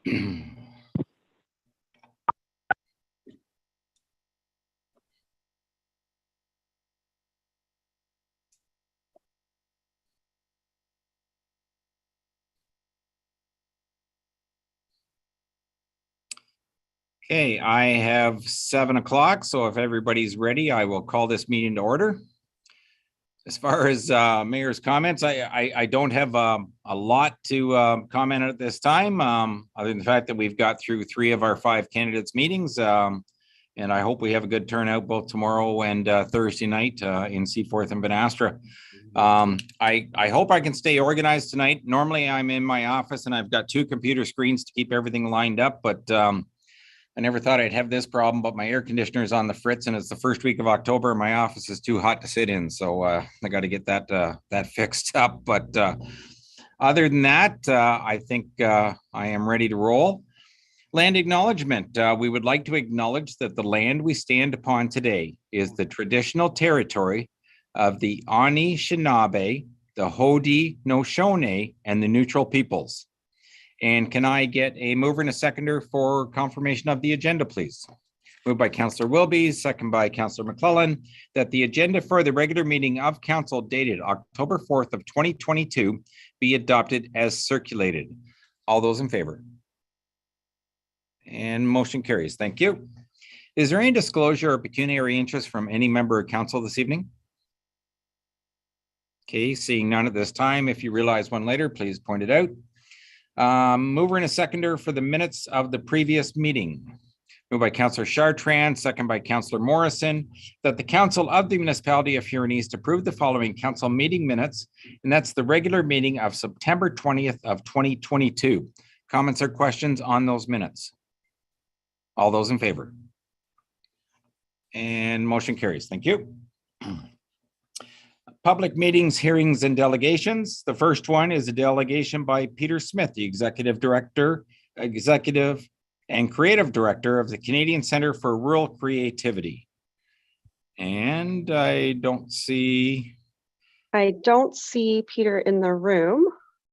Okay, I have 7 o'clock, so if everybody's ready, I will call this meeting to order. As far as mayor's comments, I don't have a lot to comment at this time, other than the fact that we've got through 3 of our 5 candidates meetings, and I hope we have a good turnout both tomorrow and Thursday night in Seaforth and Banastra. I hope I can stay organized tonight. Normally I'm in my office and I've got 2 computer screens to keep everything lined up, but I never thought I'd have this problem, but my air conditioner is on the fritz and it's the first week of October and my office is too hot to sit in. So I got to get that fixed up. But other than that, I think I am ready to roll. Land acknowledgement. We would like to acknowledge that the land we stand upon today is the traditional territory of the Anishinaabe, the Haudenosaunee, and the Neutral Peoples. And can I get a mover and a seconder for confirmation of the agenda, please? Moved by Councillor Wilby, second by Councillor McClellan, that the agenda for the regular meeting of council dated October 4th of 2022 be adopted as circulated. All those in favor? And motion carries. Thank you. Is there any disclosure or pecuniary interest from any member of council this evening? Okay, seeing none at this time. If you realize one later, please point it out. Mover and a seconder for the minutes of the previous meeting. Moved by Councillor Chartrand, second by Councillor Morrison, that the council of the municipality of Huron East approve the following council meeting minutes, and that's the regular meeting of September 20th of 2022. Comments or questions on those minutes? All those in favor? And motion carries. Thank you. Public meetings, hearings, and delegations. The first one is a delegation by Peter Smith, the Executive and Creative Director of the Canadian Centre for Rural Creativity. And I don't see Peter in the room.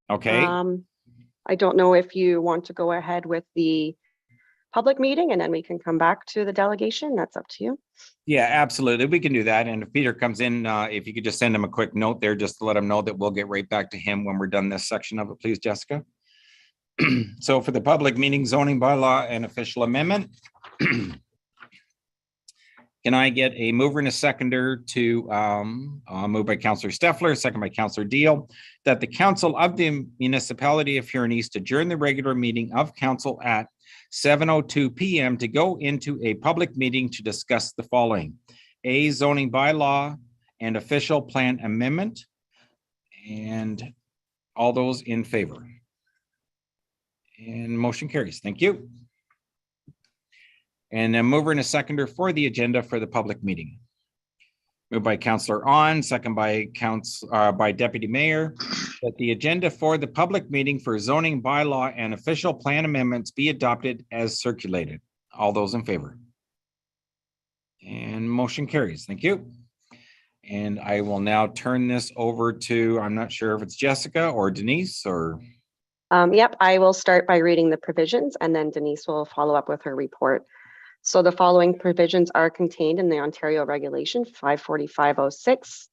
Okay. I don't know if you want to go ahead with the public meeting and then we can come back to the delegation. That's up to you. Yeah, absolutely. We can do that. And if Peter comes in, if you could just send him a quick note there, just to let him know that we'll get right back to him when we're done this section of it, please, Jessica. So for the public meeting, zoning bylaw and official amendment, can I get a mover and a seconder to move by Councillor Steffler, second by Councillor Deal, that the council of the municipality of Huron East adjourn the regular meeting of council at 7:02 p.m. to go into a public meeting to discuss the following: A, zoning bylaw and official plan amendment. And all those in favor? And motion carries. Thank you. And a mover and a seconder for the agenda for the public meeting. Moved by Councillor On, second by Deputy Mayor, that the agenda for the public meeting for zoning bylaw and official plan amendments be adopted as circulated. All those in favor? And motion carries. Thank you. And I will now turn this over to, I'm not sure if it's Jessica or Denise or. Yep, I will start by reading the provisions and then Denise will follow up with her report. So the following provisions are contained in the Ontario Regulation 54506,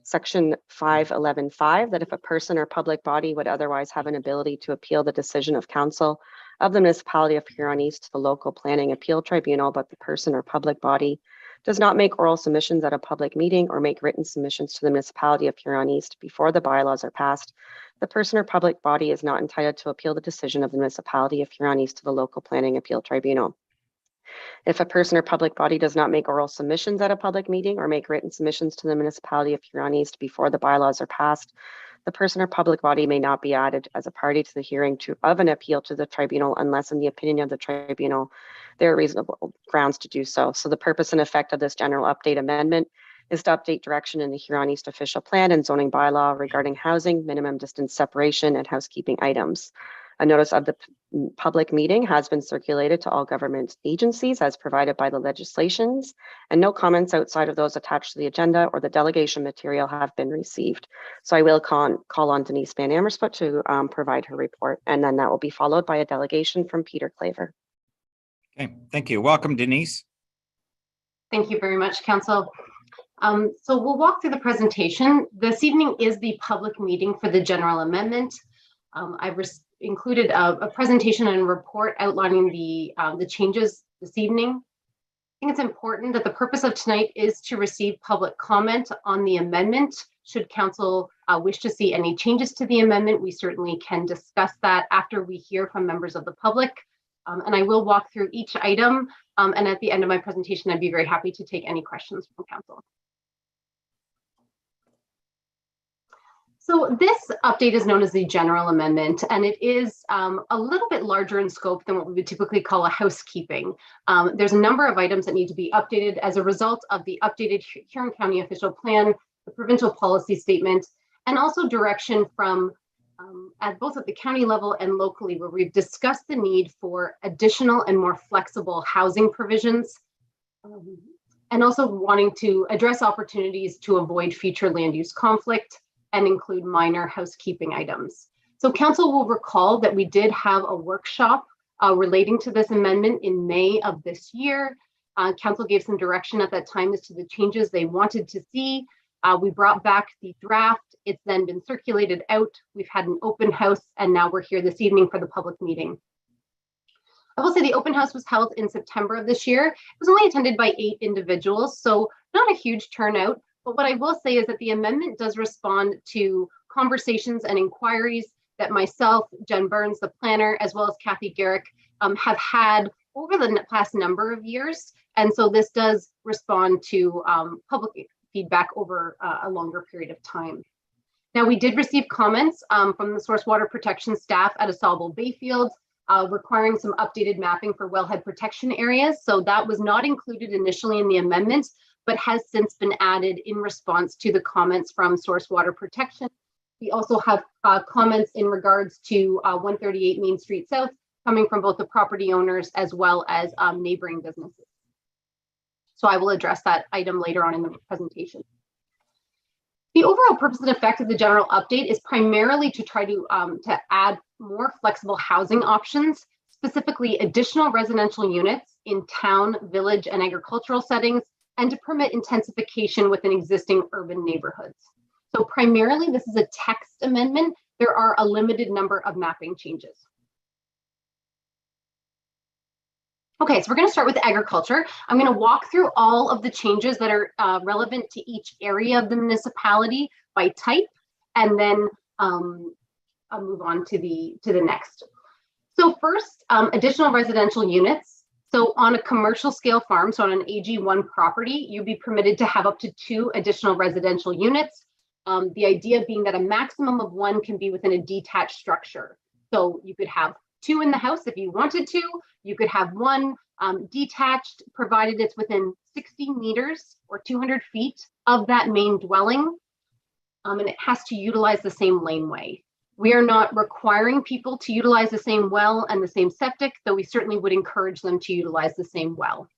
Section 511.5, that if a person or public body would otherwise have an ability to appeal the decision of council of the municipality of Huron East to the local planning appeal tribunal, but the person or public body does not make oral submissions at a public meeting or make written submissions to the municipality of Huron East before the bylaws are passed, the person or public body is not entitled to appeal the decision of the municipality of Huron East to the local planning appeal tribunal. If a person or public body does not make oral submissions at a public meeting or make written submissions to the municipality of Huron East before the bylaws are passed, the person or public body may not be added as a party to the hearing of an appeal to the tribunal unless, in the opinion of the tribunal, there are reasonable grounds to do so. So the purpose and effect of this general update amendment is to update direction in the Huron East official plan and zoning bylaw regarding housing, minimum distance separation, and housekeeping items. A notice of the public meeting has been circulated to all government agencies as provided by the legislations, and no comments outside of those attached to the agenda or the delegation material have been received. So I will call on Denise Van Amersfoort to provide her report, and then that will be followed by a delegation from Peter Claver. Okay, thank you. Welcome, Denise. Thank you very much, Council. So we'll walk through the presentation. This evening is the public meeting for the general amendment. I've included a presentation and report outlining the changes this evening. I think it's important that the purpose of tonight is to receive public comment on the amendment. Should Council wish to see any changes to the amendment, we certainly can discuss that after we hear from members of the public. And I will walk through each item. And at the end of my presentation, I'd be very happy to take any questions from Council. So this update is known as the general amendment, and it is a little bit larger in scope than what we would typically call a housekeeping. There's a number of items that need to be updated as a result of the updated Huron County official plan, the provincial policy statement, and also direction from both at the county level and locally, where we've discussed the need for additional and more flexible housing provisions, and also wanting to address opportunities to avoid future land use conflict and include minor housekeeping items. So Council will recall that we did have a workshop relating to this amendment in May of this year. Council gave some direction at that time as to the changes they wanted to see. We brought back the draft. It's then been circulated out. We've had an open house, and now we're here this evening for the public meeting. I will say the open house was held in September of this year. It was only attended by 8 individuals, so not a huge turnout. But what I will say is that the amendment does respond to conversations and inquiries that myself, Jen Burns, the planner, as well as Kathy Garrick have had over the past number of years. And so this does respond to public feedback over a longer period of time. Now, we did receive comments from the source water protection staff at AuSable Bayfield requiring some updated mapping for wellhead protection areas. So that was not included initially in the amendment, but has since been added in response to the comments from source water protection. We also have comments in regards to 138 Main Street South coming from both the property owners as well as neighboring businesses. So I will address that item later on in the presentation. The overall purpose and effect of the general update is primarily to try to add more flexible housing options, specifically additional residential units in town, village, and agricultural settings, and to permit intensification within existing urban neighborhoods. So primarily, this is a text amendment. There are a limited number of mapping changes. Okay, so we're going to start with agriculture. I'm going to walk through all of the changes that are relevant to each area of the municipality by type, and then I'll move on to the next. So first, additional residential units. So on a commercial scale farm, so on an AG1 property, you'd be permitted to have up to 2 additional residential units. The idea being that a maximum of 1 can be within a detached structure. So you could have 2 in the house if you wanted to. You could have 1 detached, provided it's within 60 meters or 200 feet of that main dwelling, and it has to utilize the same laneway. We are not requiring people to utilize the same well and the same septic, though we certainly would encourage them to utilize the same well.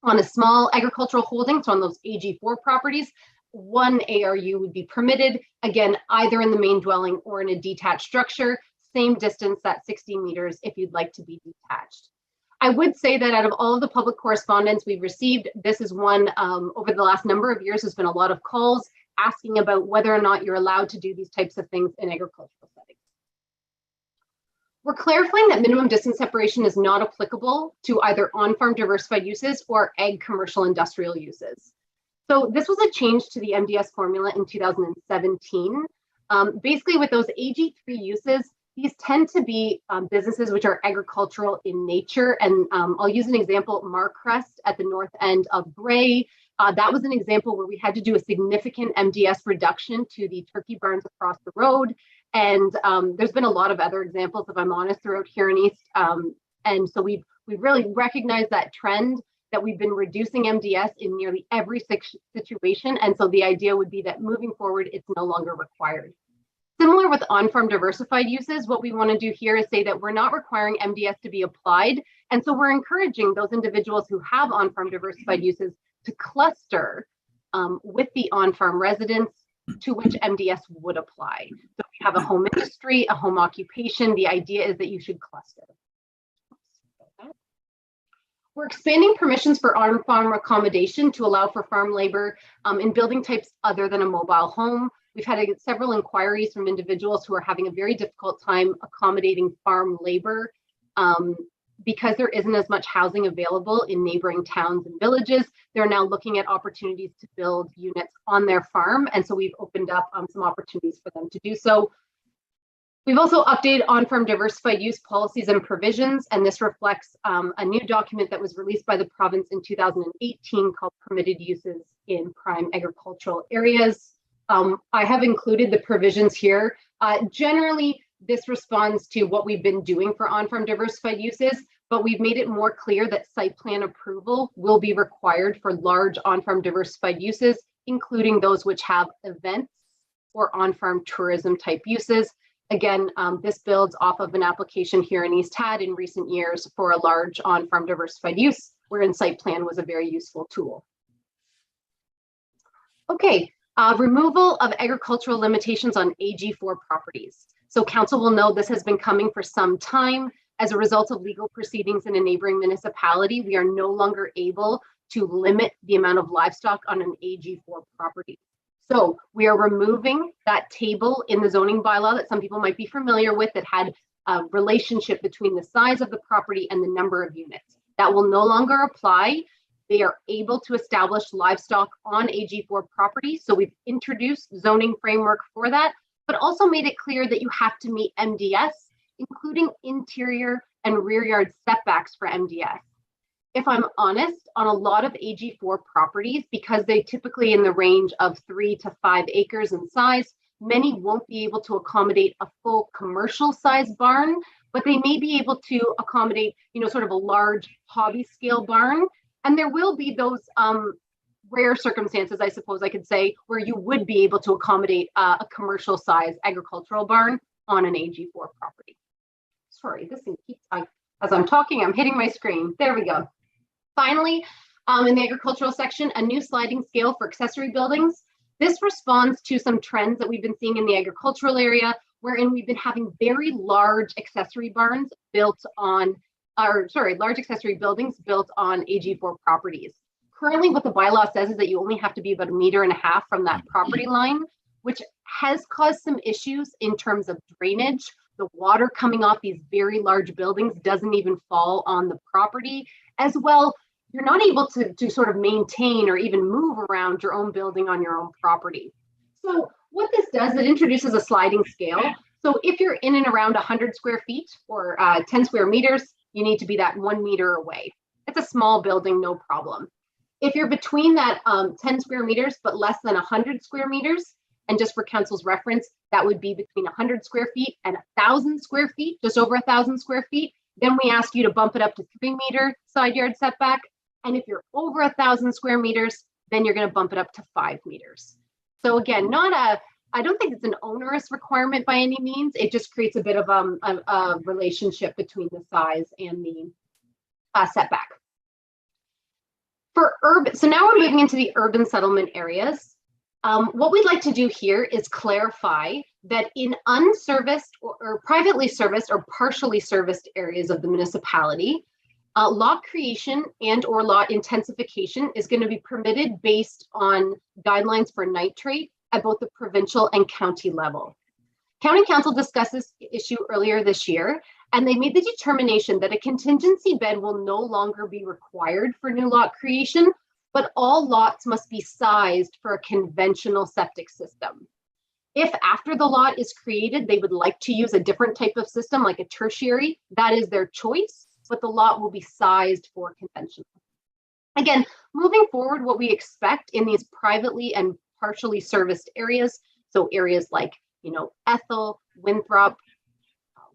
On a small agricultural holding, so on those AG4 properties, 1 ARU would be permitted, again, either in the main dwelling or in a detached structure, same distance, that 60 meters, if you'd like to be detached. I would say that out of all of the public correspondence we've received, this is one over the last number of years, there's been a lot of calls asking about whether or not you're allowed to do these types of things in agricultural settings. We're clarifying that minimum distance separation is not applicable to either on-farm diversified uses or ag commercial industrial uses. So this was a change to the MDS formula in 2017. Basically with those AG3 uses, these tend to be businesses which are agricultural in nature. And I'll use an example, Marcrest at the north end of Bray. That was an example where we had to do a significant MDS reduction to the turkey barns across the road. And there's been a lot of other examples, if I'm honest, throughout Huron East. And so we've really recognized that trend that we've been reducing MDS in nearly every situation. And so the idea would be that moving forward, it's no longer required. Similar with on-farm diversified uses, what we want to do here is say that we're not requiring MDS to be applied. And so we're encouraging those individuals who have on-farm diversified uses to cluster with the on-farm residents to which MDS would apply. So if you have a home industry, a home occupation, the idea is that you should cluster. We're expanding permissions for on-farm accommodation to allow for farm labor in building types other than a mobile home. We've had several inquiries from individuals who are having a very difficult time accommodating farm labor because there isn't as much housing available in neighboring towns and villages. They're now looking at opportunities to build units on their farm. And so we've opened up some opportunities for them to do so. We've also updated on-farm diversified use policies and provisions, and this reflects a new document that was released by the province in 2018 called Permitted Uses in Prime Agricultural Areas. I have included the provisions here. Generally, this responds to what we've been doing for on-farm diversified uses, but we've made it more clear that site plan approval will be required for large on-farm diversified uses, including those which have events or on-farm tourism type uses. Again, this builds off of an application Huron East had in recent years for a large on-farm diversified use, wherein site plan was a very useful tool. Okay, removal of agricultural limitations on AG4 properties. So council will know this has been coming for some time. As a result of legal proceedings in a neighboring municipality, we are no longer able to limit the amount of livestock on an AG4 property. So we are removing that table in the zoning bylaw that some people might be familiar with that had a relationship between the size of the property and the number of units. That will no longer apply. They are able to establish livestock on AG4 property. So we've introduced zoning framework for that, but also made it clear that you have to meet MDS, including interior and rear yard setbacks for MDS. If I'm honest, on a lot of AG4 properties, because they typically in the range of 3 to 5 acres in size, many won't be able to accommodate a full commercial size barn, but they may be able to accommodate, sort of a large hobby scale barn. And there will be those rare circumstances, I suppose I could say, where you would be able to accommodate a commercial size agricultural barn on an AG4 property. Sorry, this thing keeps, as I'm talking, I'm hitting my screen. There we go. Finally, in the agricultural section, a new sliding scale for accessory buildings. This responds to some trends that we've been seeing in the agricultural area, wherein we've been having very large accessory barns built on, large accessory buildings built on AG4 properties. Currently, what the bylaw says is that you only have to be about 1.5 meters from that property line, which has caused some issues in terms of drainage. The water coming off these very large buildings doesn't even fall on the property. As well, you're not able to sort of maintain or even move around your own building on your own property. So what this does, it introduces a sliding scale. So if you're in and around 100 square feet or 10 square meters, you need to be that 1 meter away. It's a small building, no problem. If you're between that 10 square meters, but less than 100 square meters, and just for council's reference, that would be between 100 square feet and 1,000 square feet, just over 1,000 square feet. Then we ask you to bump it up to 3 meter side yard setback. And if you're over 1,000 square meters, then you're going to bump it up to 5 meters. So again, I don't think it's an onerous requirement by any means. It just creates a bit of a relationship between the size and the setback. For urban, so now we're moving into the urban settlement areas. What we'd like to do here is clarify that in unserviced or privately serviced or partially serviced areas of the municipality, lot creation and or lot intensification is going to be permitted based on guidelines for nitrate at both the provincial and county level. County Council discussed this issue earlier this year, and they made the determination that a contingency bed will no longer be required for new lot creation, but all lots must be sized for a conventional septic system. If after the lot is created, they would like to use a different type of system like a tertiary, that is their choice, but the lot will be sized for conventional. Again, moving forward, what we expect in these privately and partially serviced areas, so areas like, Ethel, Winthrop,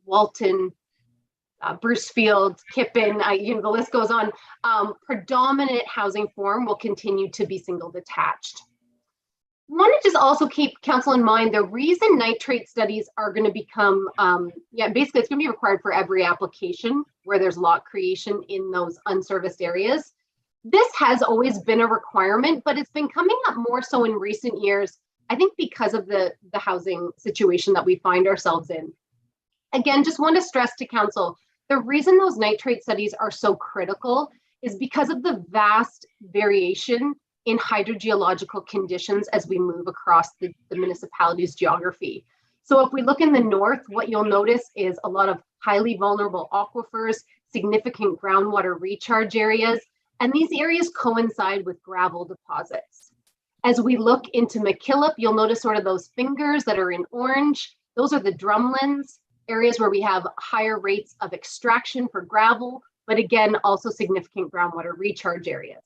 Walton, Brucefield, Kippen, the list goes on. Predominant housing form will continue to be single detached. Want to just also keep council in mind, the reason nitrate studies are going to become, basically it's going to be required for every application where there's lot creation in those unserviced areas. This has always been a requirement, but it's been coming up more so in recent years, I think because of the housing situation that we find ourselves in. Again, just want to stress to council, the reason those nitrate studies are so critical is because of the vast variation in hydrogeological conditions as we move across the municipality's geography. So if we look in the north, what you'll notice is a lot of highly vulnerable aquifers, significant groundwater recharge areas, and these areas coincide with gravel deposits. As we look into McKillop, you'll notice sort of those fingers that are in orange. Those are the drumlins, areas where we have higher rates of extraction for gravel, but again, also significant groundwater recharge areas.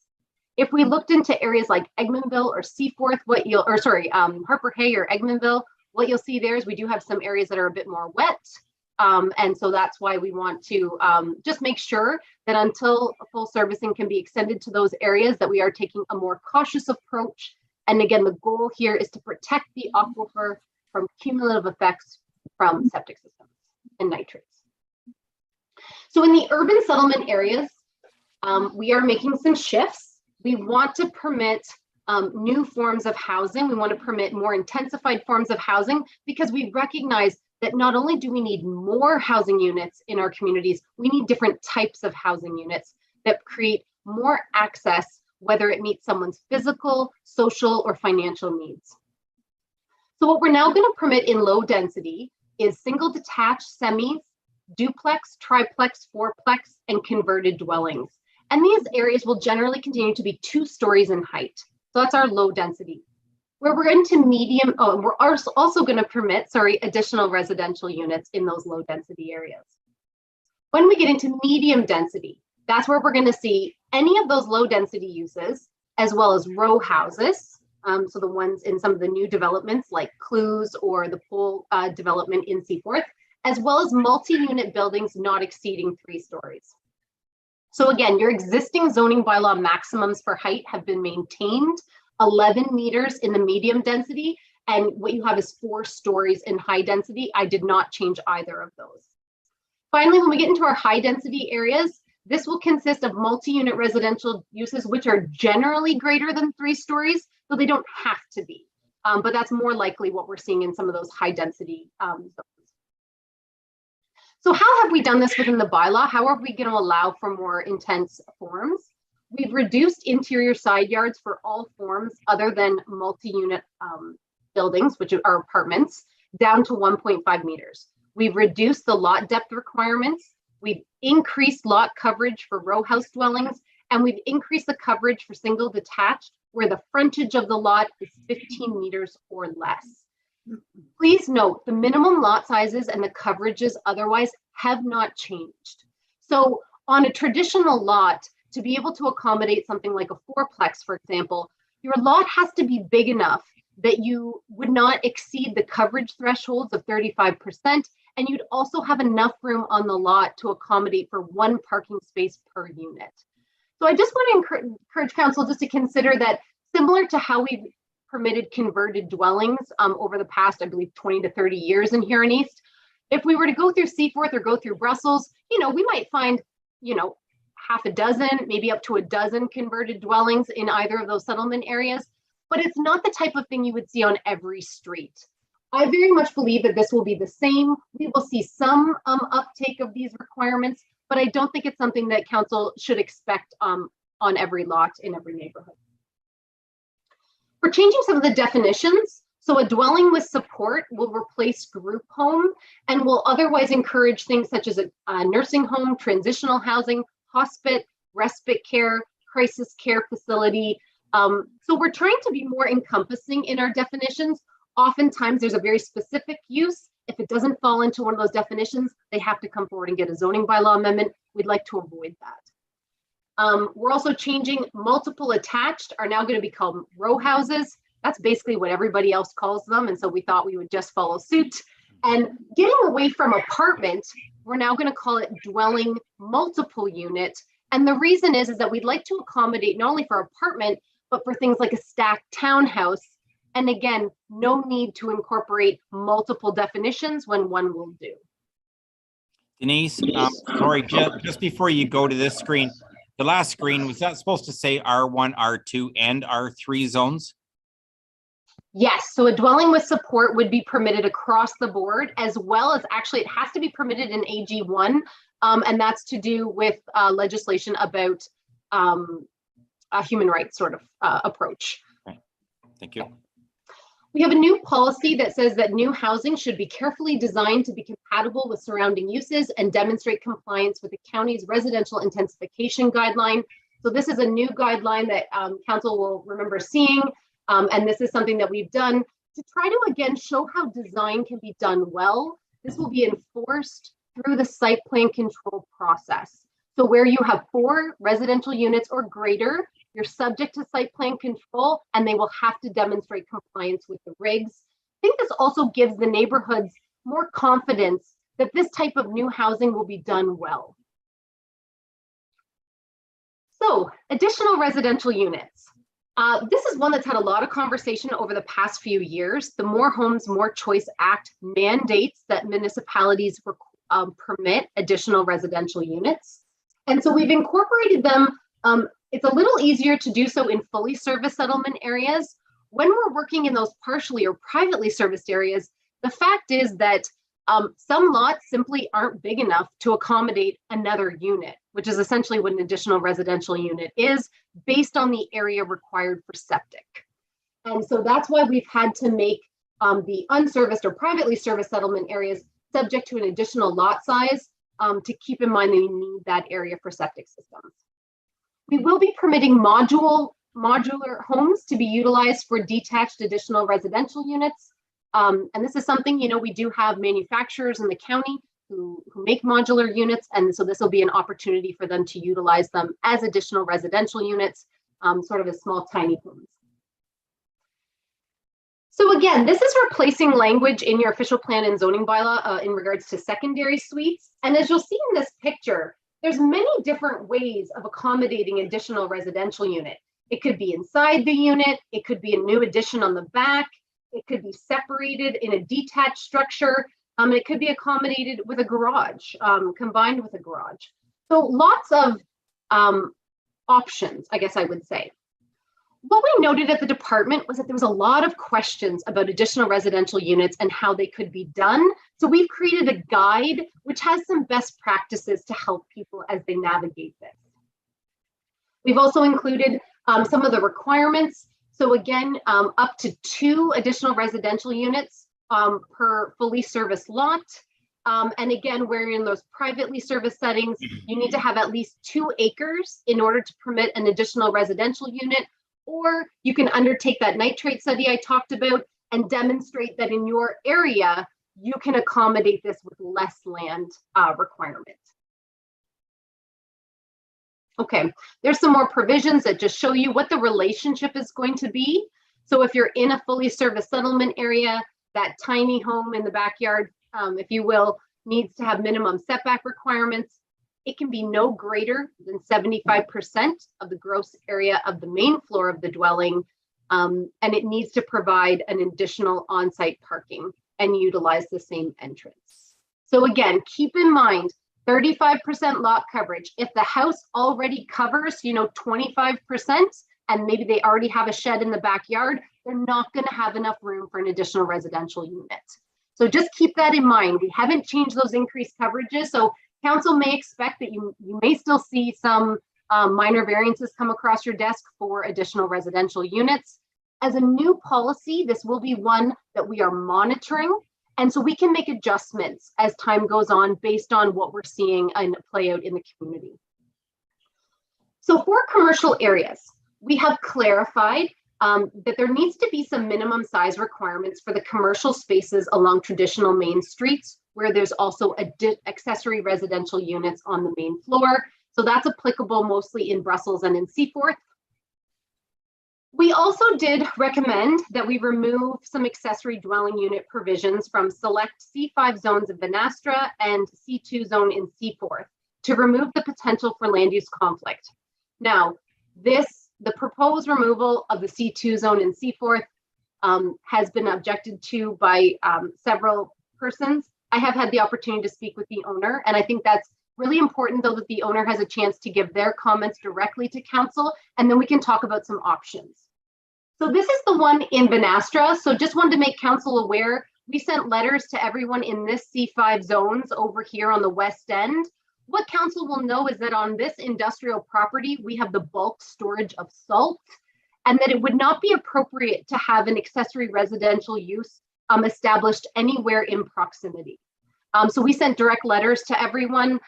If we looked into areas like Egmontville or Seaforth, Harper Hay or Egmontville, what you'll see there is we do have some areas that are a bit more wet. And so that's why we want to just make sure that until full servicing can be extended to those areas, that we are taking a more cautious approach. And again, the goal here is to protect the aquifer from cumulative effects from septic systems and nitrates. So in the urban settlement areas, we are making some shifts. We want to permit new forms of housing. We want to permit more intensified forms of housing because we recognize that not only do we need more housing units in our communities, we need different types of housing units that create more access, whether it meets someone's physical, social, or financial needs. So what we're now going to permit in low density is single detached semis, duplex, triplex, fourplex, and converted dwellings. And these areas will generally continue to be 2 stories in height. So that's our low density. Where we're into medium, we're also going to permit, additional residential units in those low density areas. When we get into medium density, that's where we're going to see any of those low density uses, as well as row houses. So the ones in some of the new developments like Clues or the Pole development in Seaforth, as well as multi-unit buildings not exceeding 3 stories. So again, your existing zoning bylaw maximums for height have been maintained, 11 meters in the medium density, and what you have is 4 stories in high density. I did not change either of those. Finally, when we get into our high density areas, this will consist of multi-unit residential uses, which are generally greater than 3 stories, so they don't have to be. But that's more likely what we're seeing in some of those high density zones. So how have we done this within the bylaw? How are we going to allow for more intense forms? We've reduced interior side yards for all forms other than multi-unit buildings, which are apartments, down to 1.5 meters. We've reduced the lot depth requirements. We've increased lot coverage for row house dwellings, and we've increased the coverage for single detached where the frontage of the lot is 15 meters or less. Please note the minimum lot sizes and the coverages otherwise have not changed. So on a traditional lot, to be able to accommodate something like a fourplex, for example, your lot has to be big enough that you would not exceed the coverage thresholds of 35%, and you'd also have enough room on the lot to accommodate for 1 parking space per unit. So I just want to encourage council just to consider that, similar to how we've permitted converted dwellings over the past, I believe, 20 to 30 years in Huron East, if we were to go through Seaforth or go through Brussels, we might find, half a dozen, maybe up to a dozen converted dwellings in either of those settlement areas, but it's not the type of thing you would see on every street. I very much believe that this will be the same. We will see some uptake of these requirements, but I don't think it's something that council should expect on every lot in every neighborhood. We're changing some of the definitions. So a dwelling with support will replace group home and will otherwise encourage things such as a nursing home, transitional housing, hospice, respite care, crisis care facility. So we're trying to be more encompassing in our definitions. Oftentimes there's a very specific use. If it doesn't fall into one of those definitions, they have to come forward and get a zoning bylaw amendment. We'd like to avoid that. We're also changing multiple attached are now going to be called row houses. That's basically what everybody else calls them. And so we thought we would just follow suit. And getting away from apartment, we're now going to call it dwelling multiple unit. And the reason is that we'd like to accommodate not only for apartment, but for things like a stacked townhouse And again, no need to incorporate multiple definitions when one will do. Denise, sorry, just before you go to this screen, the last screen, was that supposed to say R1, R2, and R3 zones? Yes, so a dwelling with support would be permitted across the board, as well as actually it has to be permitted in AG1, and that's to do with legislation about a human rights sort of approach. Right. Thank you. We have a new policy that says that new housing should be carefully designed to be compatible with surrounding uses and demonstrate compliance with the county's residential intensification guideline. So this is a new guideline that council will remember seeing, and this is something that we've done to try to again show how design can be done well. This will be enforced through the site plan control process. So where you have 4 residential units or greater, you're subject to site plan control, and they will have to demonstrate compliance with the regs. I think this also gives the neighborhoods more confidence that this type of new housing will be done well. So, additional residential units. This is one that's had a lot of conversation over the past few years. The More Homes, More Choice Act mandates that municipalities permit additional residential units. And so we've incorporated them. It's a little easier to do so in fully serviced settlement areas. When we're working in those partially or privately serviced areas, the fact is that some lots simply aren't big enough to accommodate another unit, which is essentially what an additional residential unit is based on the area required for septic. And so that's why we've had to make the unserviced or privately serviced settlement areas subject to an additional lot size to keep in mind that you need that area for septic systems. We will be permitting modular homes to be utilized for detached additional residential units. And this is something, you know, we do have manufacturers in the county who make modular units. And so this will be an opportunity for them to utilize them as additional residential units, sort of as small, tiny homes. So again, this is replacing language in your official plan and zoning bylaw in regards to secondary suites. And as you'll see in this picture, there's many different ways of accommodating additional residential unit. It could be inside the unit, it could be a new addition on the back, it could be separated in a detached structure, it could be accommodated with a garage, combined with a garage. So lots of options, I guess I would say. What we noted at the department was that there was a lot of questions about additional residential units and how they could be done. So we've created a guide which has some best practices to help people as they navigate this. We've also included some of the requirements. So again, up to 2 additional residential units per fully serviced lot. And again, where in those privately serviced settings, you need to have at least 2 acres in order to permit an additional residential unit. Or you can undertake that nitrate study I talked about and demonstrate that in your area, you can accommodate this with less land requirement. Okay, there's some more provisions that just show you what the relationship is going to be. So if you're in a fully serviced settlement area, that tiny home in the backyard, if you will, needs to have minimum setback requirements. It can be no greater than 75% of the gross area of the main floor of the dwelling, and it needs to provide an additional on-site parking and utilize the same entrance. So again, keep in mind, 35% lot coverage. If the house already covers, 25%, and maybe they already have a shed in the backyard, they're not going to have enough room for an additional residential unit. So just keep that in mind. We haven't changed those increased coverages. So council may expect that you may still see some minor variances come across your desk for additional residential units. As a new policy, this will be one that we are monitoring. And so we can make adjustments as time goes on based on what we're seeing and play out in the community. So for commercial areas, we have clarified that there needs to be some minimum size requirements for the commercial spaces along traditional main streets, where there's also accessory residential units on the main floor. So that's applicable mostly in Brussels and in Seaforth. We also did recommend that we remove some accessory dwelling unit provisions from select C5 zones of Vanastra and C2 zone in Seaforth to remove the potential for land use conflict. Now, the proposed removal of the C2 zone in Seaforth has been objected to by several persons. I have had the opportunity to speak with the owner, and I think that's really important, though, that the owner has a chance to give their comments directly to council, and then we can talk about some options. So this is the one in Vanastra. So just wanted to make council aware, we sent letters to everyone in this C5 zones over here on the west end. What council will know is that on this industrial property, we have the bulk storage of salt, and that it would not be appropriate to have an accessory residential use established anywhere in proximity. So we sent direct letters to everyone.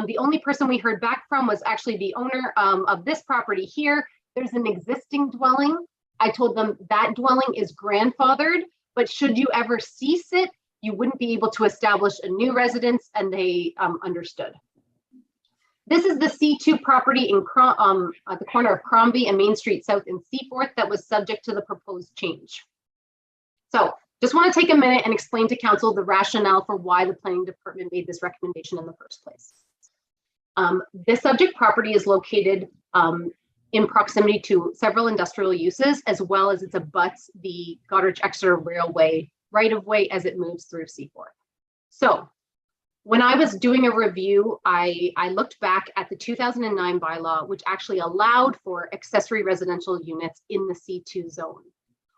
The only person we heard back from was actually the owner of this property here. There's an existing dwelling. I told them that dwelling is grandfathered, but should you ever cease it, you wouldn't be able to establish a new residence, and they understood. This is the C2 property in at the corner of Crombie and Main Street South in Seaforth that was subject to the proposed change. So just want to take a minute and explain to council the rationale for why the planning department made this recommendation in the first place. This subject property is located in proximity to several industrial uses, as well as it abuts the Goderich-Exeter Railway right-of-way as it moves through Seaforth. So when I was doing a review, I looked back at the 2009 bylaw, which actually allowed for accessory residential units in the C2 zone.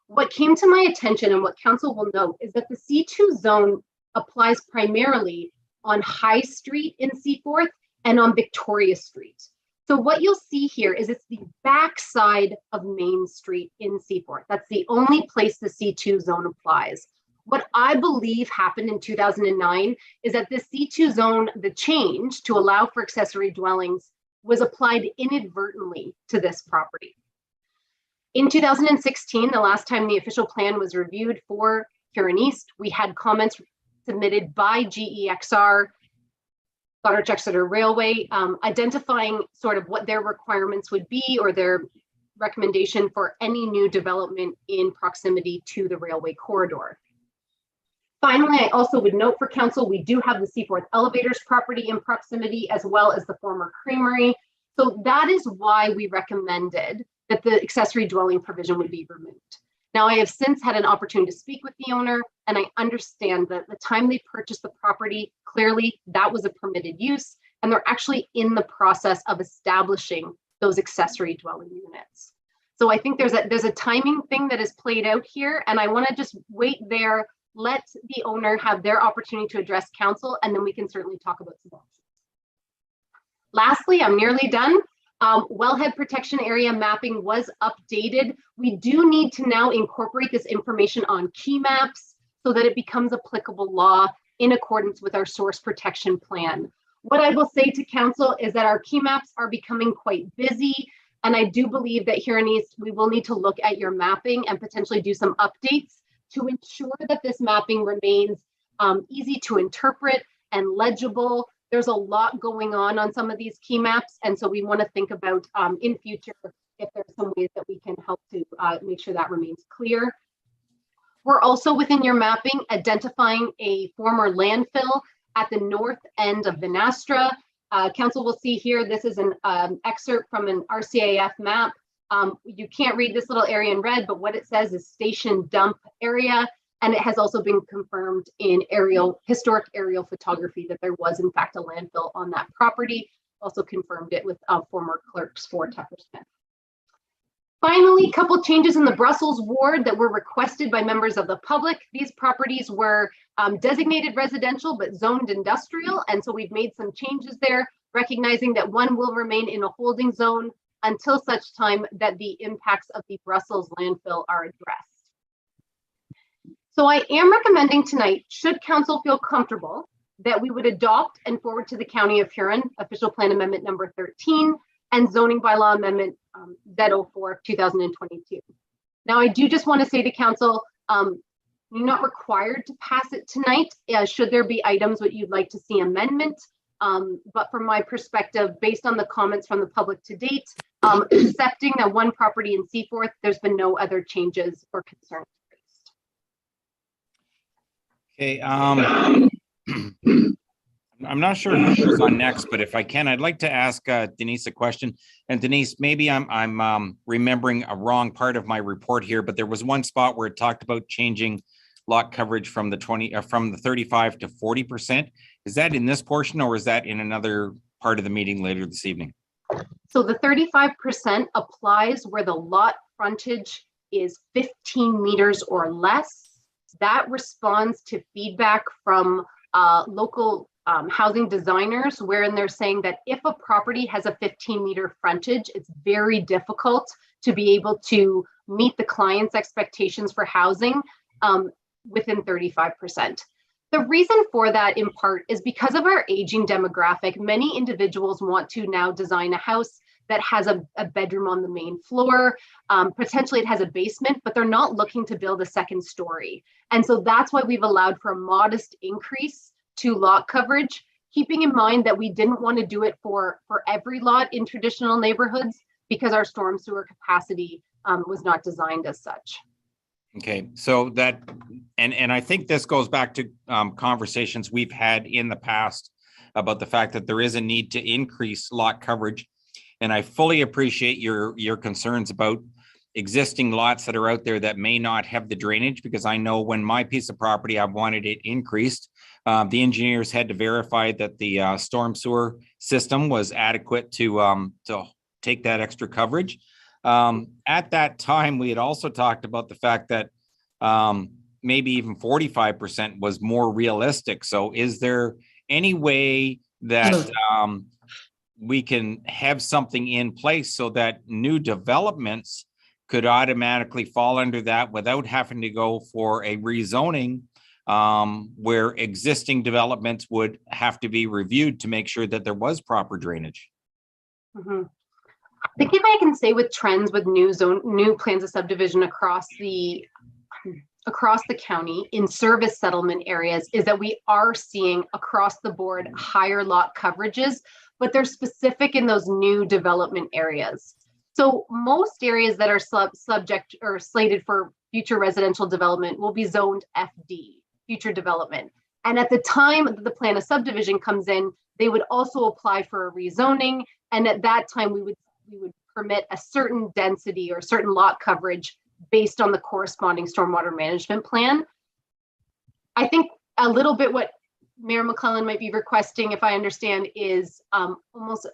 What came to my attention, and what council will note, is that the C2 zone applies primarily on High Street in Seaforth and on Victoria Street. So what you'll see here is it's the backside of Main Street in Seaforth. That's the only place the C2 zone applies. What I believe happened in 2009 is that the C2 zone, the change to allow for accessory dwellings, was applied inadvertently to this property. In 2016, the last time the official plan was reviewed for Huron East, we had comments submitted by GEXR, Goderich-Exeter Railway, identifying sort of what their requirements would be or their recommendation for any new development in proximity to the railway corridor. Finally, I also would note for council, we do have the Seaforth Elevators property in proximity, as well as the former creamery. So that is why we recommended that the accessory dwelling provision would be removed. Now, I have since had an opportunity to speak with the owner, and I understand that the time they purchased the property, clearly that was a permitted use, and they're actually in the process of establishing those accessory dwelling units. So I think there's a timing thing that is played out here, and I want to just wait there, let the owner have their opportunity to address council, and then we can certainly talk about some options. Lastly, I'm nearly done. Wellhead protection area mapping was updated. We do need to now incorporate this information on key maps so that it becomes applicable law in accordance with our source protection plan. What I will say to council is that our key maps are becoming quite busy, and I do believe that Huron East, we will need to look at your mapping and potentially do some updates to ensure that this mapping remains easy to interpret and legible. There's a lot going on some of these key maps, and so we want to think about in future if there's some ways that we can help to make sure that remains clear. We're also within your mapping identifying a former landfill at the north end of Vanastra. Council will see here, this is an excerpt from an RCAF map. You can't read this little area in red, but what it says is station dump area. And it has also been confirmed in historic aerial photography that there was in fact a landfill on that property. Also confirmed it with former clerks for Tucker Smith. Finally, a couple changes in the Brussels ward that were requested by members of the public. These properties were designated residential but zoned industrial, and so we've made some changes there, recognizing that one will remain in a holding zone until such time that the impacts of the Brussels landfill are addressed. So I am recommending tonight, should council feel comfortable, that we would adopt and forward to the County of Huron Official Plan Amendment number 13 and Zoning Bylaw Amendment Z04 of 2022. Now, I do just want to say to council, you're not required to pass it tonight, should there be items that you'd like to see amendment. But from my perspective, based on the comments from the public to date, accepting that one property in Seaforth, there's been no other changes or concerns. Okay, I'm I'm not sure who's on next, but if I can, I'd like to ask Denise a question. And Denise, maybe I'm remembering a wrong part of my report here, but there was one spot where it talked about changing lot coverage from the 35 to 40%. Is that in this portion, or is that in another part of the meeting later this evening? So the 35% applies where the lot frontage is 15 meters or less. That responds to feedback from local housing designers, wherein they're saying that if a property has a 15-meter frontage, it's very difficult to be able to meet the client's expectations for housing within 35%. The reason for that, in part, is because of our aging demographic. Many individuals want to now design a house that has a bedroom on the main floor. Potentially it has a basement, but they're not looking to build a second story. And so that's why we've allowed for a modest increase to lot coverage, keeping in mind that we didn't want to do it for every lot in traditional neighborhoods because our storm sewer capacity was not designed as such. Okay, so that, and I think this goes back to conversations we've had in the past about the fact that there is a need to increase lot coverage. And I fully appreciate your concerns about existing lots that are out there that may not have the drainage, because I know when my piece of property, I wanted it increased. The engineers had to verify that the storm sewer system was adequate to take that extra coverage. At that time, we had also talked about the fact that maybe even 45% was more realistic. So is there any way that we can have something in place so that new developments could automatically fall under that without having to go for a rezoning, where existing developments would have to be reviewed to make sure that there was proper drainage? Mm-hmm. I think if I can say with trends with new plans of subdivision across the county in service settlement areas is that we are seeing across the board higher lot coverages, but they're specific in those new development areas. So most areas that are subject or slated for future residential development will be zoned FD, future development. And at the time that the plan of subdivision comes in, they would also apply for a rezoning. And at that time, we would permit a certain density or certain lot coverage based on the corresponding stormwater management plan. I think a little bit what Mayor McClellan might be requesting, if I understand, is almost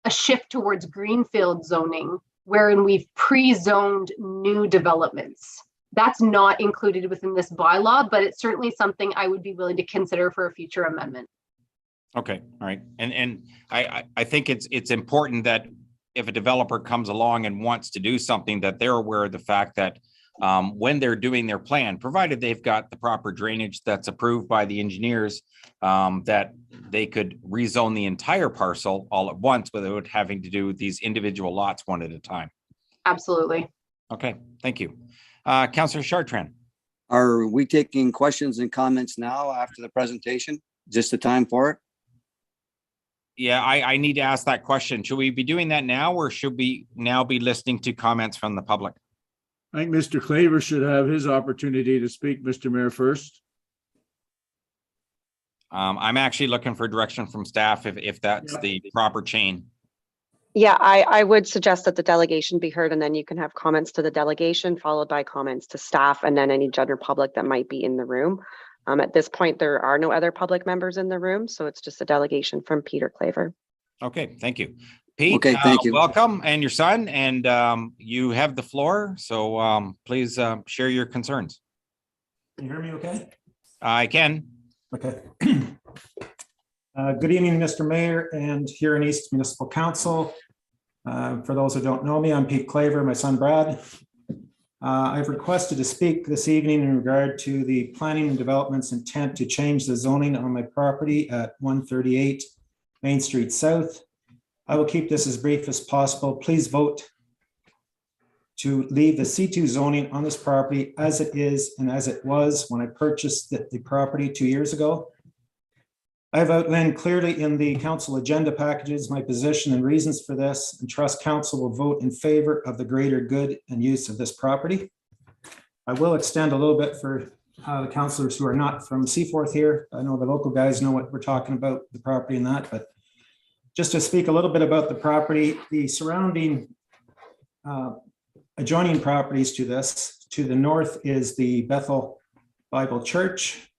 a shift towards greenfield zoning, wherein we've pre-zoned new developments. That's not included within this bylaw, but it's certainly something I would be willing to consider for a future amendment. Okay, all right. And I think it's important that if a developer comes along and wants to do something, that they're aware of the fact that when they're doing their plan, provided they've got the proper drainage that's approved by the engineers, that they could rezone the entire parcel all at once without having to do these individual lots one at a time. Absolutely. Okay, thank you. Councillor Chartrand. Are we taking questions and comments now after the presentation? Just the time for it? Yeah, I need to ask that question. Should we be doing that now, or should we now be listening to comments from the public? I think Mr. Claver should have his opportunity to speak, Mr. Mayor, first. I'm actually looking for direction from staff if that's the proper chain. Yeah, I would suggest that the delegation be heard, and then you can have comments to the delegation followed by comments to staff and then any general public that might be in the room. At this point, there are no other public members in the room, so it's just a delegation from Peter Claver. Okay, thank you. Pete, okay, thank you. Welcome, and your son, and you have the floor, so please share your concerns. Can you hear me okay? I can. Okay. Good evening, Mr. Mayor and Huron East Municipal Council. For those who don't know me, I'm Pete Claver, my son Brad. I've requested to speak this evening in regard to the planning and development's intent to change the zoning on my property at 138 Main Street South. I will keep this as brief as possible. Please vote to leave the C2 zoning on this property as it is and as it was when I purchased the property 2 years ago. I've outlined clearly in the council agenda packages my position and reasons for this, and trust council will vote in favor of the greater good and use of this property. I will extend a little bit for the councillors who are not from Seaforth here. I know the local guys know what we're talking about, the property and that, but just to speak a little bit about the property, the surrounding adjoining properties to this, to the north is the Bethel Bible Church.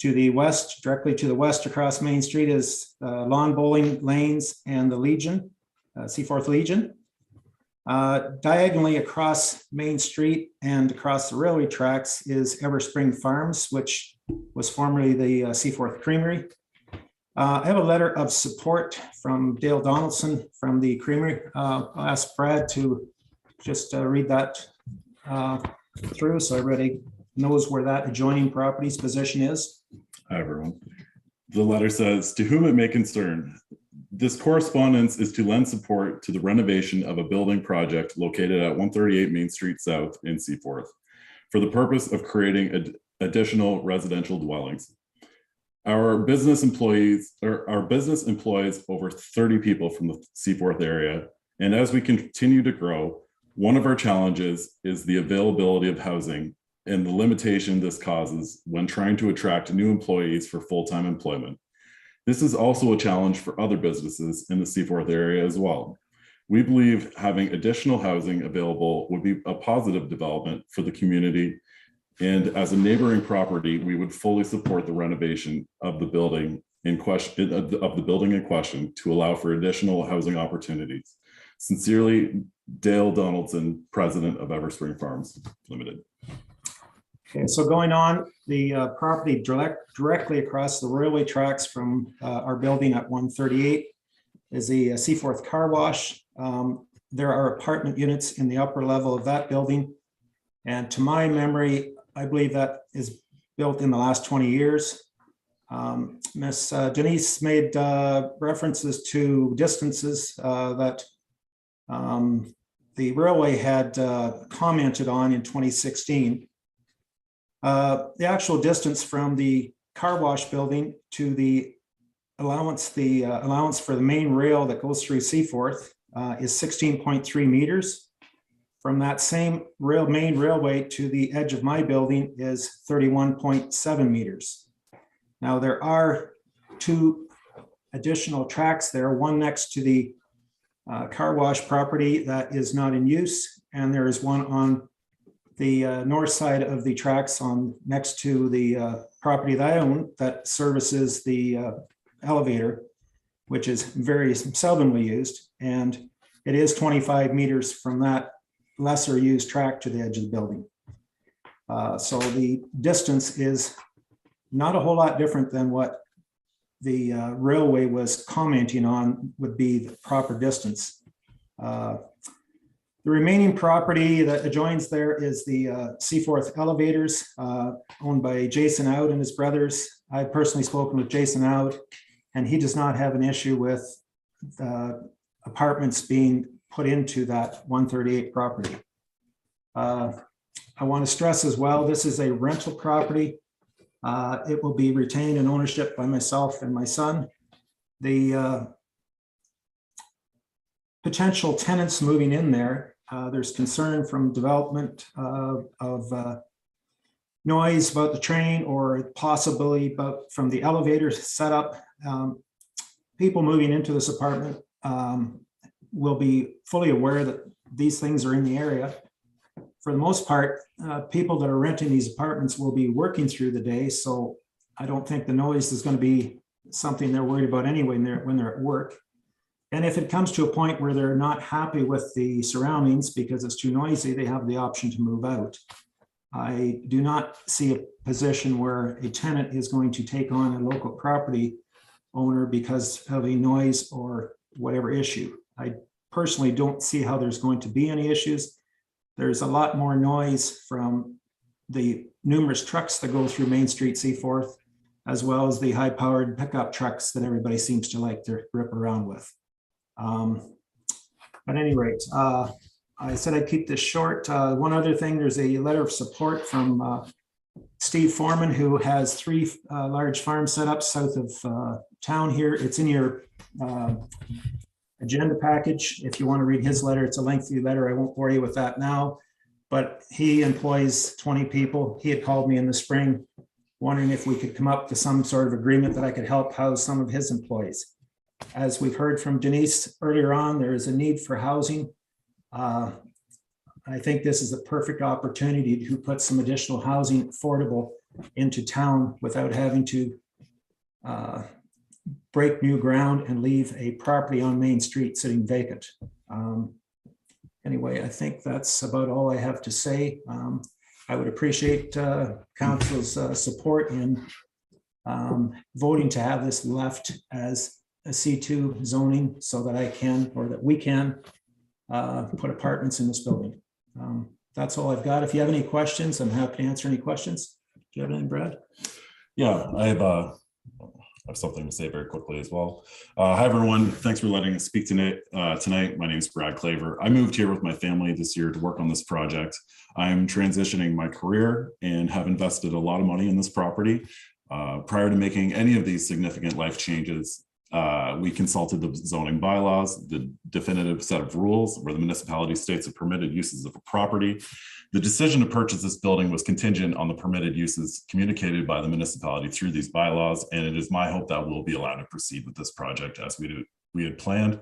To the west, directly to the west across Main Street is Lawn Bowling Lanes and the Legion, Seaforth Legion. Diagonally across Main Street and across the railway tracks is Everspring Farms, which was formerly the Seaforth Creamery. I have a letter of support from Dale Donaldson from the Creamery. I'll ask Brad to just read that through so everybody knows where that adjoining property's position is. Hi, everyone. The letter says, "To whom it may concern, this correspondence is to lend support to the renovation of a building project located at 138 Main Street South in Seaforth for the purpose of creating additional residential dwellings. Our business employs over 30 people from the Seaforth area, and as we continue to grow, one of our challenges is the availability of housing and the limitation this causes when trying to attract new employees for full-time employment. This is also a challenge for other businesses in the Seaforth area as well. We believe having additional housing available would be a positive development for the community, and as a neighboring property, we would fully support the renovation of the building in question to allow for additional housing opportunities. Sincerely, Dale Donaldson, President of Everspring Farms Limited." Okay, so going on, the property directly across the railway tracks from our building at 138 is the Seaforth Car Wash. There are apartment units in the upper level of that building. And to my memory, I believe that is built in the last 20 years. Miss Denise made references to distances that the railway had commented on in 2016. The actual distance from the car wash building to the allowance for the main rail that goes through Seaforth is 16.3 meters. From that same main railway to the edge of my building is 31.7 meters. Now there are two additional tracks there, one next to the car wash property that is not in use, and there is one on the north side of the tracks next to the property that I own that services the elevator, which is very seldomly used. And it is 25 meters from that lesser used track to the edge of the building. So the distance is not a whole lot different than what the railway was commenting on would be the proper distance. The remaining property that adjoins there is the Seaforth Elevators, owned by Jason Out and his brothers. I've personally spoken with Jason Out, and he does not have an issue with apartments being put into that 138 property. I want to stress as well, this is a rental property. It will be retained in ownership by myself and my son. The potential tenants moving in there, there's concern from development of noise about the train or possibly from the elevator setup. People moving into this apartment will be fully aware that these things are in the area. For the most part, people that are renting these apartments will be working through the day, so I don't think the noise is going to be something they're worried about anyway when they're at work. And if it comes to a point where they're not happy with the surroundings because it's too noisy, they have the option to move out. I do not see a position where a tenant is going to take on a local property owner because of a noise or whatever issue. I personally don't see how there's going to be any issues. There's a lot more noise from the numerous trucks that go through Main Street Seaforth, as well as the high-powered pickup trucks that everybody seems to like to rip around with. At any rate, I said I'd keep this short. One other thing, there's a letter of support from Steve Foreman, who has 3 large farm setups south of town here. It's in your agenda package. If you want to read his letter, it's a lengthy letter. I won't bore you with that now. but he employs 20 people. He had called me in the spring, wondering if we could come up to some sort of agreement that I could help house some of his employees. As we've heard from Denise earlier on, there is a need for housing. I think this is a perfect opportunity to put some additional housing affordable into town without having to break new ground and leave a property on Main Street sitting vacant. Anyway, I think that's about all I have to say. I would appreciate council's support in voting to have this left as a C2 zoning so that I can, or that we can, put apartments in this building. That's all I've got. If you have any questions, I'm happy to answer any questions. Do you have anything, Brad? Yeah, I have something to say very quickly as well. Hi, everyone. Thanks for letting us speak tonight. My name is Brad Claver. I moved here with my family this year to work on this project. I'm transitioning my career and have invested a lot of money in this property. Prior to making any of these significant life changes, we consulted the zoning bylaws, the definitive set of rules where the municipality states the permitted uses of a property. The decision to purchase this building was contingent on the permitted uses communicated by the municipality through these bylaws, and it is my hope that we'll be allowed to proceed with this project as we had planned.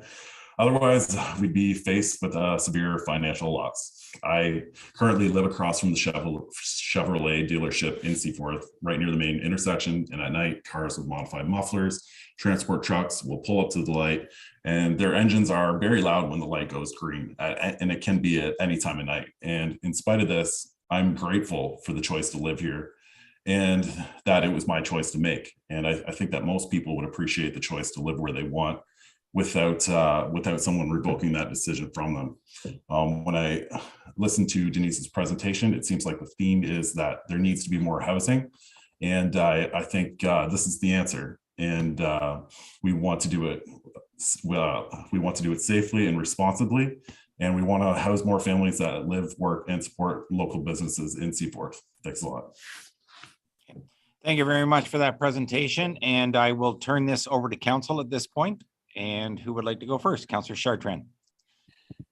Otherwise, we'd be faced with a severe financial loss. I currently live across from the Chevrolet dealership in Seaforth, right near the main intersection, and at night, cars with modified mufflers, transport trucks will pull up to the light, and their engines are very loud when the light goes green, and it can be at any time of night. And in spite of this, I'm grateful for the choice to live here and that it was my choice to make. And I think that most people would appreciate the choice to live where they want without someone revoking that decision from them. When I listened to Denise's presentation, it seems like the theme is that there needs to be more housing. And I think this is the answer. And we want to do it. We want to do it safely and responsibly. And we want to house more families that live, work, and support local businesses in Seaforth. Thanks a lot. Thank you very much for that presentation. And I will turn this over to council at this point. And who would like to go first? Councillor Chartrand.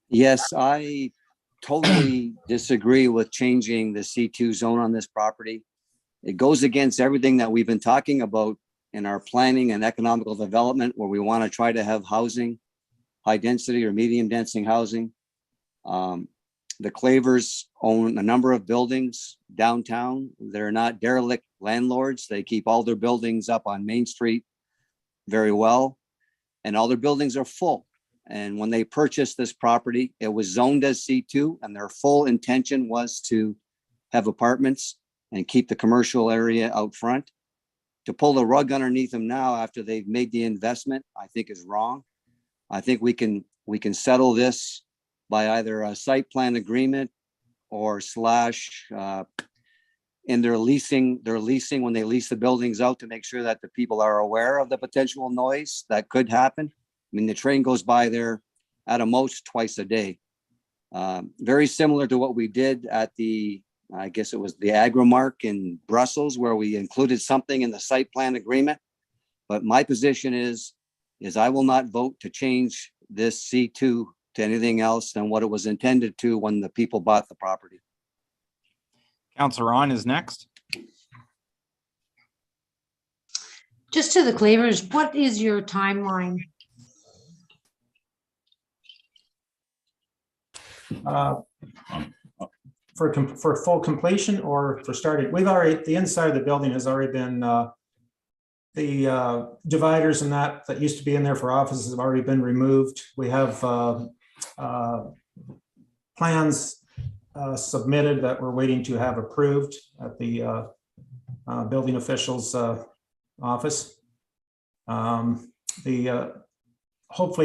Yes, I totally disagree with changing the C2 zone on this property. It goes against everything that we've been talking about in our planning and economical development, where we want to try to have housing, high density or medium density housing. The Clavers own a number of buildings downtown. They're not derelict landlords. They keep all their buildings up on Main Street very well, and all their buildings are full. And when they purchased this property, it was zoned as C2, and their full intention was to have apartments and keep the commercial area out front. To pull the rug underneath them now after they've made the investment, I think is wrong. I think we can settle this by either a site plan agreement or slash in their leasing when they lease the buildings out, to make sure that the people are aware of the potential noise that could happen. I mean, the train goes by there at a most twice a day. Very similar to what we did at I guess it was the Agrimark in Brussels, where we included something in the site plan agreement. But my position is I will not vote to change this C2 to anything else than what it was intended to when the people bought the property. Councillor Ron is next. Just to the Clavers, what is your timeline? For full completion or for starting? The inside of the building has already been, the dividers and that used to be in there for offices have already been removed. We have plans submitted that we're waiting to have approved at the building official's office. Hopefully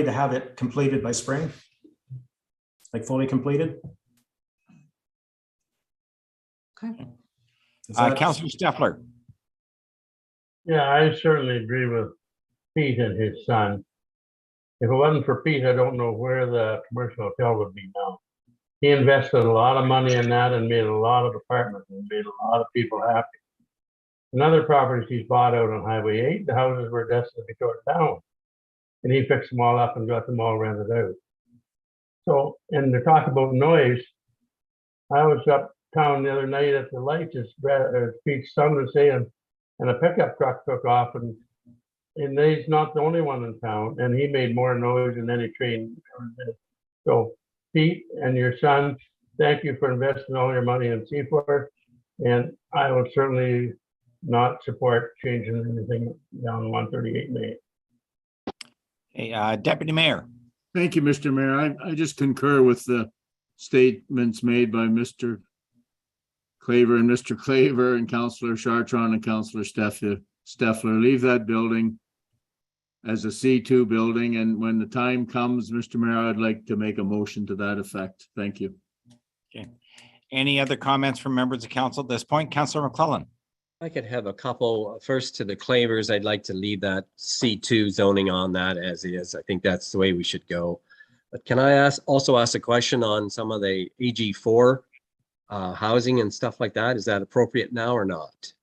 to have it completed by spring, like fully completed. Okay. Councillor Steffler. Yeah, I certainly agree with Pete and his son. If it wasn't for Pete, I don't know where the commercial hotel would be now. He invested a lot of money in that and made a lot of apartments and made a lot of people happy. And other properties he's bought out on Highway 8, the houses were destined to be torn down. And he fixed them all up and got them all rented out. So, and they're talking about noise. I was uptown the other night at the lights, as Pete's son was saying, and a pickup truck took off, and he's not the only one in town, and he made more noise than any train ever did. So Pete and your son, thank you for investing all your money in Seaforth, and I would certainly not support changing anything down 138 Main. Hey, Deputy Mayor. Thank you, Mr. Mayor. I just concur with the statements made by Mr. Claver and Councillor Chartron and Councillor Steffler. Leave that building as a C2 building. And when the time comes, Mr. Mayor, I'd like to make a motion to that effect. Thank you. Okay. Any other comments from members of council at this point? Councillor McClellan. I could have a couple. First, to the Clavers, I'd like to leave that C2 zoning on that as is. I think that's the way we should go. But can I also ask a question on some of the AG4 housing and stuff like that? Is that appropriate now or not?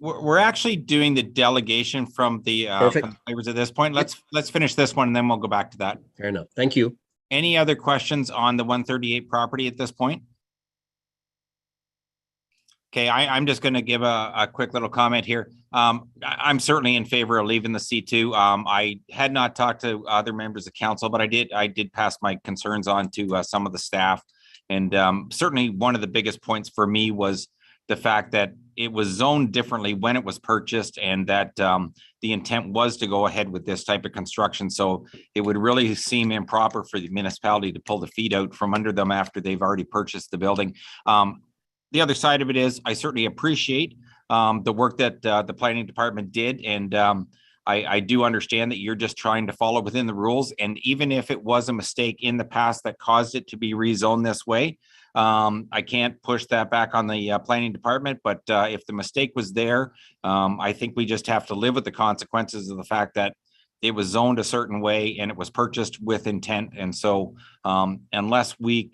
We're actually doing the delegation from the Clavers at this point. Let's finish this one and then we'll go back to that. Fair enough. Thank you. Any other questions on the 138 property at this point? Okay, I'm just going to give a quick little comment here. I'm certainly in favor of leaving the C2. I had not talked to other members of council, but I did pass my concerns on to some of the staff. And certainly one of the biggest points for me was the fact that it was zoned differently when it was purchased, and that the intent was to go ahead with this type of construction. So it would really seem improper for the municipality to pull the feet out from under them after they've already purchased the building. The other side of it is I certainly appreciate the work that the planning department did. And I do understand that you're just trying to follow within the rules. And even if it was a mistake in the past that caused it to be rezoned this way, I can't push that back on the planning department. But if the mistake was there, I think we just have to live with the consequences of the fact that it was zoned a certain way and it was purchased with intent. And so unless we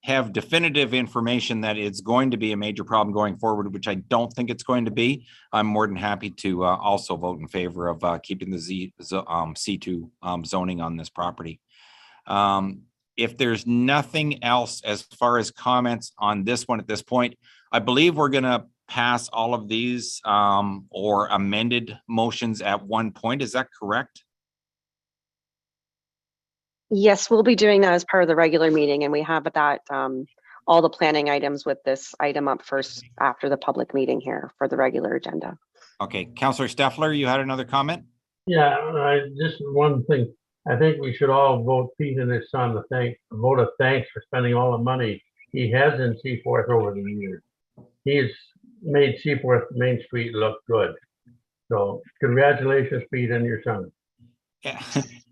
have definitive information that it's going to be a major problem going forward, which I don't think it's going to be, I'm more than happy to also vote in favor of keeping the C2 zoning on this property. If there's nothing else as far as comments on this one at this point, I believe we're going to pass all of these or amended motions at one point. Is that correct? Yes, we'll be doing that as part of the regular meeting, and we have that all the planning items with this item up first after the public meeting here for the regular agenda. Okay, Councillor Steffler, you had another comment? Yeah, just one thing. I think we should all vote Pete and his son a vote of thanks for spending all the money he has in Seaforth over the years. He's made Seaforth Main Street look good. So congratulations, Pete and your son. Yeah.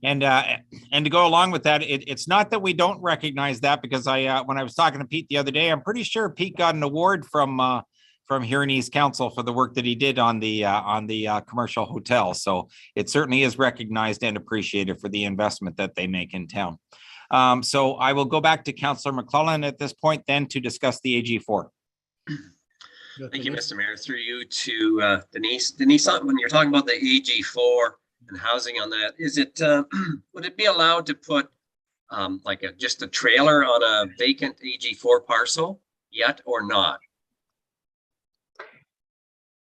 And to go along with that, it's not that we don't recognize that, because when I was talking to Pete the other day, I'm pretty sure Pete got an award from Huron East Council for the work that he did on the commercial hotel. So it certainly is recognized and appreciated for the investment that they make in town. So I will go back to Councillor McClellan at this point then to discuss the AG4. Thank you, Mr. Mayor. Through you to Denise. Denise, when you're talking about the AG4 and housing on that, is it would it be allowed to put like just a trailer on a vacant AG4 parcel yet or not?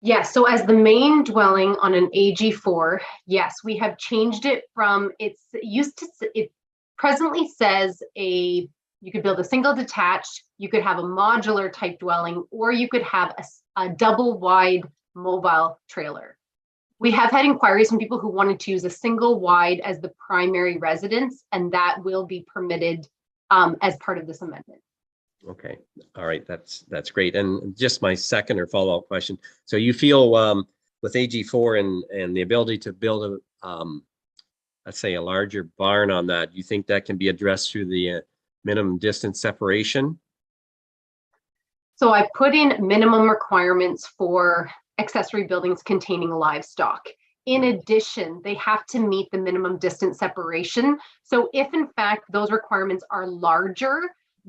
Yes, so as the main dwelling on an AG4, yes, we have changed it from it presently says you could build a single detached, you could have a modular type dwelling, or you could have a double wide mobile trailer. We have had inquiries from people who wanted to use a single wide as the primary residence, and that will be permitted as part of this amendment. Okay, all right, that's great. And just my second or follow-up question. So you feel with AG4 and the ability to build a, let's say a larger barn on that, you think that can be addressed through the minimum distance separation? So I put in minimum requirements for accessory buildings containing livestock. In addition, they have to meet the minimum distance separation. So if in fact those requirements are larger,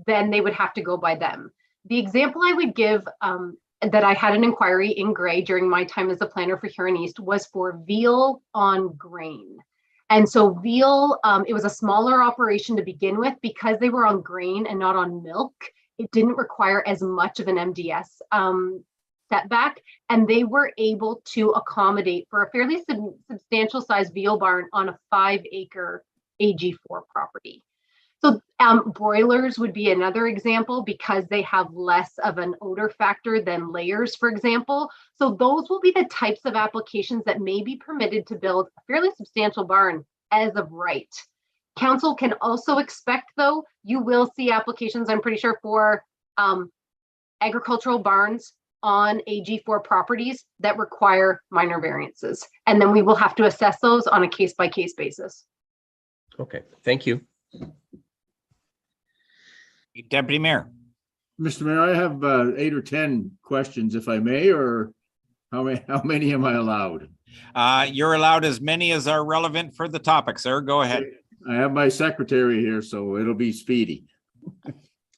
then they would have to go by them. The example I would give that I had an inquiry in Gray during my time as a planner for Huron East was for veal on grain. And so veal, it was a smaller operation to begin with because they were on grain and not on milk. It didn't require as much of an MDS setback, and they were able to accommodate for a fairly substantial size veal barn on a 5-acre AG4 property. So broilers would be another example because they have less of an odor factor than layers, for example. So those will be the types of applications that may be permitted to build a fairly substantial barn as of right. Council can also expect, though, you will see applications, I'm pretty sure, for agricultural barns on AG4 properties that require minor variances. And then we will have to assess those on a case-by-case basis. Okay, thank you. Deputy Mayor. Mr. Mayor, I have 8 or 10 questions, if I may, or how many am I allowed? You're allowed as many as are relevant for the topic, sir. Go ahead. I have my secretary here, so it'll be speedy.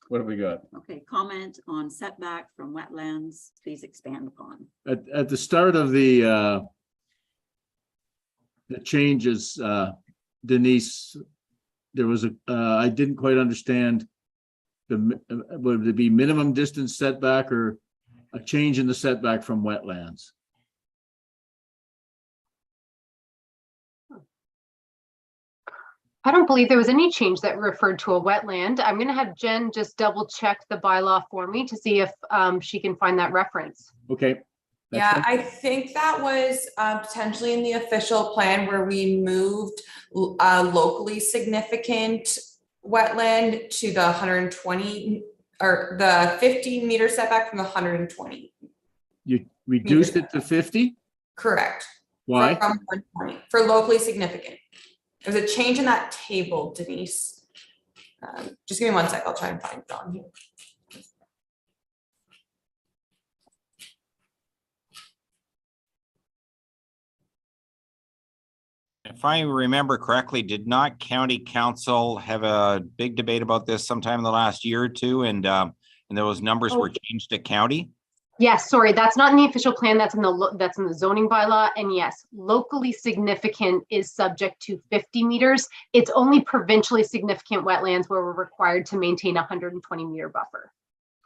What have we got? Okay, comment on setback from wetlands, please expand upon. At the start of the changes, Denise, there was I didn't quite understand would it be minimum distance setback or a change in the setback from wetlands? I don't believe there was any change that referred to a wetland. I'm going to have Jen just double check the bylaw for me to see if she can find that reference. Okay. Yeah, I think that was potentially in the official plan where we moved locally significant wetland to the 120 or the 50 meter setback from the 120. You reduced it to 50? Correct. Why? From 120 for locally significant. There's a change in that table, Denise. Just give me 1 sec. I'll try and find it on here. If I remember correctly, did not county council have a big debate about this sometime in the last year or two, and those numbers were changed to county? Yes, sorry, that's not in the official plan. That's in the zoning bylaw. And yes, locally significant is subject to 50 meters. It's only provincially significant wetlands where we're required to maintain a 120 meter buffer.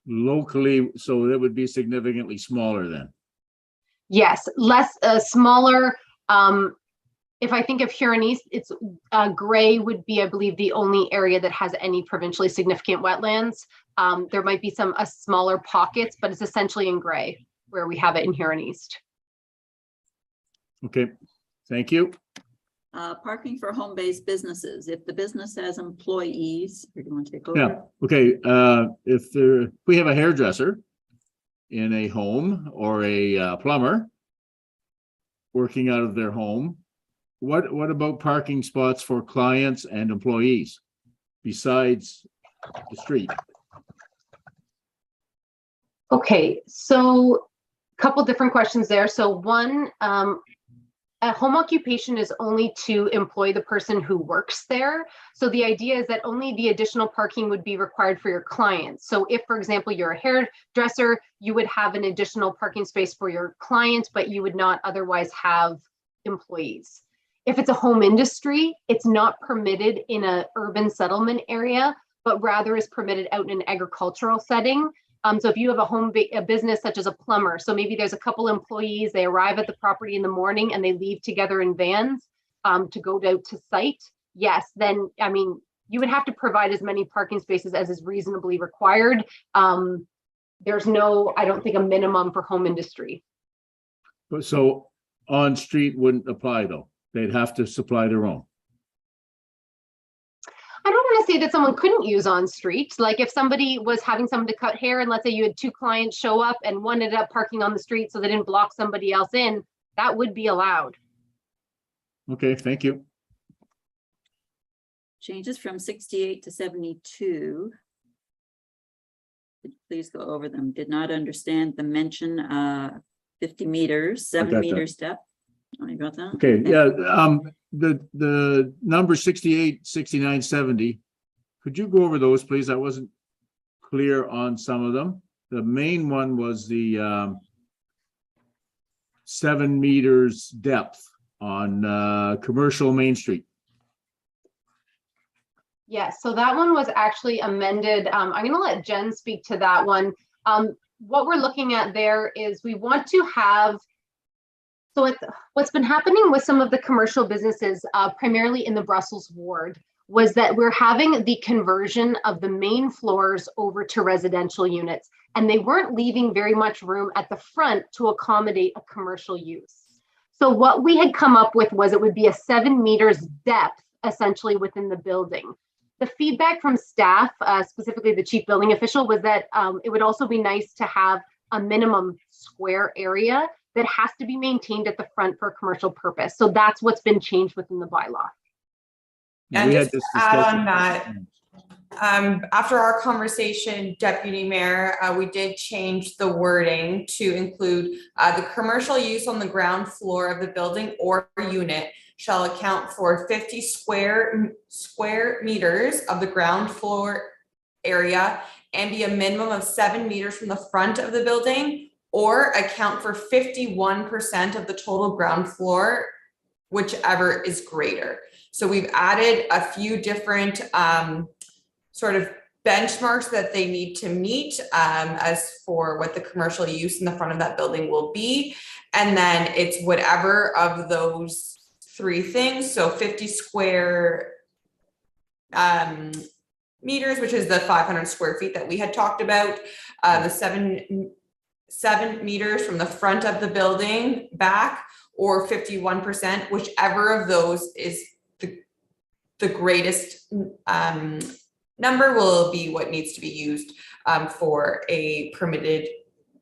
Locally, so that would be significantly smaller then. Yes, less smaller. If I think of Huron East, it's gray would be, I believe, the only area that has any provincially significant wetlands. There might be some smaller pockets, but it's essentially in gray where we have it in Huron East. Okay, thank you. Parking for home-based businesses. If the business has employees, you're going to take over. Yeah, okay. If we have a hairdresser in a home or a plumber working out of their home, what about parking spots for clients and employees besides the street? Okay, so a couple different questions there. So one, a home occupation is only to employ the person who works there. So the idea is that only the additional parking would be required for your clients. So if, for example, you're a hairdresser, you would have an additional parking space for your client, but you would not otherwise have employees. If it's a home industry, it's not permitted in an urban settlement area, but rather is permitted out in an agricultural setting. So if you have a business such as a plumber, so maybe there's a couple employees, they arrive at the property in the morning and they leave together in vans to go out to site. Yes, then, I mean, you would have to provide as many parking spaces as is reasonably required. There's no, I don't think, a minimum for home industry. But so on street wouldn't apply though. They'd have to supply their own. I don't want to say that someone couldn't use on street. Like if somebody was having someone to cut hair and let's say you had 2 clients show up and one ended up parking on the street so they didn't block somebody else in, that would be allowed. Okay, thank you. Changes from 68 to 72. Please go over them. Did not understand the mention 50 meters, 7 meter step. Oh, you got that? Okay, yeah, the number 68, 69, 70. Could you go over those, please? I wasn't clear on some of them. The main one was the 7 meters depth on commercial Main Street. Yes, so that one was actually amended. I'm going to let Jen speak to that one. What we're looking at there is we want to have, so what's been happening with some of the commercial businesses, primarily in the Brussels ward, was that we're having the conversion of the main floors over to residential units, and they weren't leaving very much room at the front to accommodate a commercial use. So what we had come up with was it would be a 7 meters depth essentially within the building. The feedback from staff, specifically the chief building official, was that it would also be nice to have a minimum square area that has to be maintained at the front for a commercial purpose. So that's what's been changed within the bylaw. And We had just this to add discussion. on that, after our conversation, Deputy Mayor, we did change the wording to include the commercial use on the ground floor of the building or unit shall account for 50 square meters of the ground floor area and be a minimum of 7 meters from the front of the building, or account for 51% of the total ground floor, whichever is greater. So we've added a few different sort of benchmarks that they need to meet as for what the commercial use in the front of that building will be. And then it's whatever of those 3 things. So 50 square meters, which is the 500 square feet that we had talked about, the 7 meters from the front of the building back, or 51%, whichever of those is the greatest number will be what needs to be used for a permitted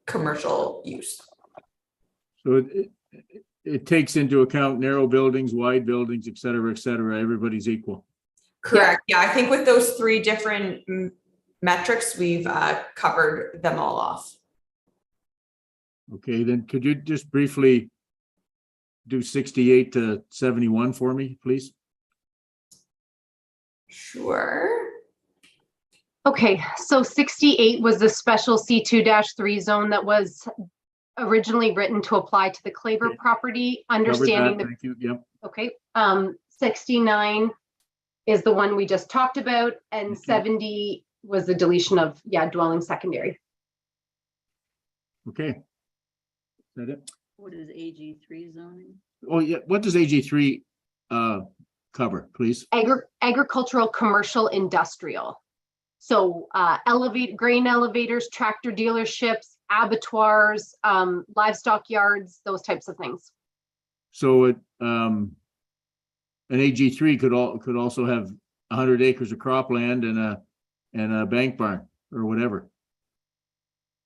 commercial use. So it takes into account narrow buildings, wide buildings, et cetera, everybody's equal. Correct. Yeah, I think with those 3 different metrics, we've covered them all off. Okay, then could you just briefly do 68 to 71 for me, please? Sure. Okay, so 68 was the special C2-3 zone that was originally written to apply to the Claver property, understanding that. Thank you. Yep. Okay, 69 is the one we just talked about, and 70 was the deletion of, dwelling secondary. Okay. Is that it? What is AG3 zoning? Oh, yeah. What does AG3 cover, please? Agricultural, commercial, industrial. So grain elevators, tractor dealerships, abattoirs, livestock yards, those types of things. So an AG3 could also have 100 acres of cropland and a bank barn or whatever.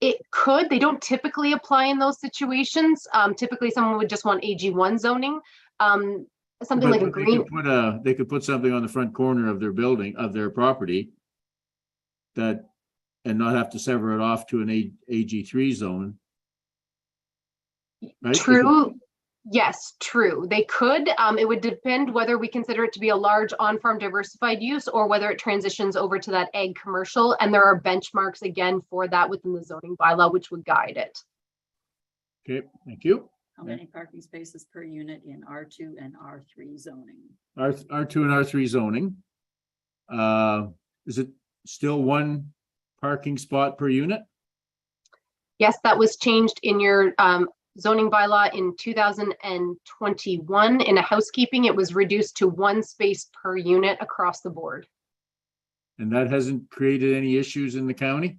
It could. They don't typically apply in those situations. Typically, someone would just want AG1 zoning. Something like a green. They could put something on the front corner of their building, of their property, and not have to sever it off to an AG3 zone. Right? True. Yes, true. They could. It would depend whether we consider it to be a large on-farm diversified use or whether it transitions over to that ag commercial. And there are benchmarks again for that within the zoning bylaw, which would guide it. Okay, thank you. How many parking spaces per unit in R2 and R3 zoning? R2 and R3 zoning. Is it still 1 parking spot per unit? Yes, that was changed in your zoning bylaw in 2021. In a housekeeping, it was reduced to 1 space per unit across the board. And that hasn't created any issues in the county?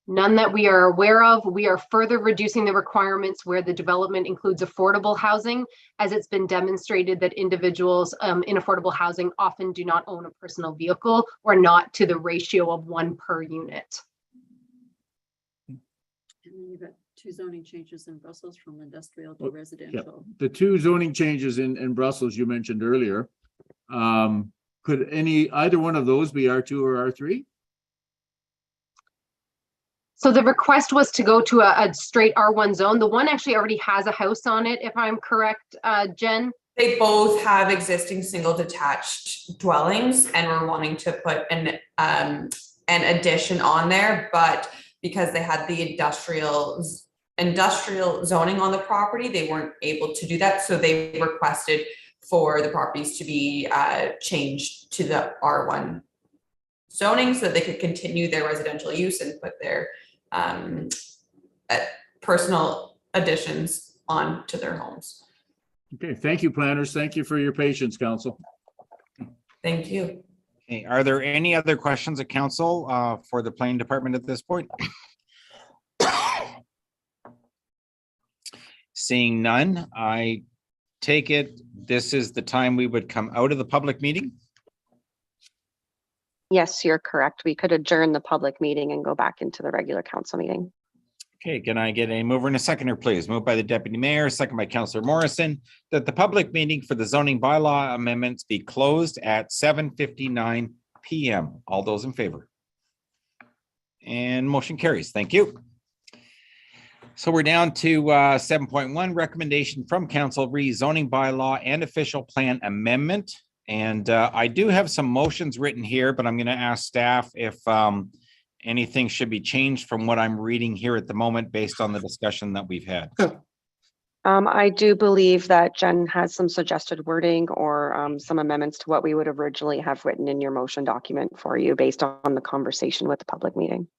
None that we are aware of. We are further reducing the requirements where the development includes affordable housing, as it's been demonstrated that individuals in affordable housing often do not own a personal vehicle or not to the ratio of 1 per unit. And then you've got 2 zoning changes in Brussels from industrial to residential. Yep. The 2 zoning changes in Brussels you mentioned earlier. Could either one of those be R2 or R3? So the request was to go to a straight R1 zone. The one actually already has a house on it, if I'm correct, Jen. They both have existing single detached dwellings, and we're wanting to put an addition on there, but because they had the industrial zoning on the property, they weren't able to do that. So they requested for the properties to be changed to the R1 zoning so that they could continue their residential use and put their personal additions onto their homes. Okay, thank you, planners. Thank you for your patience, council. Thank you. Okay, are there any other questions of council for the planning department at this point? Seeing none, I take it this is the time we would come out of the public meeting. Yes, you're correct. We could adjourn the public meeting and go back into the regular council meeting. Okay, can I get a mover and a seconder, please? Moved by the deputy mayor, second by Councillor Morrison, that the public meeting for the zoning bylaw amendments be closed at 7:59 PM. All those in favor? And motion carries. Thank you. So we're down to 7.1, recommendation from council rezoning bylaw and official plan amendment. And I do have some motions written here, but I'm going to ask staff if anything should be changed from what I'm reading here at the moment based on the discussion that we've had. I do believe that Jen has some suggested wording or some amendments to what we would originally have written in your motion document for you based on the conversation with the public meeting.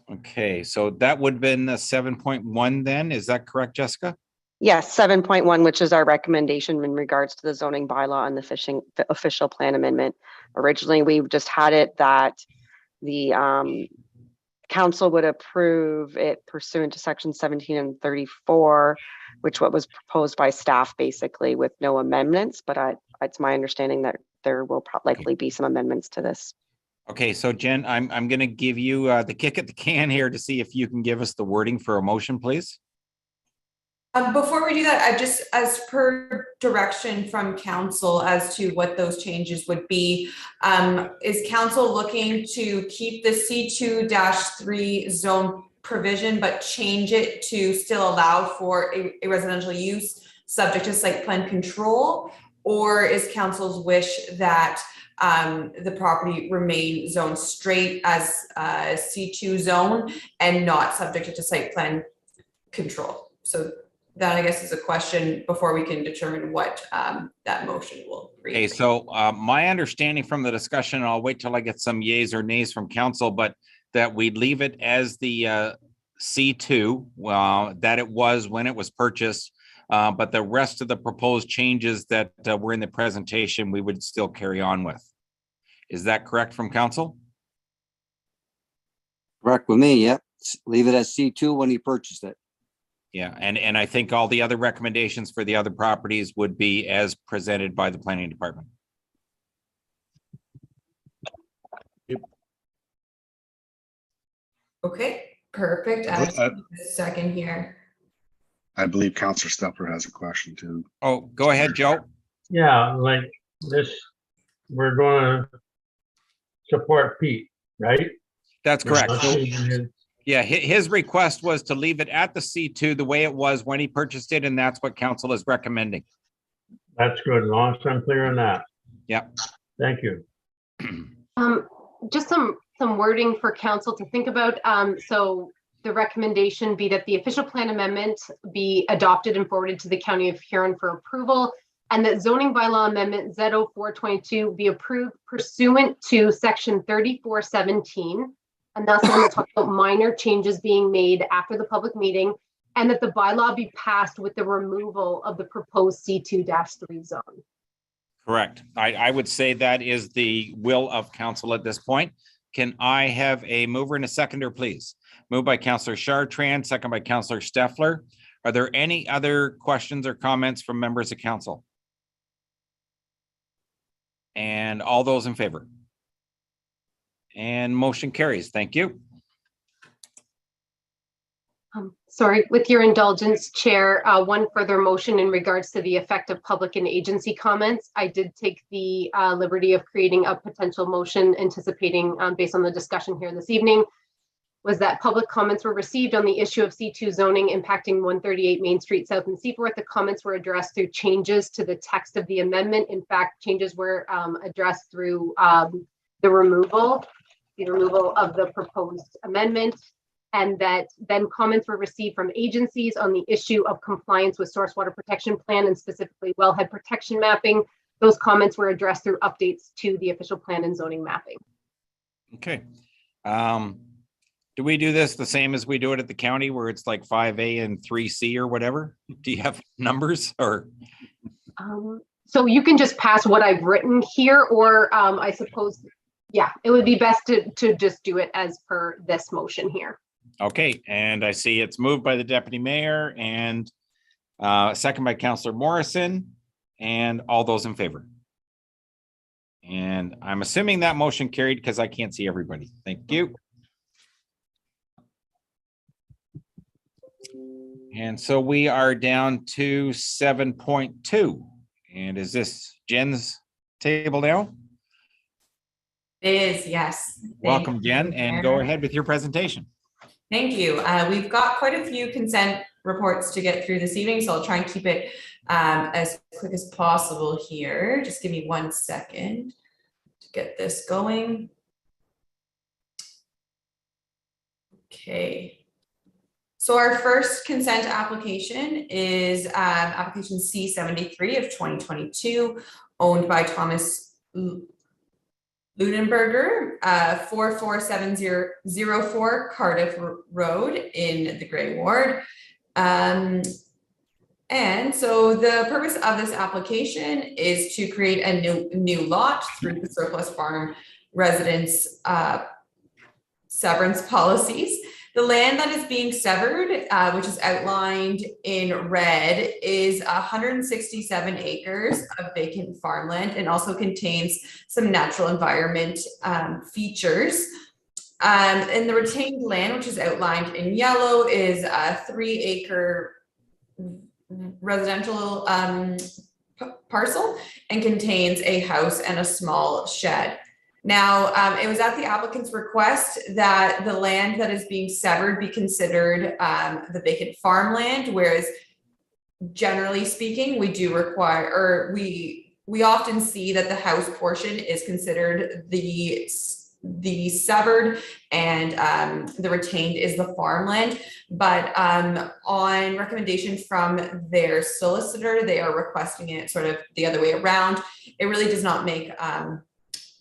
Okay, so that would have been the 7.1 then, is that correct, Jessica? Yes, 7.1, which is our recommendation in regards to the zoning bylaw and the official plan amendment. Originally, we just had it that the council would approve it pursuant to section 17 and 34, which what was proposed by staff basically with no amendments, but it's my understanding that there will likely be some amendments to this. Okay, so Jen, I'm going to give you the kick at the can here to see if you can give us the wording for a motion, please. Before we do that, I just, as per direction from council as to what those changes would be, is council looking to keep the C2-3 zone provision, but change it to still allow for a residential use subject to site plan control? Or is council's wish that the property remain zone straight as a C2 zone and not subject to site plan control? So that, I guess, is a question before we can determine what that motion will read. Okay, so my understanding from the discussion, I'll wait till I get some yays or nays from council, but that we'd leave it as the C2 that it was when it was purchased, but the rest of the proposed changes that were in the presentation, we would still carry on with. Is that correct from council? Correct with me, yep. Leave it as C2 when he purchased it. Yeah, and I think all the other recommendations for the other properties would be as presented by the planning department. Okay, perfect. I have a second here. I believe Councillor Stepler has a question too. Oh, go ahead, Joe. Yeah, like this, we're going to support Pete, right? That's correct. We're not changing it. Yeah, his request was to leave it at the C2 the way it was when he purchased it, and that's what council is recommending. That's good, as long as I'm clear on that. Yeah. Thank you. Just some wording for council to think about. So the recommendation be that the official plan amendment be adopted and forwarded to the County of Huron for approval, and that zoning bylaw amendment Z0422 be approved pursuant to section 3417. And that's when we talk about minor changes being made after the public meeting, and that the bylaw be passed with the removal of the proposed C2-3 zone. Correct. I would say that is the will of council at this point. Can I have a mover and a seconder, please? Moved by Councillor Chartrand, second by Councillor Steffler. Are there any other questions or comments from members of council? And all those in favor? And motion carries. Thank you. Sorry, with your indulgence, Chair, one further motion in regards to the effect of public and agency comments. I did take the liberty of creating a potential motion anticipating, based on the discussion here this evening, was that public comments were received on the issue of C2 zoning impacting 138 Main Street South and Seaforth. The comments were addressed through changes to the text of the amendment. In fact, changes were addressed through the removal of the proposed amendment. and that then comments were received from agencies on the issue of compliance with source water protection plan and specifically wellhead protection mapping. Those comments were addressed through updates to the official plan and zoning mapping. Okay. Do we do this the same as we do it at the county where it's like 5A and 3C or whatever? Do you have numbers or? So you can just pass what I've written here, or I suppose, yeah, it would be best to just do it as per this motion here. Okay, and I see it's moved by the deputy mayor and second by Councillor Morrison, and all those in favor. And I'm assuming that motion carried because I can't see everybody. Thank you. And so we are down to 7.2. And is this Jen's table now? It is, yes. Welcome, Jen, and go ahead with your presentation. Thank you. We've got quite a few consent reports to get through this evening, so I'll try and keep it as quick as possible here. Just give me 1 second to get this going. Okay. So our first consent application is application C73 of 2022, owned by Thomas Lunenberger, 447004 Cardiff Road in the Grey Ward. And so the purpose of this application is to create a new lot through the surplus farm residence severance policies. The land that is being severed, which is outlined in red, is 167 acres of vacant farmland and also contains some natural environment features. And the retained land, which is outlined in yellow, is a 3-acre residential parcel and contains a house and a small shed. Now, it was at the applicant's request that the land that is being severed be considered the vacant farmland, whereas generally speaking, we do require, or we often see that the house portion is considered the severed and the retained is the farmland. But on recommendation from their solicitor, they are requesting it sort of the other way around. It really does not make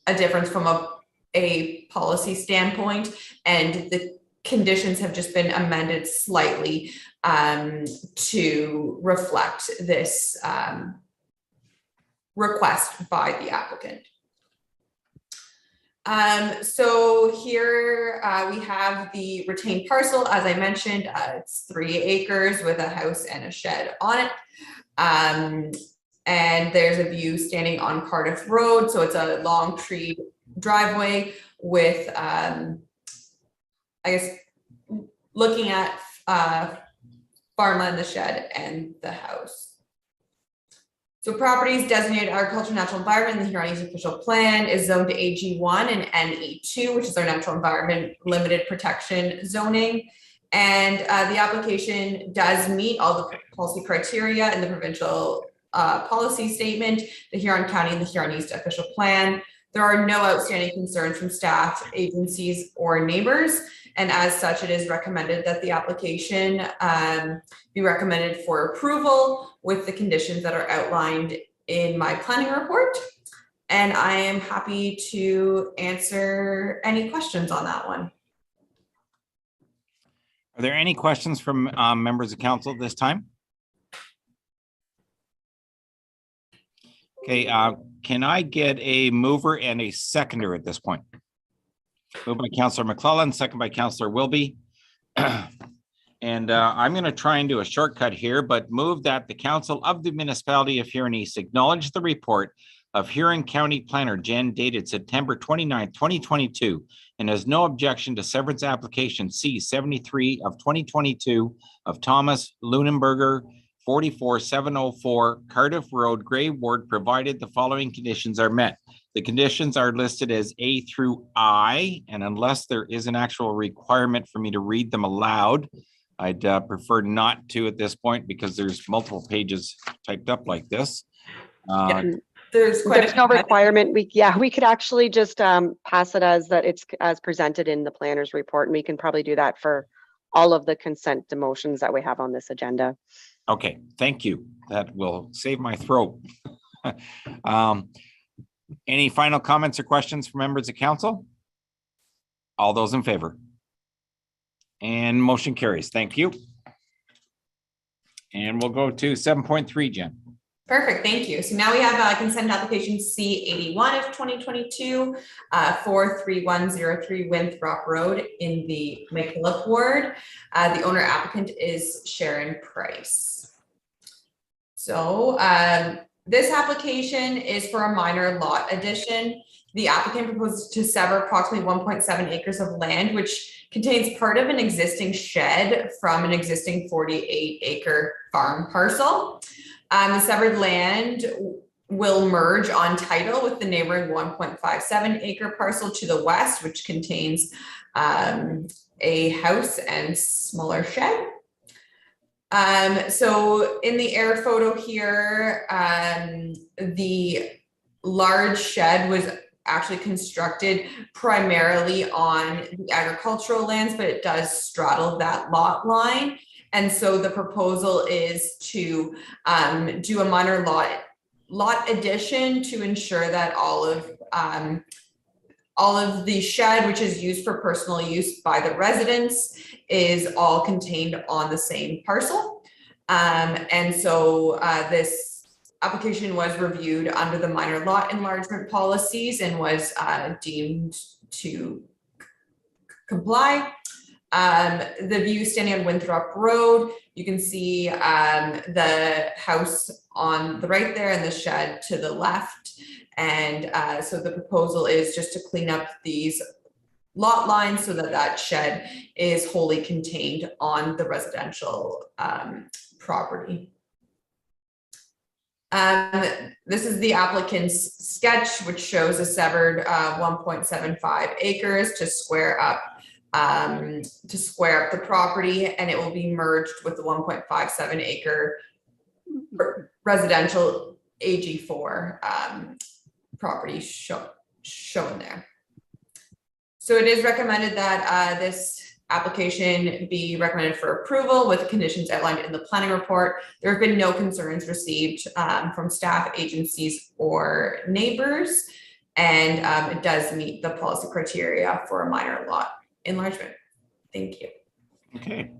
a difference from a policy standpoint, and the conditions have just been amended slightly to reflect this request by the applicant. So here we have the retained parcel. As I mentioned, it's 3 acres with a house and a shed on it. And there's a view standing on Cardiff Road. So it's a long tree driveway with, I guess, looking at farmland, the shed, and the house. So properties designated agricultural natural environment in the Huron East official plan is zoned to AG1 and NE2, which is our natural environment limited protection zoning. And the application does meet all the policy criteria in the provincial policy statement, the Huron County and the Huron East official plan. There are no outstanding concerns from staff, agencies, or neighbors. And as such, it is recommended that the application be recommended for approval with the conditions that are outlined in my planning report. And I am happy to answer any questions on that one. Are there any questions from members of council this time? Okay, can I get a mover and a seconder at this point? Moved by Councillor McClellan, second by Councillor Wilby. And I'm going to try and do a shortcut here, but move that the Council of the Municipality of Huron East acknowledge the report of Huron County Planner Jen dated September 29, 2022, and has no objection to severance application C73 of 2022 of Thomas Lunenberger, 44704 Cardiff Road, Grey Ward, provided the following conditions are met. The conditions are listed as A through I, and unless there is an actual requirement for me to read them aloud, I'd prefer not to at this point because there's multiple pages typed up like this. There's no requirement. We could actually just pass it as that it's as presented in the planner's report, and we can probably do that for all of the consent motions that we have on this agenda. Okay, thank you. That will save my throat. Any final comments or questions from members of council? All those in favor? And motion carries. Thank you. And we'll go to 7.3, Jen. Perfect, thank you. So now we have consent application C81 of 2022, 43103 Winthrop Road in the McKillop Ward. The owner applicant is Sharon Price. So this application is for a minor lot addition. The applicant proposes to sever approximately 1.7 acres of land, which contains part of an existing shed from an existing 48-acre farm parcel. The severed land will merge on title with the neighboring 1.57 acre parcel to the west, which contains a house and smaller shed. So in the air photo here, the large shed was actually constructed primarily on the agricultural lands, but it does straddle that lot line. And so the proposal is to do a minor lot addition to ensure that all of the shed, which is used for personal use by the residents, is all contained on the same parcel. And so this application was reviewed under the minor lot enlargement policies and was deemed to comply. The view standing on Winthrop Road, you can see the house on the right there and the shed to the left. And so the proposal is just to clean up these lot lines so that that shed is wholly contained on the residential property. This is the applicant's sketch, which shows a severed 1.75 acres to square up the property, and it will be merged with the 1.57 acre residential AG4 property shown there. So it is recommended that this application be recommended for approval with conditions outlined in the planning report. There have been no concerns received from staff, agencies, or neighbors, and it does meet the policy criteria for a minor lot enlargement. Thank you. Okay.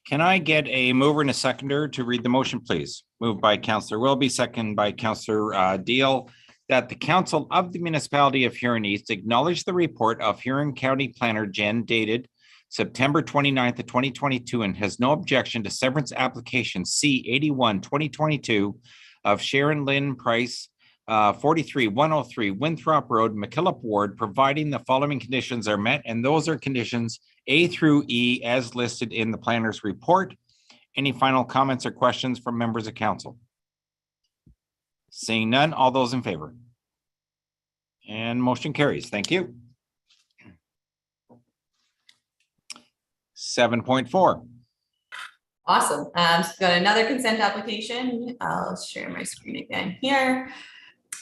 Can I get a mover and a seconder to read the motion, please? Moved by Councillor Wilby, second by Councillor Deal, that the Council of the Municipality of Huron East acknowledge the report of Huron County Planner Jen dated September 29th of 2022 and has no objection to severance application C81 2022 of Sharon Lynn Price, 43103 Winthrop Road, McKillop Ward, providing the following conditions are met, and those are conditions A through E as listed in the planner's report. Any final comments or questions from members of council? Seeing none, all those in favor? And motion carries. Thank you. 7.4. Awesome. So got another consent application. I'll share my screen again here.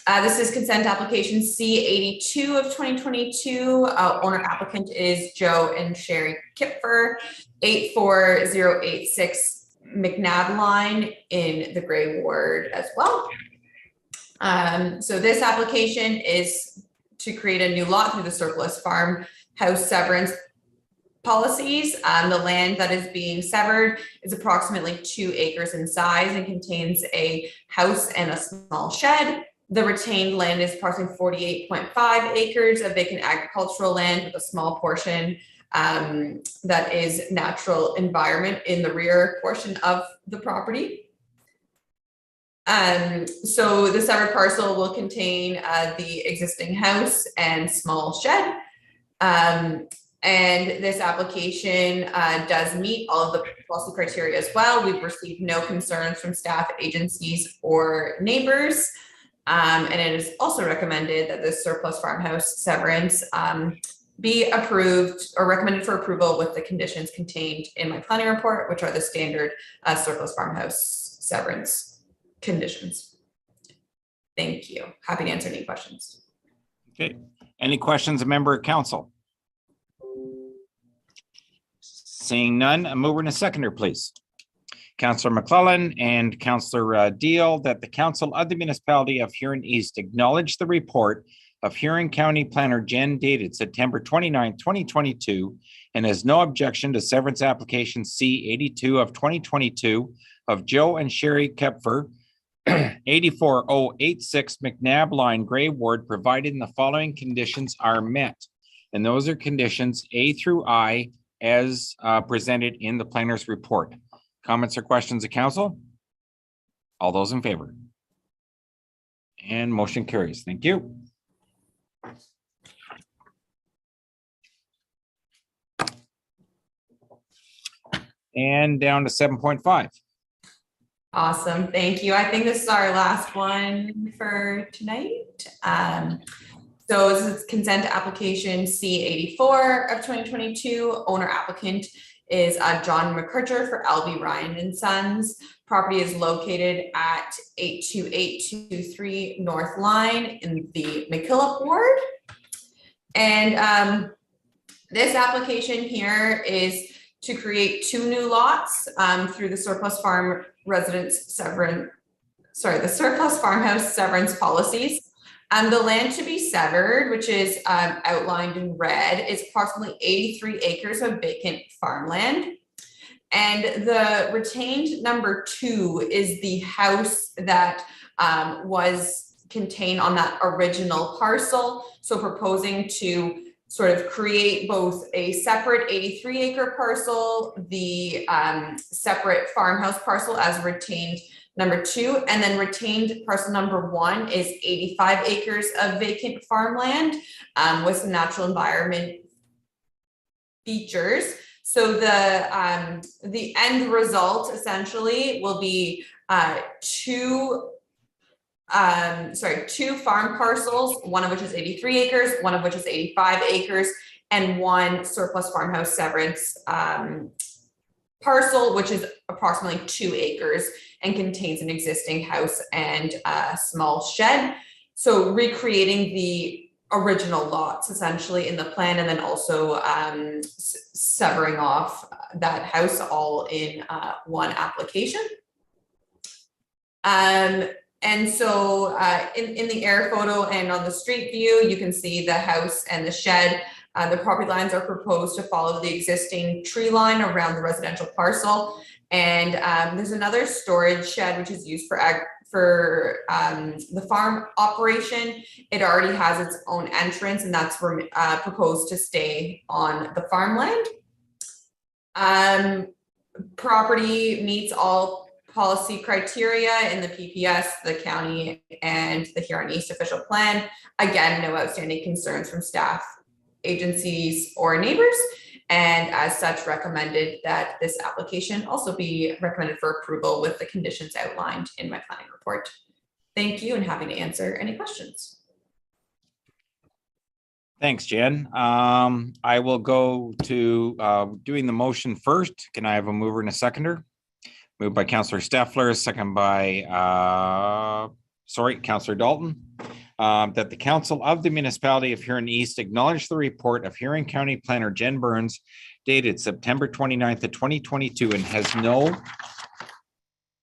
This is consent application C82 of 2022. Owner applicant is Joe and Sherry Kipfer, 84086 McNabb line in the Gray Ward as well. So this application is to create a new lot through the surplus farm house severance policies. The land that is being severed is approximately 2 acres in size and contains a house and a small shed. The retained land is approximately 48.5 acres of vacant agricultural land with a small portion that is natural environment in the rear portion of the property. So the severed parcel will contain the existing house and small shed. And this application does meet all of the policy criteria as well. We've received no concerns from staff, agencies, or neighbors. And it is also recommended that this surplus farmhouse severance be approved or recommended for approval with the conditions contained in my planning report, which are the standard surplus farmhouse severance conditions. Thank you. Happy to answer any questions. Okay. Any questions, a member of council? Seeing none, a mover and a seconder, please. Councillor McClellan and Councillor Deal, that the Council of the Municipality of Huron East acknowledge the report of Huron County Planner Jen dated September 29, 2022, and has no objection to severance application C82 of 2022 of Joe and Sherry Kepfer, 84086 McNabb Line, Gray Ward, provided the following conditions are met. And those are conditions A through I as presented in the planner's report. Comments or questions of council? All those in favor? And motion carries. Thank you. And down to 7.5. Awesome, thank you. I think this is our last one for tonight. So this is consent application C84 of 2022. Owner applicant is John McCutcher for LB Ryan and Sons. Property is located at 82823 North Line in the McKillop Ward. And this application here is to create 2 new lots through the surplus farm residence severance, the surplus farmhouse severance policies. The land to be severed, which is outlined in red, is approximately 83 acres of vacant farmland. And the retained number 2 is the house that was contained on that original parcel. So proposing to sort of create both a separate 83-acre parcel, the separate farmhouse parcel as retained number 2, and then retained parcel number 1 is 85 acres of vacant farmland with some natural environment features. So the end result essentially will be 2 farm parcels, one of which is 83 acres, one of which is 85 acres, and 1 surplus farmhouse severance parcel, which is approximately 2 acres and contains an existing house and a small shed. So recreating the original lots essentially in the plan, and then also severing off that house all in one application. And so in the air photo and on the street view, you can see the house and the shed. The property lines are proposed to follow the existing tree line around the residential parcel. And there's another storage shed which is used for the farm operation. It already has its own entrance, and that's proposed to stay on the farmland. Property meets all policy criteria in the PPS, the county, and the Huron East official plan. Again, no outstanding concerns from staff, agencies, or neighbors. And as such, recommended that this application also be recommended for approval with the conditions outlined in my planning report. Thank you, and happy to answer any questions. Thanks, Jen. I will go to doing the motion first. Can I have a mover and a seconder? Moved by Councillor Steffler, second by, Councillor Dalton. That the Council of the Municipality of Huron East acknowledge the report of Huron County Planner Jen Burns dated September 29th of 2022 and has no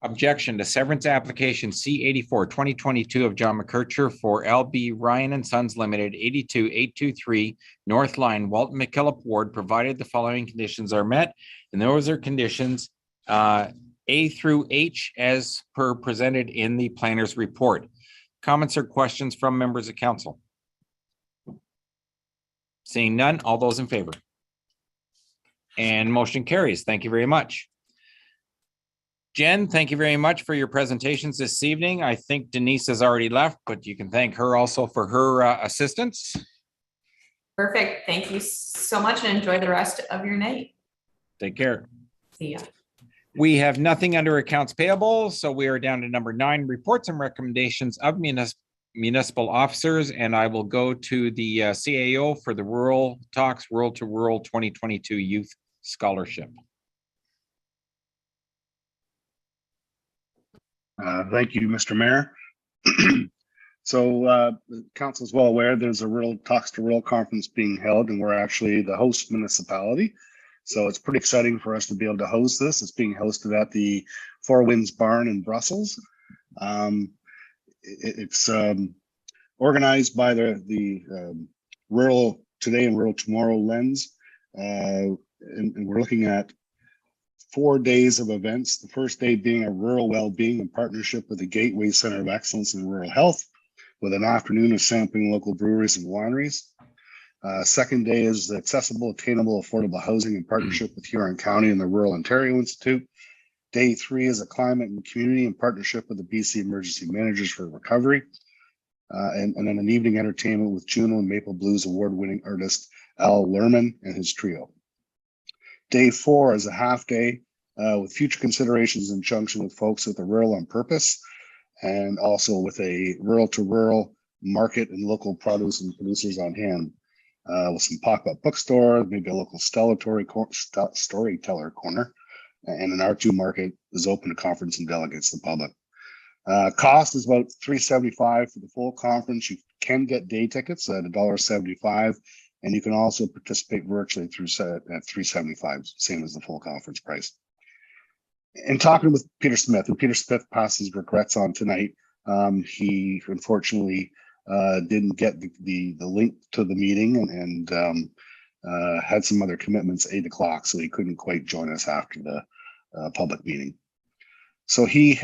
objection to severance application C84 2022 of John McCutcher for LB Ryan and Sons Limited, 82823 North Line, Walton McKillop Ward, provided the following conditions are met. And those are conditions A through H as per presented in the planner's report. Comments or questions from members of council? Seeing none, all those in favor? And motion carries. Thank you very much. Jen, thank you very much for your presentations this evening. I think Denise has already left, but you can thank her also for her assistance. Perfect. Thank you so much, and enjoy the rest of your night. Take care. See ya. We have nothing under accounts payable, so we are down to number 9, reports and recommendations of municipal officers, and I will go to the CAO for the Rural Talks Rural to Rural 2022 Youth Scholarship. Thank you, Mr. Mayor. So the council is well aware there's a Rural Talks to Rural conference being held, and we're actually the host municipality. So it's pretty exciting for us to be able to host this. It's being hosted at the Four Winds Barn in Brussels. It's organized by the Rural Today and Rural Tomorrow lens. And we're looking at 4 days of events. The first day being a rural well-being in partnership with the Gateway Center of Excellence in Rural Health, with an afternoon of sampling local breweries and wineries. Second day is accessible, attainable, affordable housing in partnership with Huron County and the Rural Ontario Institute. Day 3 is a climate and community in partnership with the BC Emergency Managers for Recovery. And then an evening entertainment with Juno and Maple Blues award-winning artist Al Lerman and his trio. Day 4 is a half day with future considerations in conjunction with folks at the Rural on Purpose, and also with a rural to rural market and local produce and producers on hand, with some pop-up bookstore, maybe a local storyteller corner, and an R2 market is open to conference and delegates, the public. Cost is about $375 for the full conference. You can get day tickets at $1.75. And you can also participate virtually through at $375, same as the full conference price. In talking with Peter Smith, and Peter Smith passed his regrets on tonight, he unfortunately didn't get the link to the meeting and had some other commitments at 8 o'clock, so he couldn't quite join us after the public meeting. So he's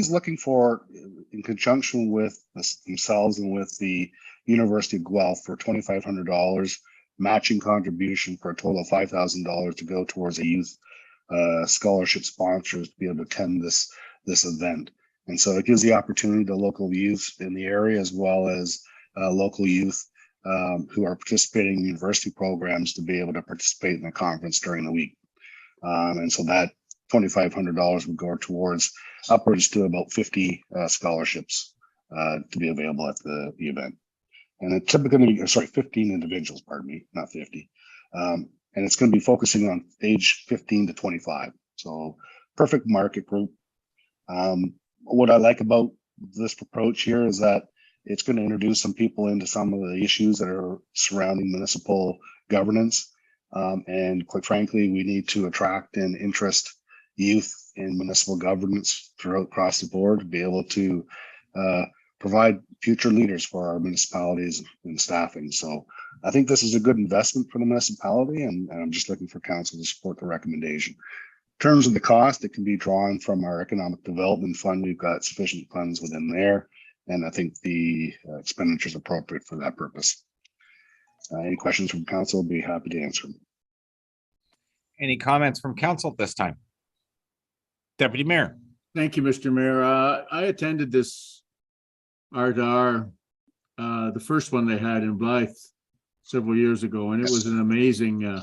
looking for, in conjunction with themselves and with the University of Guelph, for $2,500 matching contribution for a total of $5,000 to go towards a youth scholarship sponsors to be able to attend this event. And so it gives the opportunity to local youth in the area, as well as local youth who are participating in university programs, to be able to participate in the conference during the week. And so that $2,500 would go towards upwards to about 50 scholarships to be available at the event. And it's typically, 15 individuals, pardon me, not 50. And it's going to be focusing on age 15 to 25. So perfect market group. What I like about this approach here is that it's going to introduce some people into some of the issues that are surrounding municipal governance. And quite frankly, we need to attract and interest youth in municipal governance throughout across the board to be able to provide future leaders for our municipalities and staffing. So I think this is a good investment for the municipality, and I'm just looking for council to support the recommendation. In terms of the cost, it can be drawn from our economic development fund. We've got sufficient funds within there, and I think the expenditure is appropriate for that purpose. Any questions from council? I'll be happy to answer them. Any comments from council at this time? Deputy Mayor. Thank you, Mr. Mayor. I attended this R2R, the first one they had in Blythe several years ago, and it was an amazing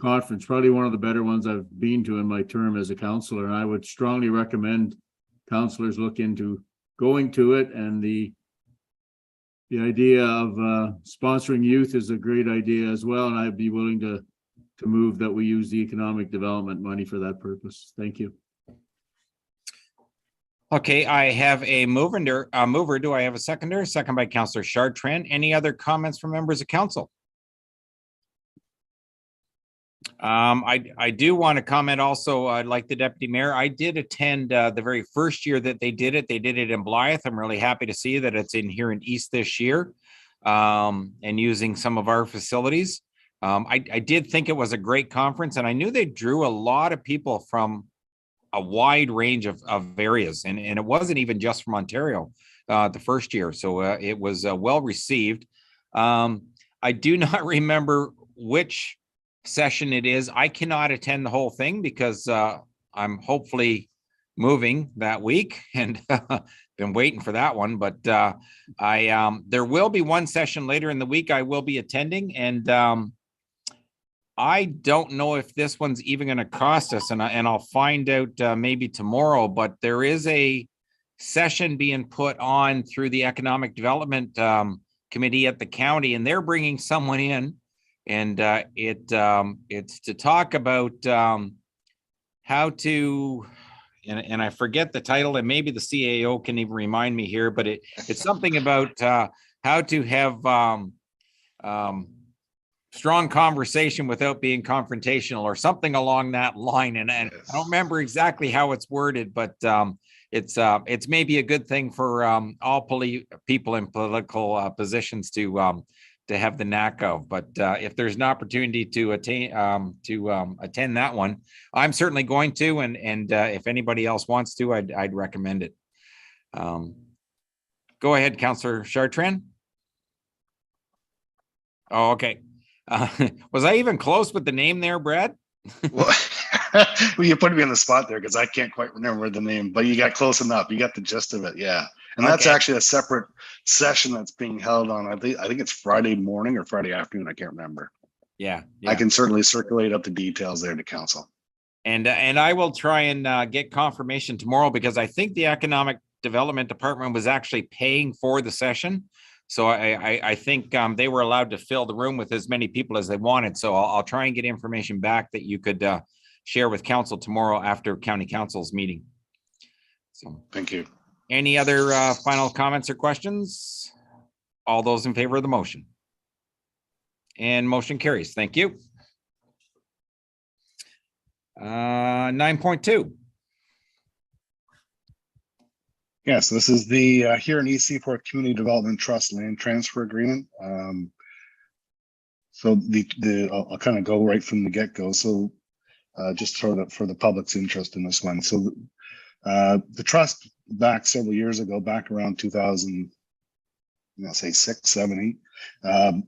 conference, probably one of the better ones I've been to in my term as a councillor. And I would strongly recommend councillors look into going to it. And the idea of sponsoring youth is a great idea as well. And I'd be willing to move that we use the economic development money for that purpose. Thank you. Okay, I have a mover. Do I have a seconder? Second by Councillor Chartrand. Any other comments from members of council? I do want to comment also, like the deputy mayor, I did attend the very first year that they did it. They did it in Blythe. I'm really happy to see that it's in Huron East this year, and using some of our facilities. I did think it was a great conference, and I knew they drew a lot of people from a wide range of areas, and it wasn't even just from Ontario the first year. So it was well received. I do not remember which session it is. I cannot attend the whole thing because I'm hopefully moving that week, and been waiting for that one. But there will be one session later in the week I will be attending, and I don't know if this one's even going to cost us, and I'll find out maybe tomorrow. But there is a session being put on through the Economic Development Committee at the county, and they're bringing someone in. And it's to talk about how to, and I forget the title, and maybe the CAO can even remind me here, but it's something about how to have strong conversation without being confrontational or something along that line. And I don't remember exactly how it's worded, but it's maybe a good thing for all people in political positions to have the knack of. But if there's an opportunity to attend that one, I'm certainly going to. And if anybody else wants to, I'd recommend it. Go ahead, Councillor Chartrand. Oh, okay. Was I even close with the name there, Brad? Well, you put me on the spot there because I can't quite remember the name, but you got close enough. You got the gist of it. Yeah. And that's Okay. actually a separate session that's being held on, I think it's Friday morning or Friday afternoon. I can't remember. Yeah. I can certainly circulate up the details there to council. And I will try and get confirmation tomorrow, because I think the Economic Development Department was actually paying for the session. So I think they were allowed to fill the room with as many people as they wanted. So I'll try and get information back that you could share with council tomorrow after county council's meeting. So thank you. Any other final comments or questions? All those in favor of the motion? And motion carries. Thank you. 9.2. Yes, this is the Huron East Seaport Community Development Trust land transfer agreement. So I'll kind of go right from the get-go. So just for the public's interest in this one. So the trust back several years ago, back around 2000, say 6, 7, 8,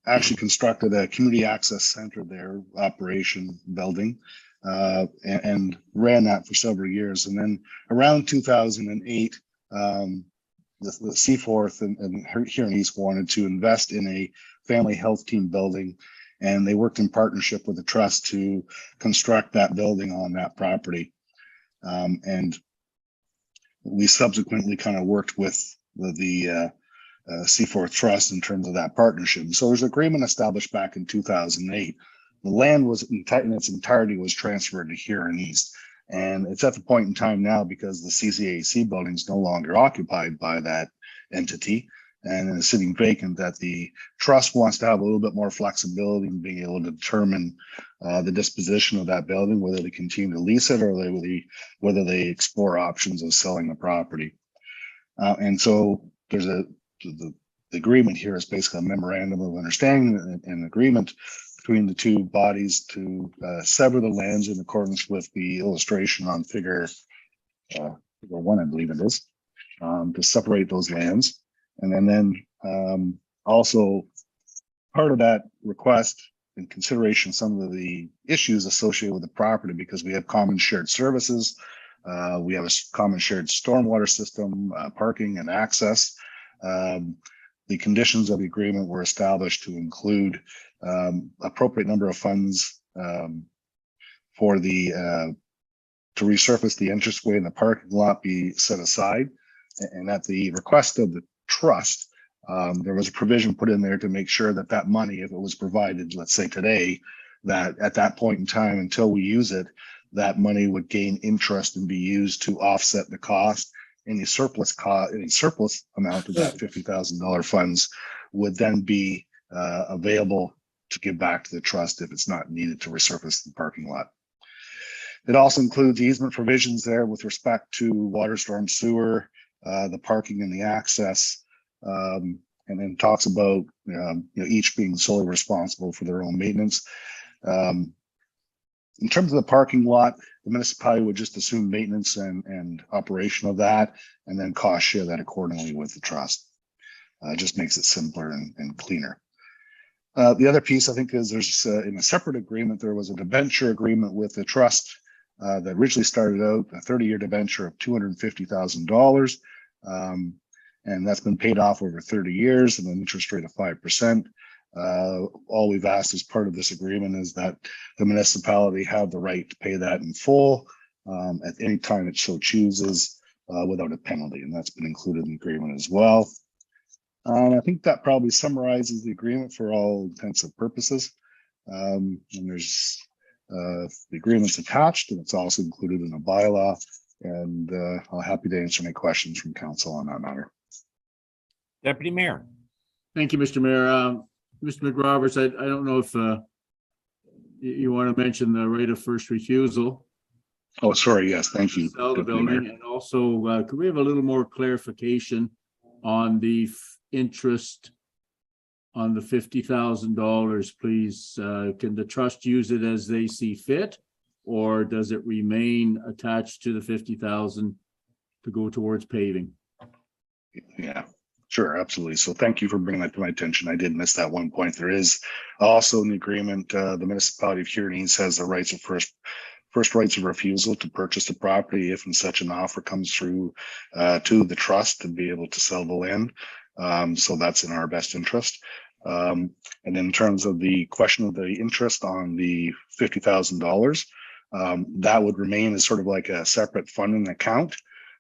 actually constructed a community access center there, operation building, and ran that for several years. And then around 2008, the Seaforth and Huron East wanted to invest in a family health team building, and they worked in partnership with the trust to construct that building on that property. And we subsequently kind of worked with the Seaforth Trust in terms of that partnership. So there's an agreement established back in 2008. The land was in its entirety was transferred to Huron East. And it's at the point in time now, because the CCAC building is no longer occupied by that entity and is sitting vacant, that the trust wants to have a little bit more flexibility in being able to determine the disposition of that building, whether they continue to lease it or whether they explore options of selling the property. And so there's the agreement here is basically a memorandum of understanding and agreement between the two bodies to sever the lands in accordance with the illustration on figure 1, I believe it is, to separate those lands. And then also part of that request, in consideration of some of the issues associated with the property, because we have common shared services, we have a common shared stormwater system, parking and access. The conditions of the agreement were established to include appropriate number of funds for to resurface the entranceway in the parking lot be set aside, and at the request of the trust, there was a provision put in there to make sure that that money, if it was provided, let's say today, that at that point in time, until we use it, that money would gain interest and be used to offset the cost. Any surplus amount of that $50,000 funds would then be available to give back to the trust if it's not needed to resurface the parking lot. It also includes easement provisions there with respect to water, storm, sewer, the parking and the access, and then talks about each being solely responsible for their own maintenance. In terms of the parking lot, the municipality would just assume maintenance and operation of that, and then cost share that accordingly with the trust. It just makes it simpler and cleaner. The other piece, I think, is there's in a separate agreement, there was a debenture agreement with the trust that originally started out a 30-year debenture of $250,000. And that's been paid off over 30 years and an interest rate of 5%. All we've asked as part of this agreement is that the municipality have the right to pay that in full at any time it so chooses without a penalty, and that's been included in the agreement as well. I think that probably summarizes the agreement for all intents and purposes. And there's the agreement's attached, and it's also included in a bylaw, and I'm happy to answer any questions from council on that matter. Deputy Mayor. Thank you, Mr. Mayor. Mr. McRoberts, I don't know if you want to mention the right of first refusal. Oh, sorry. Yes, thank you. Sell the Deputy Mayor. building, and also, could we have a little more clarification on the interest on the $50,000, please? Can the trust use it as they see fit, or does it remain attached to the 50,000 to go towards paving? Yeah, sure, absolutely. So thank you for bringing that to my attention. I did miss that one point. There is also in the agreement, the municipality of Huron East has the rights of first rights of refusal to purchase the property if and such an offer comes through to the trust to be able to sell the land. So that's in our best interest. And in terms of the question of the interest on the $50,000, that would remain as sort of like a separate funding account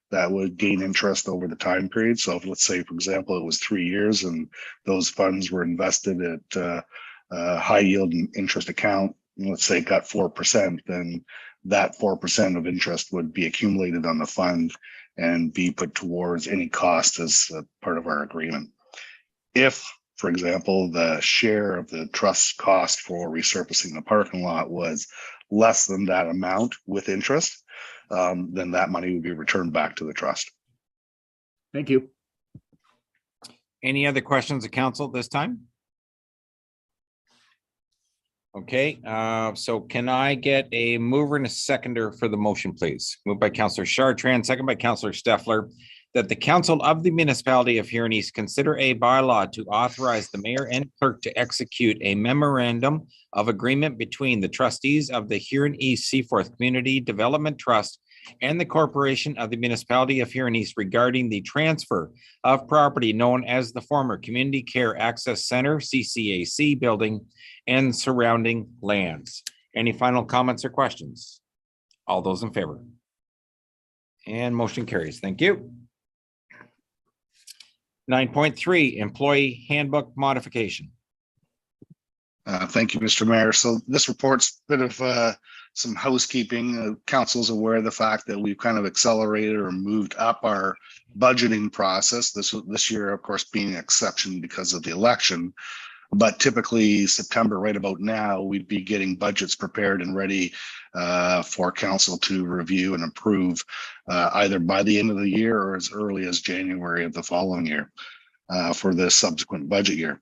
that would gain interest over the time period. So if, let's say, for example, it was 3 years and those funds were invested at a high yield interest account, let's say it got 4%, then that 4% of interest would be accumulated on the fund and be put towards any cost as a part of our agreement. If, for example, the share of the trust cost for resurfacing the parking lot was less than that amount with interest, then that money would be returned back to the trust. Thank you. Any other questions of council at this time? Okay, so can I get a mover and a seconder for the motion, please? Moved by Councillor Chartrand, second by Councillor Steffler, that the council of the municipality of Huron East consider a bylaw to authorize the mayor and clerk to execute a memorandum of agreement between the trustees of the Huron East Seaforth Community Development Trust and the corporation of the municipality of Huron East regarding the transfer of property known as the former Community Care Access Center, CCAC building and surrounding lands. Any final comments or questions? All those in favor? And motion carries. Thank you. 9.3, employee handbook modification. Thank you, Mr. Mayor. So this report's a bit of some housekeeping. Council's aware of the fact that we've kind of accelerated or moved up our budgeting process. This year, of course, being an exception because of the election. But typically September, right about now, we'd be getting budgets prepared and ready for council to review and approve either by the end of the year or as early as January of the following year for the subsequent budget year.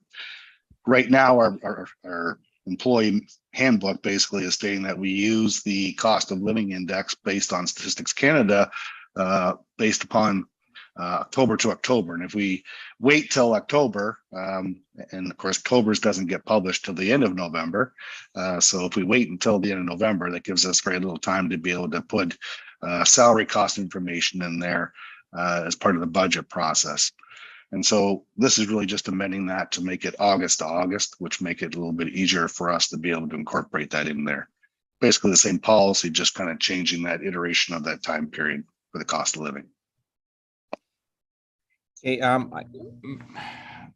Right now, our employee handbook basically is stating that we use the cost of living index based on Statistics Canada based upon October to October. And if we wait till October, and of course, October's doesn't get published till the end of November. So if we wait until the end of November, that gives us very little time to be able to put salary cost information in there as part of the budget process. And so this is really just amending that to make it August to August, which make it a little bit easier for us to be able to incorporate that in there. Basically the same policy, just kind of changing that iteration of that time period for the cost of living. Hey, Mr.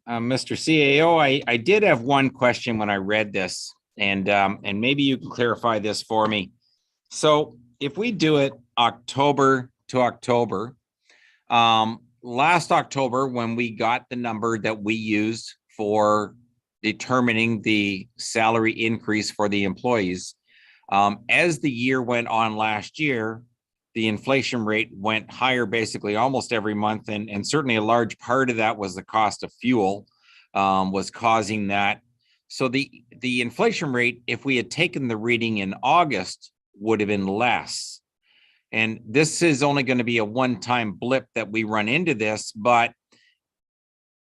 CAO, I did have one question when I read this, and maybe you can clarify this for me. So if we do it October to October, last October, when we got the number that we used for determining the salary increase for the employees, as the year went on last year, the inflation rate went higher basically almost every month. And certainly a large part of that was the cost of fuel was causing that. So the inflation rate, if we had taken the reading in August, would have been less. And this is only going to be a one-time blip that we run into this, but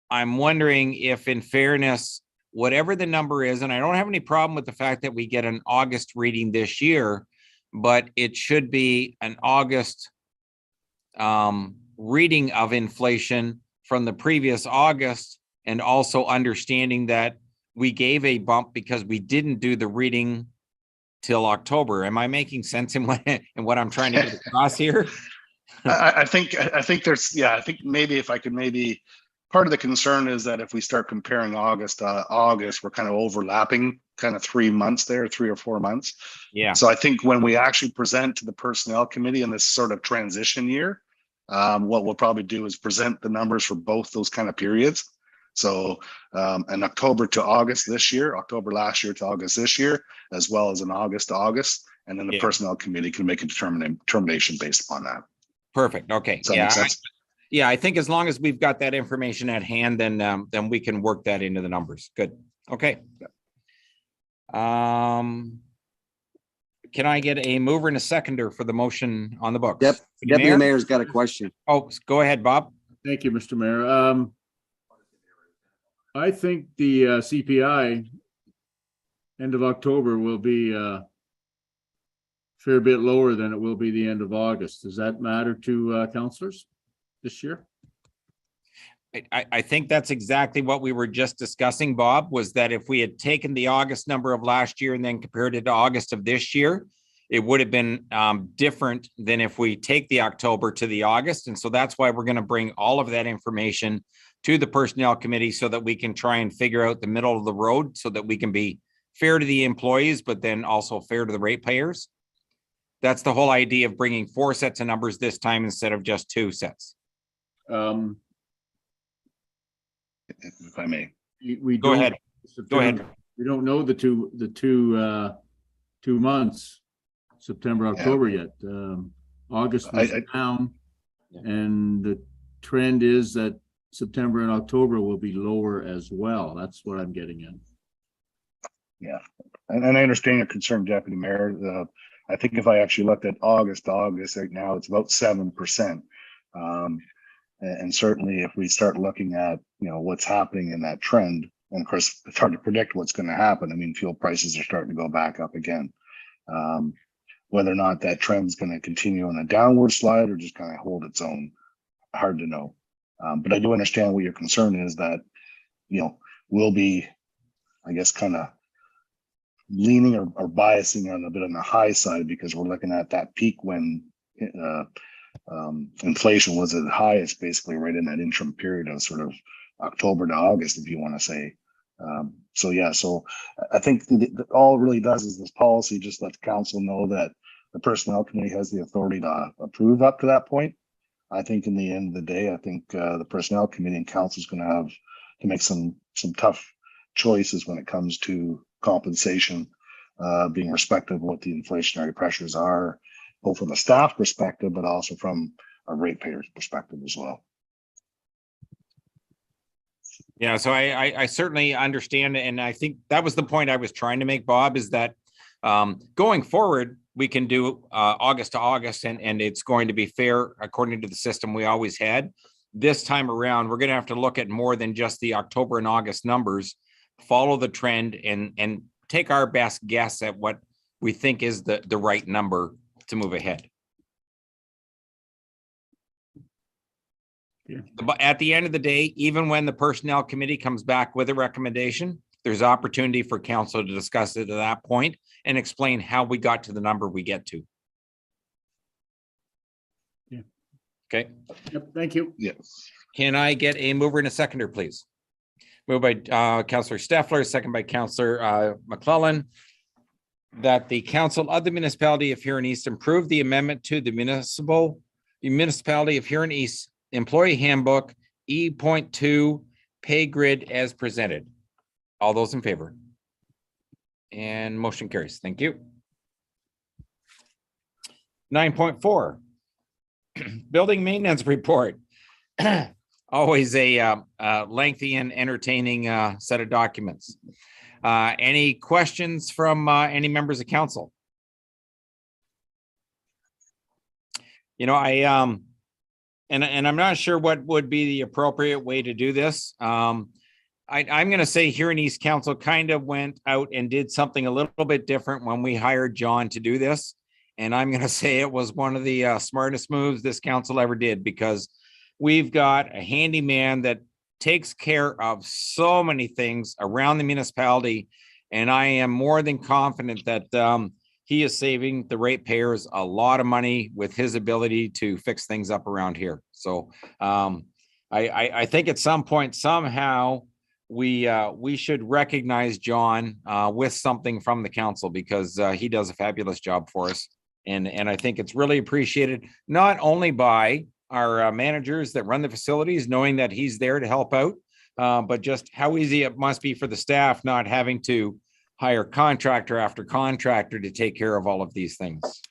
I'm wondering if, in fairness, whatever the number is, and I don't have any problem with the fact that we get an August reading this year, but it should be an August reading of inflation from the previous August, and also understanding that we gave a bump because we didn't do the reading till October. Am I making sense in what I'm trying to get across here? I think there's, I think maybe if I could part of the concern is that if we start comparing August to August, we're kind of overlapping kind of 3 months there, 3 or 4 months. Yeah. So I think when we actually present to the personnel committee in this sort of transition year, what we'll probably do is present the numbers for both those kind of periods. So an October to August this year, October last year to August this year, as well as an August to August. And then the Yeah. personnel committee can make a determination based upon that. Perfect. Okay. Does that Yeah. make sense? Yeah, I think as long as we've got that information at hand, then we can work that into the numbers. Good. Okay. Can I get a mover and a seconder for the motion on the books? Yep, Deputy Mayor? Mayor's got a question. Oh, go ahead, Bob. Thank you, Mr. Mayor. I think the CPI end of October will be fair bit lower than it will be the end of August. Does that matter to councillors this year? I think that's exactly what we were just discussing, Bob, was that if we had taken the August number of last year and then compared it to August of this year, it would have been different than if we take the October to the August. And so that's why we're going to bring all of that information to the personnel committee so that we can try and figure out the middle of the road so that we can be fair to the employees, but then also fair to the ratepayers. That's the whole idea of bringing 4 sets of numbers this time instead of just 2 sets. If I may. We Go don't- ahead. Go ahead. We don't know the two months, September, October yet. August was down, and the trend is that September and October will be lower as well. That's what I'm getting at. Yeah, and I understand your concern, Deputy Mayor. I think if I actually looked at August to August right now, it's about 7%. And certainly if we start looking at, what's happening in that trend, and of course, it's hard to predict what's going to happen. I mean, fuel prices are starting to go back up again. Whether or not that trend is going to continue on a downward slide or just kind of hold its own, hard to know. But I do understand what your concern is, that, we'll be, I guess, kind of leaning or biasing on a bit on the high side because we're looking at that peak when inflation was at the highest, basically right in that interim period of sort of October to August, if you want to say. So I think all it really does is this policy just let the council know that the personnel committee has the authority to approve up to that point. I think in the end of the day, I think the personnel committee and council is going to have to make some tough choices when it comes to compensation, being respectful of what the inflationary pressures are, both from a staff perspective, but also from a ratepayer's perspective as well. Yeah, so I certainly understand, and I think that was the point I was trying to make, Bob, is that going forward, we can do August to August, and it's going to be fair according to the system we always had. This time around, we're going to have to look at more than just the October and August numbers, follow the trend, and take our best guess at what we think is the right number to move ahead. Yeah. But at the end of the day, even when the personnel committee comes back with a recommendation, there's opportunity for council to discuss it at that point and explain how we got to the number we get to. Yeah. Okay. Yep. Thank you. Yes. Can I get a mover and a seconder, please? Moved by Councillor Steffler, second by Councillor McClellan, that the council of the municipality of Huron East approve the amendment to the municipality of Huron East employee handbook E.2 pay grid as presented. All those in favor? And motion carries. Thank you. 9.4 building maintenance report. Always a lengthy and entertaining set of documents. Any questions from any members of council? And I'm not sure what would be the appropriate way to do this. I'm going to say Huron East Council kind of went out and did something a little bit different when we hired John to do this. And I'm going to say it was one of the smartest moves this council ever did, because we've got a handyman that takes care of so many things around the municipality. And I am more than confident that he is saving the ratepayers a lot of money with his ability to fix things up around here. So I think at some point, somehow, we should recognize John with something from the council, because he does a fabulous job for us. And I think it's really appreciated, not only by our managers that run the facilities, knowing that he's there to help out, but just how easy it must be for the staff not having to hire contractor after contractor to take care of all of these things.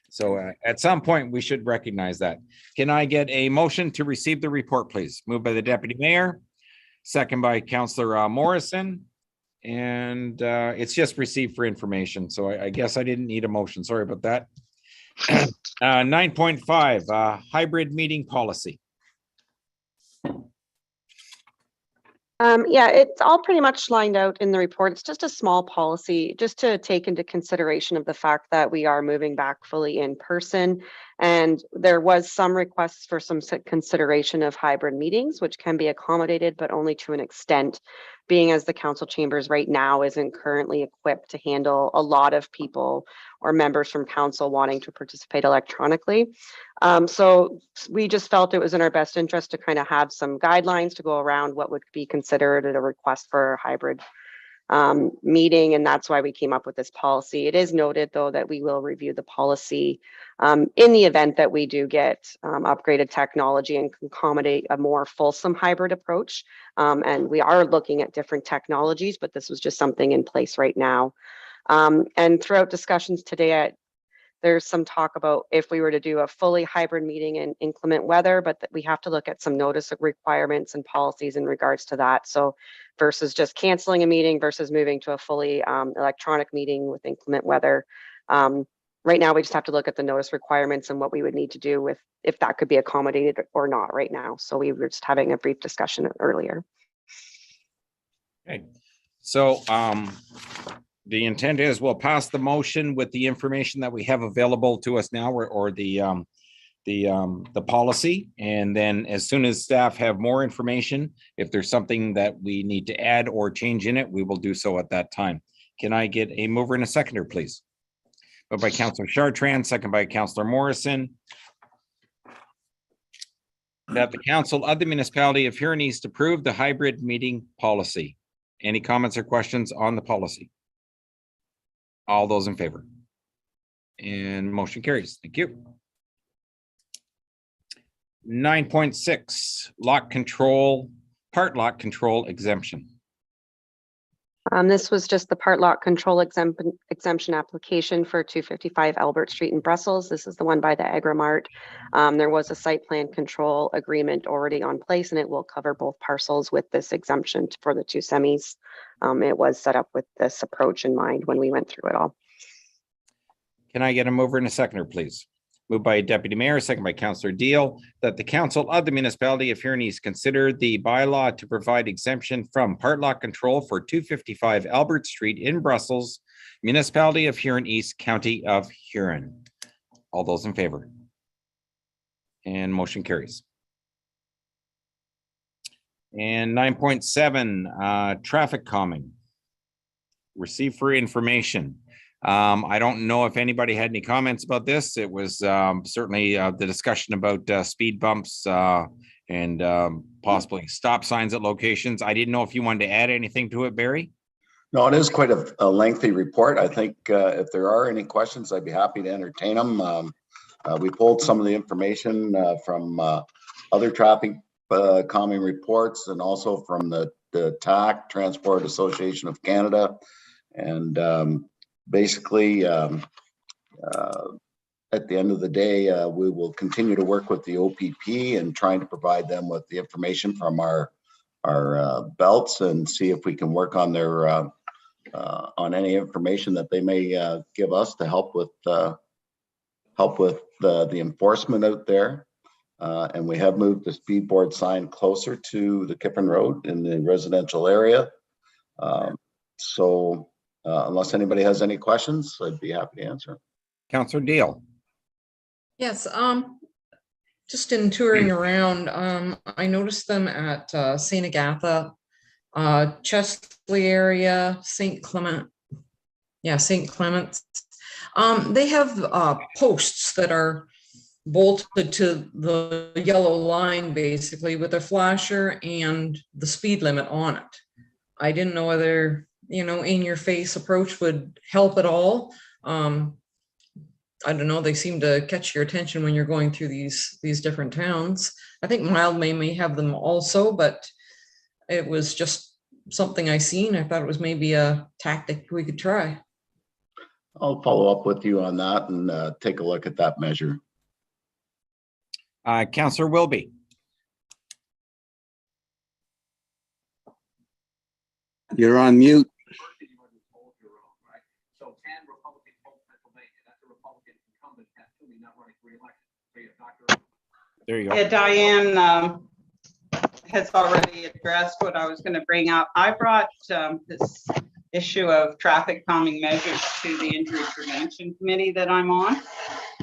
So at some point, we should recognize that. Can I get a motion to receive the report, please? Moved by the deputy mayor, second by Councillor Morrison. And it's just received for information. So I guess I didn't need a motion. Sorry about that. 9.5, hybrid meeting policy. Yeah, it's all pretty much lined out in the report. It's just a small policy, just to take into consideration of the fact that we are moving back fully in person. And there was some requests for some consideration of hybrid meetings, which can be accommodated, but only to an extent, being as the council chambers right now isn't currently equipped to handle a lot of people or members from council wanting to participate electronically. So we just felt it was in our best interest to kind of have some guidelines to go around what would be considered a request for a hybrid meeting, and that's why we came up with this policy. It is noted, though, that we will review the policy in the event that we do get upgraded technology and can accommodate a more fulsome hybrid approach. And we are looking at different technologies, but this was just something in place right now. And throughout discussions today, there's some talk about if we were to do a fully hybrid meeting in inclement weather, but that we have to look at some notice requirements and policies in regards to that. So versus just canceling a meeting versus moving to a fully electronic meeting with inclement weather. Right now, we just have to look at the notice requirements and what we would need to do with if that could be accommodated or not right now. So we were just having a brief discussion earlier. Okay, so the intent is we'll pass the motion with the information that we have available to us now, or the policy. And then as soon as staff have more information, if there's something that we need to add or change in it, we will do so at that time. Can I get a mover and a seconder, please? Moved by Councillor Chartrand, second by Councillor Morrison. That the council of the municipality of Huron East approve the hybrid meeting policy. Any comments or questions on the policy? All those in favor? And motion carries. Thank you. 9.6, lock control, part lock control exemption. This was just the part lock control exemption application for 255 Albert Street in Brussels. This is the one by the Agrimart. There was a site plan control agreement already on place, and it will cover both parcels with this exemption for the two semis. It was set up with this approach in mind when we went through it all. Can I get a mover and a seconder, please? Moved by Deputy Mayor, second by Councillor Deal, that the council of the municipality of Huron East consider the bylaw to provide exemption from part lock control for 255 Albert Street in Brussels, municipality of Huron East, county of Huron. All those in favor? And motion carries. And 9.7, traffic calming. Receive for information. I don't know if anybody had any comments about this. It was certainly the discussion about speed bumps and possibly stop signs at locations. I didn't know if you wanted to add anything to it, Barry? No, it is quite a lengthy report. I think if there are any questions, I'd be happy to entertain them. We pulled some of the information from other traffic calming reports and also from the TAC, Transport Association of Canada. And basically, at the end of the day, we will continue to work with the OPP and trying to provide them with the information from our belts and see if we can work on their on any information that they may give us to help with the enforcement out there. And we have moved the speed board sign closer to the Kippen Road in the residential area. So unless anybody has any questions, I'd be happy to answer. Councillor Deal. Yes, just in touring around, I noticed them at St. Agatha, Chesley area, St. Clement. Yeah, St. Clement's. They have posts that are bolted to the yellow line, basically, with a flasher and the speed limit on it. I didn't know whether, you know, in your face approach would help at all. I don't know, they seem to catch your attention when you're going through these different towns. I think Mildmay may have them also, but it was just something I seen. I thought it was maybe a tactic we could try. I'll follow up with you on that and take a look at that measure. Councillor Wilby. You're on mute. There you go. Yeah, Diane has already addressed what I was going to bring up. I brought this issue of traffic calming measures to the Injury Prevention Committee that I'm on.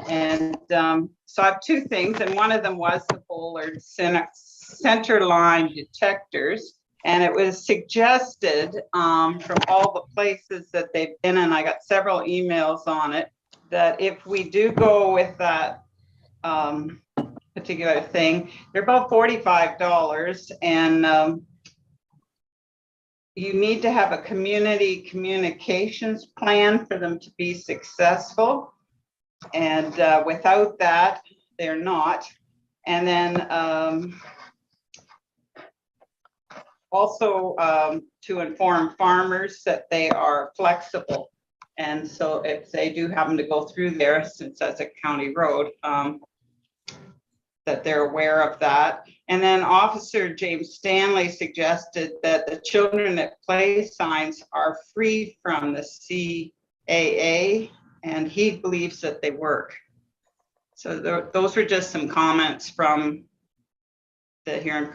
And so I have two things, and one of them was the Bullard center line detectors. And it was suggested from all the places that they've been, and I got several emails on it, that if we do go with that particular thing, they're about $45, and you need to have a community communications plan for them to be successful. And without that, they're not. And then also to inform farmers that they are flexible. And so if they do happen to go through there, since that's a county road, that they're aware of that. And then Officer James Stanley suggested that the children at play signs are free from the CAA, and he believes that they work. So those were just some comments from the Huron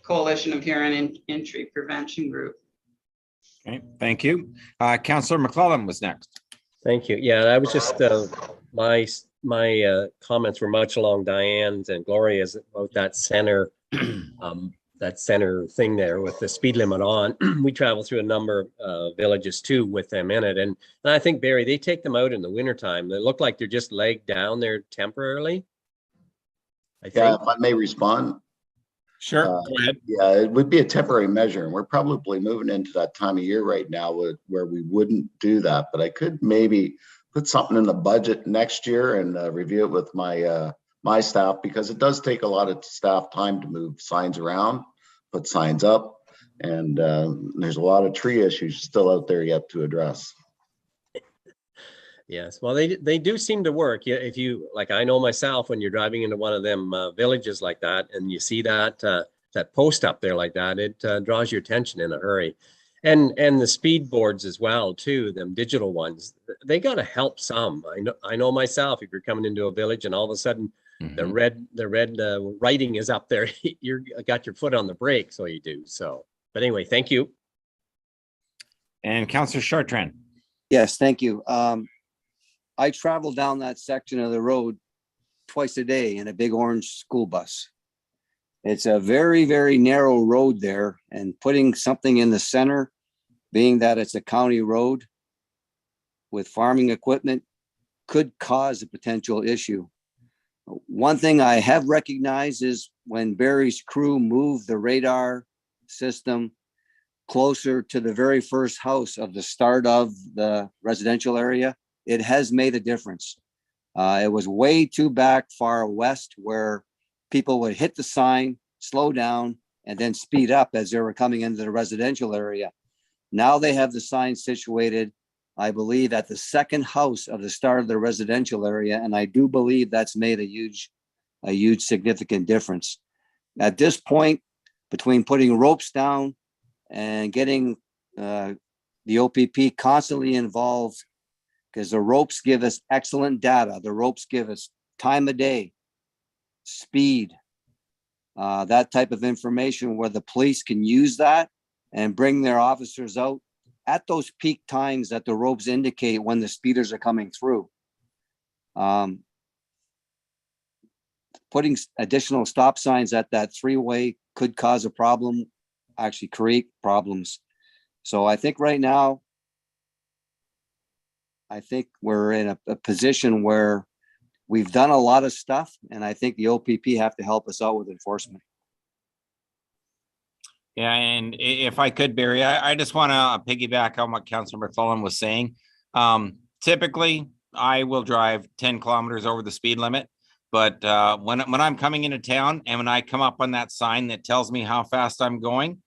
Coalition of Huron Injury Prevention Group. Okay, thank you. Councillor McClellan was next. Thank you. Yeah, I was just, my comments were much along Diane's and Gloria's about that center thing there with the speed limit on. We travel through a number of villages too with them in it. And I think, Barry, they take them out in the wintertime. They look like they're just laid down there temporarily. I think. Yeah, if I may respond. Sure, go ahead. Yeah, it would be a temporary measure, and we're probably moving into that time of year right now where we wouldn't do that. But I could maybe put something in the budget next year and review it with my staff, because it does take a lot of staff time to move signs around, put signs up, and there's a lot of tree issues still out there yet to address. Yes, well, they do seem to work. Yeah, if you, like, I know myself, when you're driving into one of them villages like that, and you see that that post up there like that, it draws your attention in a hurry. And the speed boards as well too, them digital ones, they got to help some. I know myself, if you're coming into a village and all of a sudden the red writing is up there, you're got your foot on the brake, so you do. So, but anyway, thank you. And Councillor Chartrand. Yes, thank you. I travel down that section of the road twice a day in a big orange school bus. It's a very, very narrow road there, and putting something in the center, being that it's a county road with farming equipment, could cause a potential issue. One thing I have recognized is when Barry's crew moved the radar system closer to the very first house of the start of the residential area, it has made a difference. It was way too back far west where people would hit the sign, slow down, and then speed up as they were coming into the residential area. Now they have the sign situated, I believe, at the second house of the start of the residential area. And I do believe that's made a huge significant difference. At this point, between putting ropes down and getting the OPP constantly involved, because the ropes give us excellent data. The ropes give us time of day, speed, that type of information where the police can use that and bring their officers out at those peak times that the ropes indicate when the speeders are coming through. Putting additional stop signs at that three-way could cause a problem, actually create problems. So I think right now, I think we're in a position where we've done a lot of stuff, and I think the OPP have to help us out with enforcement. Yeah, and if I could, Barry, I just want to piggyback on what Councillor McClellan was saying. Typically, I will drive 10 kilometers over the speed limit. But when I'm coming into town and when I come up on that sign that tells me how fast I'm going,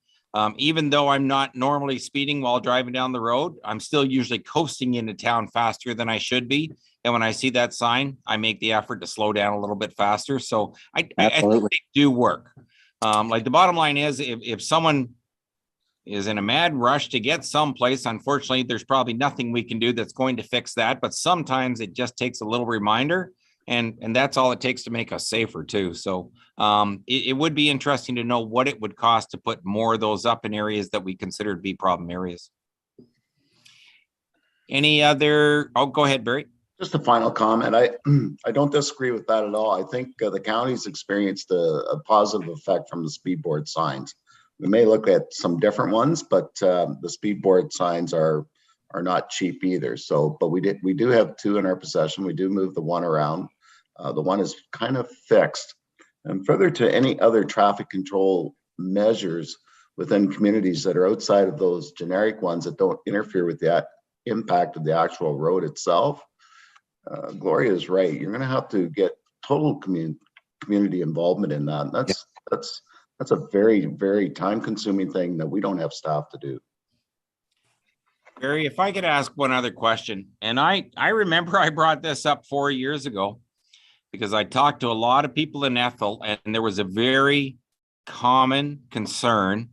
even though I'm not normally speeding while driving down the road, I'm still usually coasting into town faster than I should be. And when I see that sign, I make the effort to slow down a little bit faster. So I think they do work. Like the bottom line is, if someone is in a mad rush to get someplace, unfortunately, there's probably nothing we can do that's going to fix that. But sometimes it just takes a little reminder, and that's all it takes to make us safer too. So it would be interesting to know what it would cost to put more of those up in areas that we consider to be problem areas. Any other? Oh, go ahead, Barry. Just a final comment. I don't disagree with that at all. I think the county's experienced a positive effect from the speed board signs. We may look at some different ones, but the speed board signs are not cheap either. So, but we do have 2 in our possession. We do move the one around. The one is kind of fixed. And further to any other traffic control measures within communities that are outside of those generic ones that don't interfere with the impact of the actual road itself. Gloria is right. You're going to have to get total community involvement in that. And that's a very, very time-consuming thing that we don't have staff to do. Barry, if I could ask one other question, and I remember I brought this up 4 years ago because I talked to a lot of people in Ethel, and there was a very common concern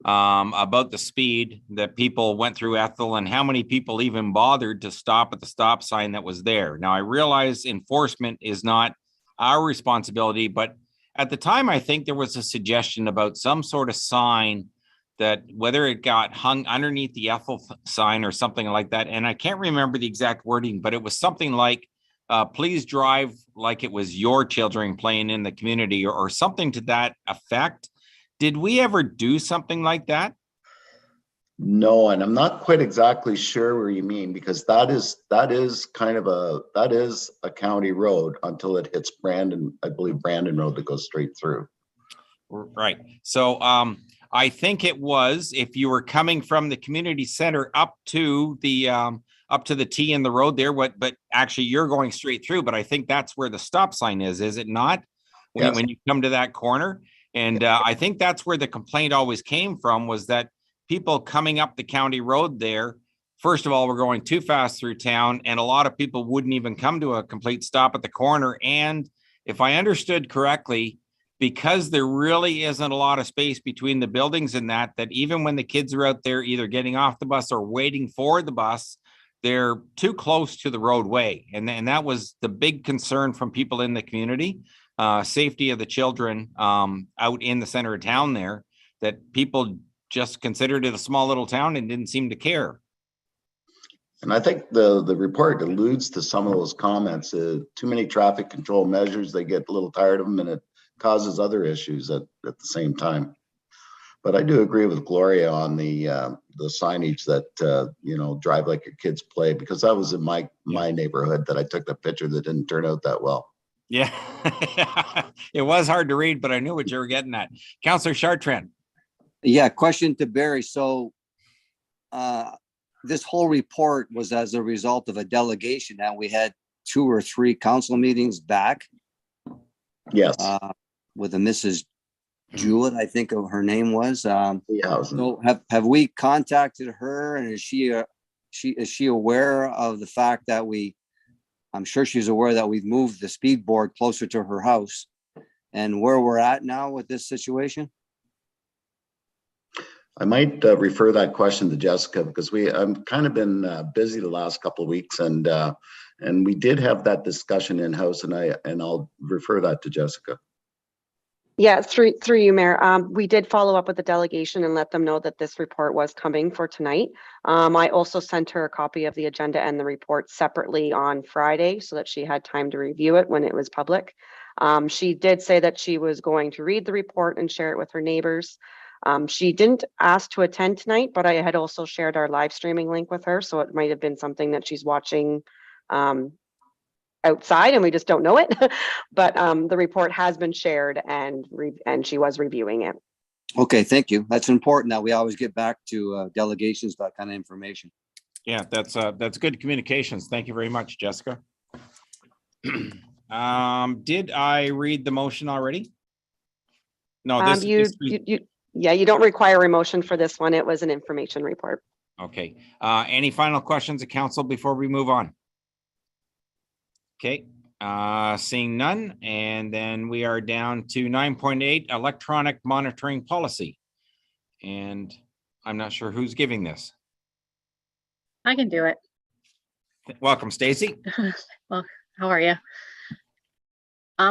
about the speed that people went through Ethel and how many people even bothered to stop at the stop sign that was there. Now, I realize enforcement is not our responsibility, but at the time, I think there was a suggestion about some sort of sign that whether it got hung underneath the Ethel sign or something like that. And I can't remember the exact wording, but it was something like, please drive like it was your children playing in the community or something to that effect. Did we ever do something like that? No, and I'm not quite exactly sure where you mean, because that is a county road until it hits Brandon, I believe Brandon Road that goes straight through. Right. So I think it was if you were coming from the community center up to the T in the road there, but actually you're going straight through, but I think that's where the stop sign is it not? When you come to that corner. And I think that's where the complaint always came from, was that people coming up the county road there, first of all, were going too fast through town, and a lot of people wouldn't even come to a complete stop at the corner. And if I understood correctly, because there really isn't a lot of space between the buildings and that even when the kids are out there either getting off the bus or waiting for the bus, they're too close to the roadway. And that was the big concern from people in the community. Safety of the children out in the center of town there, that people just considered it a small little town and didn't seem to care. And I think the report alludes to some of those comments. Too many traffic control measures, they get a little tired of them, and it causes other issues at the same time. But I do agree with Gloria on the signage that drive like your kids play, because that was in my neighborhood that I took the picture that didn't turn out that well. Yeah, it was hard to read, but I knew what you were getting at. Councillor Chartrand. Yeah, question to Barry. So this whole report was as a result of a delegation that we had 2 or 3 council meetings back. Yes. With a Mrs. Jewett, I think her name was. So have we contacted her, and is she aware of the fact that I'm sure she's aware that we've moved the speed board closer to her house and where we're at now with this situation? I might refer that question to Jessica, because I've kind of been busy the last couple of weeks, and we did have that discussion in-house, and I'll refer that to Jessica. Yeah, through you, Mayor. We did follow up with the delegation and let them know that this report was coming for tonight. I also sent her a copy of the agenda and the report separately on Friday so that she had time to review it when it was public. She did say that she was going to read the report and share it with her neighbors. She didn't ask to attend tonight, but I had also shared our live streaming link with her, so it might have been something that she's watching outside and we just don't know it. But the report has been shared and she was reviewing it. Okay, thank you. That's important that we always get back to delegations, that kind of information. Yeah, that's good communications. Thank you very much, Jessica. Did I read the motion already? No, this is. Yeah, you don't require a motion for this one. It was an information report. Okay, any final questions of council before we move on? Okay, seeing none, and then we are down to 9.8 electronic monitoring policy. And I'm not sure who's giving this. I can do it. Welcome, Stacy. Well, how are you?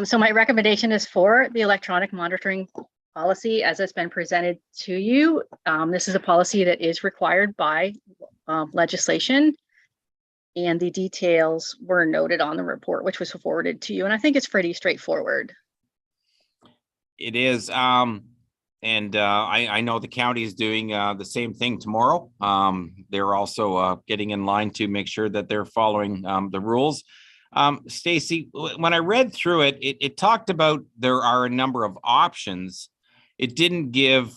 So my recommendation is for the electronic monitoring policy as it's been presented to you. This is a policy that is required by legislation, and the details were noted on the report, which was forwarded to you. And I think it's pretty straightforward. It is, and I know the county is doing the same thing tomorrow. They're also getting in line to make sure that they're following the rules. Stacy, when I read through it, it talked about there are a number of options. It didn't give,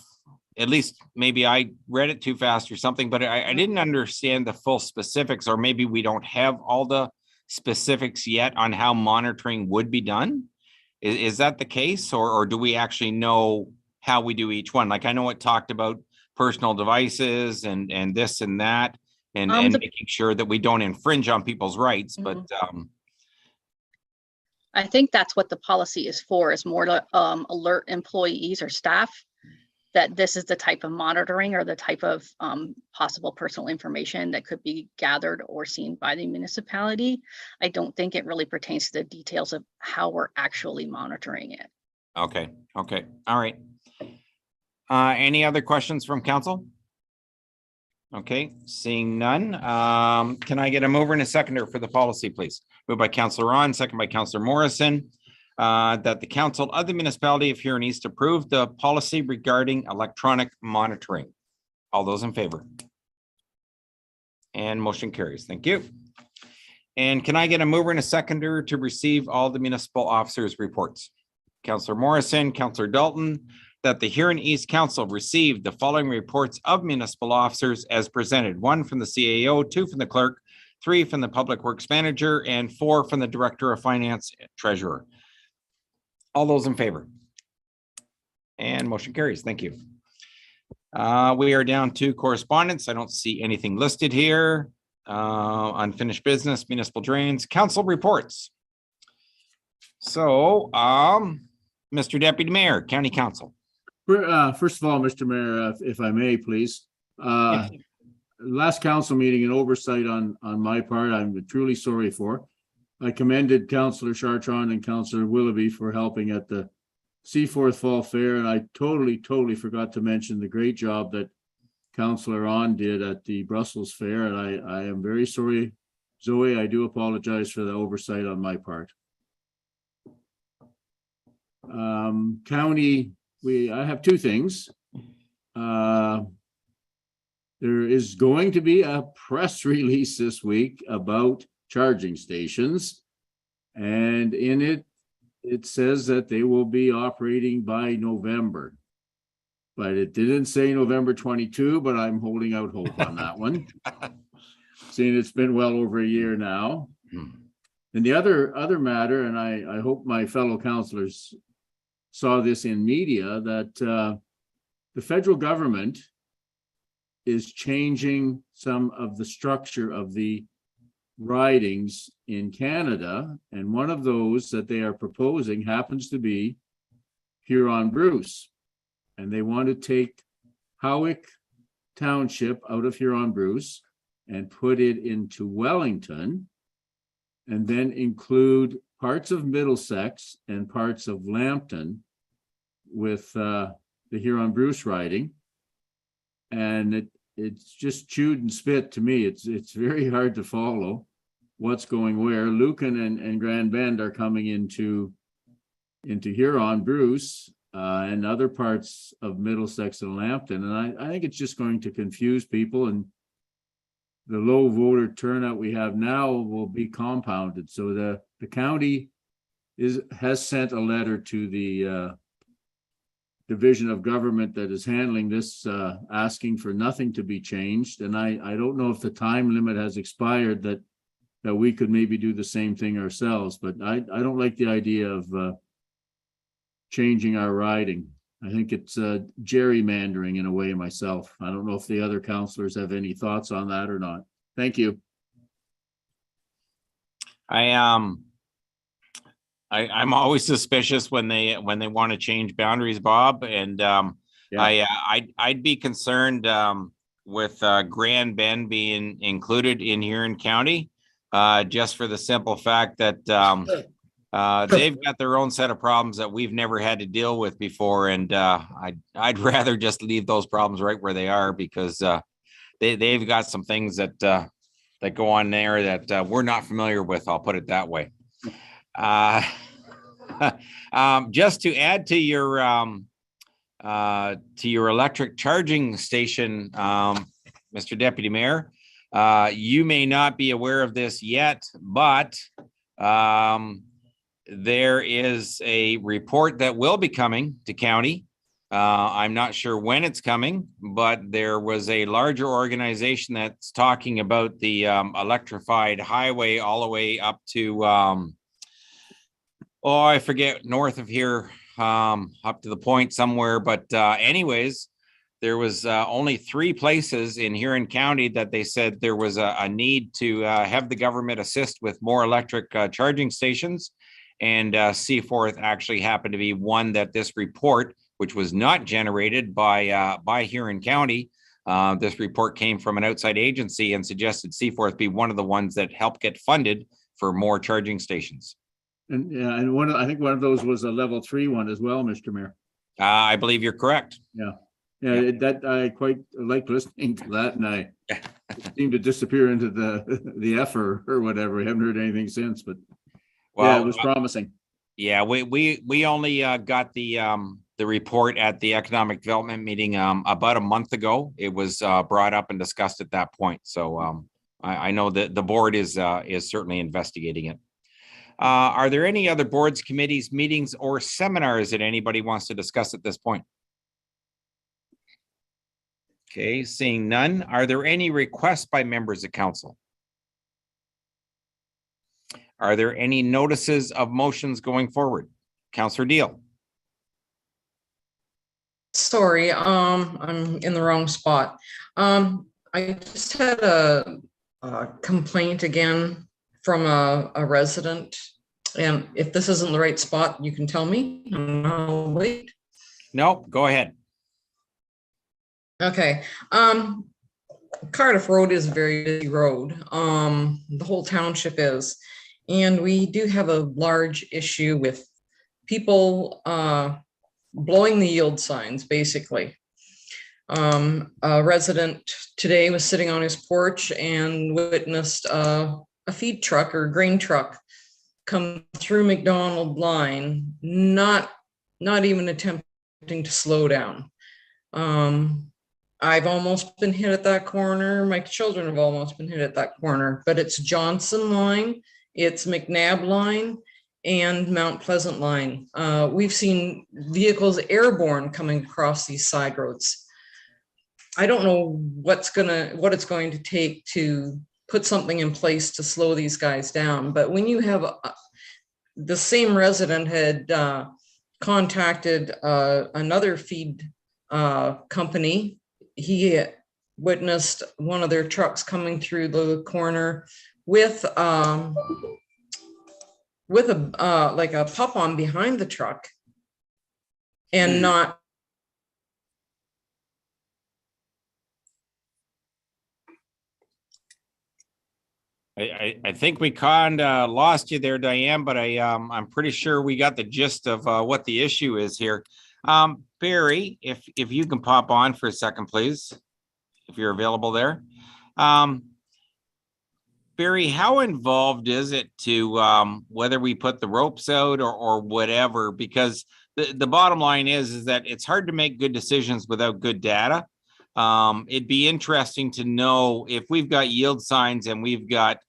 at least maybe I read it too fast or something, but I didn't understand the full specifics, or maybe we don't have all the specifics yet on how monitoring would be done. Is that the case, or do we actually know how we do each one? Like, I know it talked about personal devices and this and that, and making sure that we don't infringe on people's rights, but I think that's what the policy is for, is more to alert employees or staff that this is the type of monitoring or the type of possible personal information that could be gathered or seen by the municipality. I don't think it really pertains to the details of how we're actually monitoring it. Okay, all right. Any other questions from council? Okay, seeing none. Can I get a mover and a seconder for the policy, please? Moved by Councillor Ron, second by Councillor Morrison, that the council of the municipality of Huron East approve the policy regarding electronic monitoring. All those in favor? And motion carries. Thank you. And can I get a mover and a seconder to receive all the municipal officers' reports? Councillor Morrison, Councillor Dalton, that the Huron East Council received the following reports of municipal officers as presented: 1 from the CAO, 2 from the clerk, 3 from the public works manager, and 4 from the director of finance treasurer. All those in favor? And motion carries. Thank you. We are down to correspondence. I don't see anything listed here. Unfinished business, municipal drains, council reports. So, Mr. Deputy Mayor, County Council. First of all, Mr. Mayor, if I may, please. Last council meeting, an oversight on my part, I'm truly sorry for. I commended Councillor Chartron and Councillor Willoughby for helping at the Seaforth Fall Fair, and I totally forgot to mention the great job that Councillor On did at the Brussels Fair, and I am very sorry, Zoe. I do apologize for the oversight on my part. County, I have 2 things. There is going to be a press release this week about charging stations, and in it says that they will be operating by November, but it didn't say November 22, but I'm holding out hope on that one, seeing it's been well over a year now. And the other matter, and I hope my fellow councillors saw this in media, that the federal government is changing some of the structure of the ridings in Canada, and one of those that they are proposing happens to be Huron Bruce, and they want to take Howick Township out of Huron Bruce and put it into Wellington, and then include parts of Middlesex and parts of Lambton with the Huron Bruce riding. And it's just chewed and spit to me. It's very hard to follow what's going where. Lucan and Grand Bend are coming into Huron Bruce and other parts of Middlesex and Lambton, and I think it's just going to confuse people, and the low voter turnout we have now will be compounded. So the county has sent a letter to the division of government that is handling this, asking for nothing to be changed. And I don't know if the time limit has expired that that we could maybe do the same thing ourselves, but I don't like the idea of changing our riding. I think it's gerrymandering in a way myself. I don't know if the other councillors have any thoughts on that or not. Thank you. I'm always suspicious when they want to change boundaries, Bob, and I'd be concerned with Grand Bend being included in Huron County, just for the simple fact that they've got their own set of problems that we've never had to deal with before, and I'd rather just leave those problems right where they are, because they've got some things that go on there that we're not familiar with. I'll put it that way. Just to add to your electric charging station, Mr. Deputy Mayor, you may not be aware of this yet, but there is a report that will be coming to county. I'm not sure when it's coming, but there was a larger organization that's talking about the electrified highway all the way up to I forget, north of here, up to the point somewhere. But anyways, there was only 3 places in Huron County that they said there was a need to have the government assist with more electric charging stations. And Seaforth actually happened to be one that this report, which was not generated by Huron County, this report came from an outside agency and suggested Seaforth be one of the ones that helped get funded for more charging stations. And I think one of those was a level 3 one as well, Mr. Mayor. I believe you're correct. Yeah. That I quite like listening to that, and I seemed to disappear into the effort or whatever. I haven't heard anything since, but it was promising. Yeah, we only got the report at the economic development meeting about a month ago. It was brought up and discussed at that point. So I know that the board is certainly investigating it. Are there any other boards, committees, meetings, or seminars that anybody wants to discuss at this point? Okay, seeing none. Are there any requests by members of council? Are there any notices of motions going forward? Councillor Deal. Sorry, I'm in the wrong spot. I just had a complaint again from a resident, and if this isn't the right spot, you can tell me. I'll wait. No, go ahead. Okay. Cardiff Road is a very busy road. The whole township is, and we do have a large issue with people blowing the yield signs, basically. A resident today was sitting on his porch and witnessed a feed truck or grain truck come through McDonald line, not even attempting to slow down. I've almost been hit at that corner. My children have almost been hit at that corner, but it's Johnson line, it's McNabb line, and Mount Pleasant line. We've seen vehicles airborne coming across these side roads. I don't know what it's going to take to put something in place to slow these guys down. But when you have the same resident had contacted another feed company, he witnessed one of their trucks coming through the corner with a like a pup on behind the truck, and not. I think we kind of lost you there, Diane, but I'm pretty sure we got the gist of what the issue is here. Barry, if you can pop on for a second, please, if you're available there. Barry, how involved is it to whether we put the ropes out or whatever? Because the bottom line is that it's hard to make good decisions without good data. It'd be interesting to know if we've got yield signs and we've got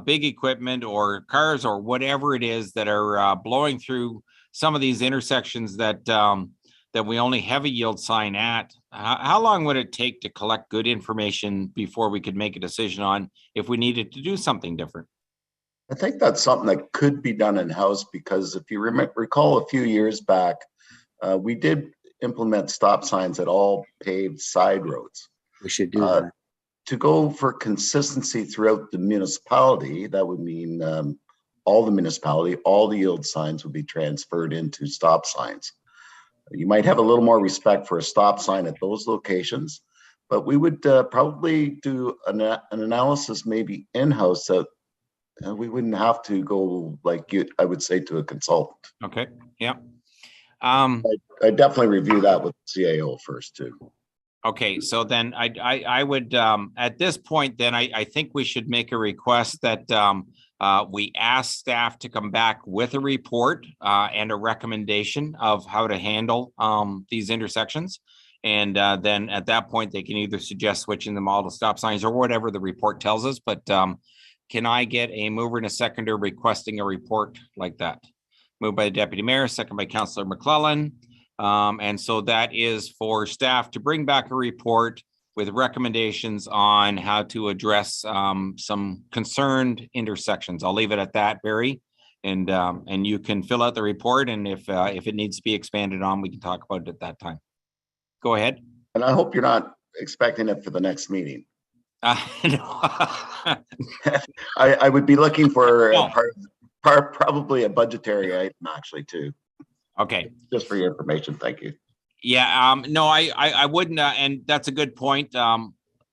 big equipment or cars or whatever it is that are blowing through some of these intersections that we only have a yield sign at. How long would it take to collect good information before we could make a decision on if we needed to do something different? I think that's something that could be done in-house, because if you recall a few years back, we did implement stop signs at all paved side roads. We should do that. To go for consistency throughout the municipality, that would mean all the municipality, all the yield signs would be transferred into stop signs. You might have a little more respect for a stop sign at those locations, but we would probably do an analysis maybe in-house that we wouldn't have to go like I would say to a consultant. Okay, yeah. I definitely review that with CAO first too. Okay, so then I would, at this point, then I think we should make a request that we ask staff to come back with a report and a recommendation of how to handle these intersections. And then at that point, they can either suggest switching them all to stop signs or whatever the report tells us. But can I get a mover and a seconder requesting a report like that? Moved by the Deputy Mayor, second by Councillor McClellan. And so that is for staff to bring back a report with recommendations on how to address some concerned intersections. I'll leave it at that, Barry. And you can fill out the report, and if it needs to be expanded on, we can talk about it at that time. Go ahead. And I hope you're not expecting it for the next meeting. No. I would be looking for No. probably a budgetary item actually too. Okay. Just for your information, thank you. Yeah, no, I wouldn't, and that's a good point.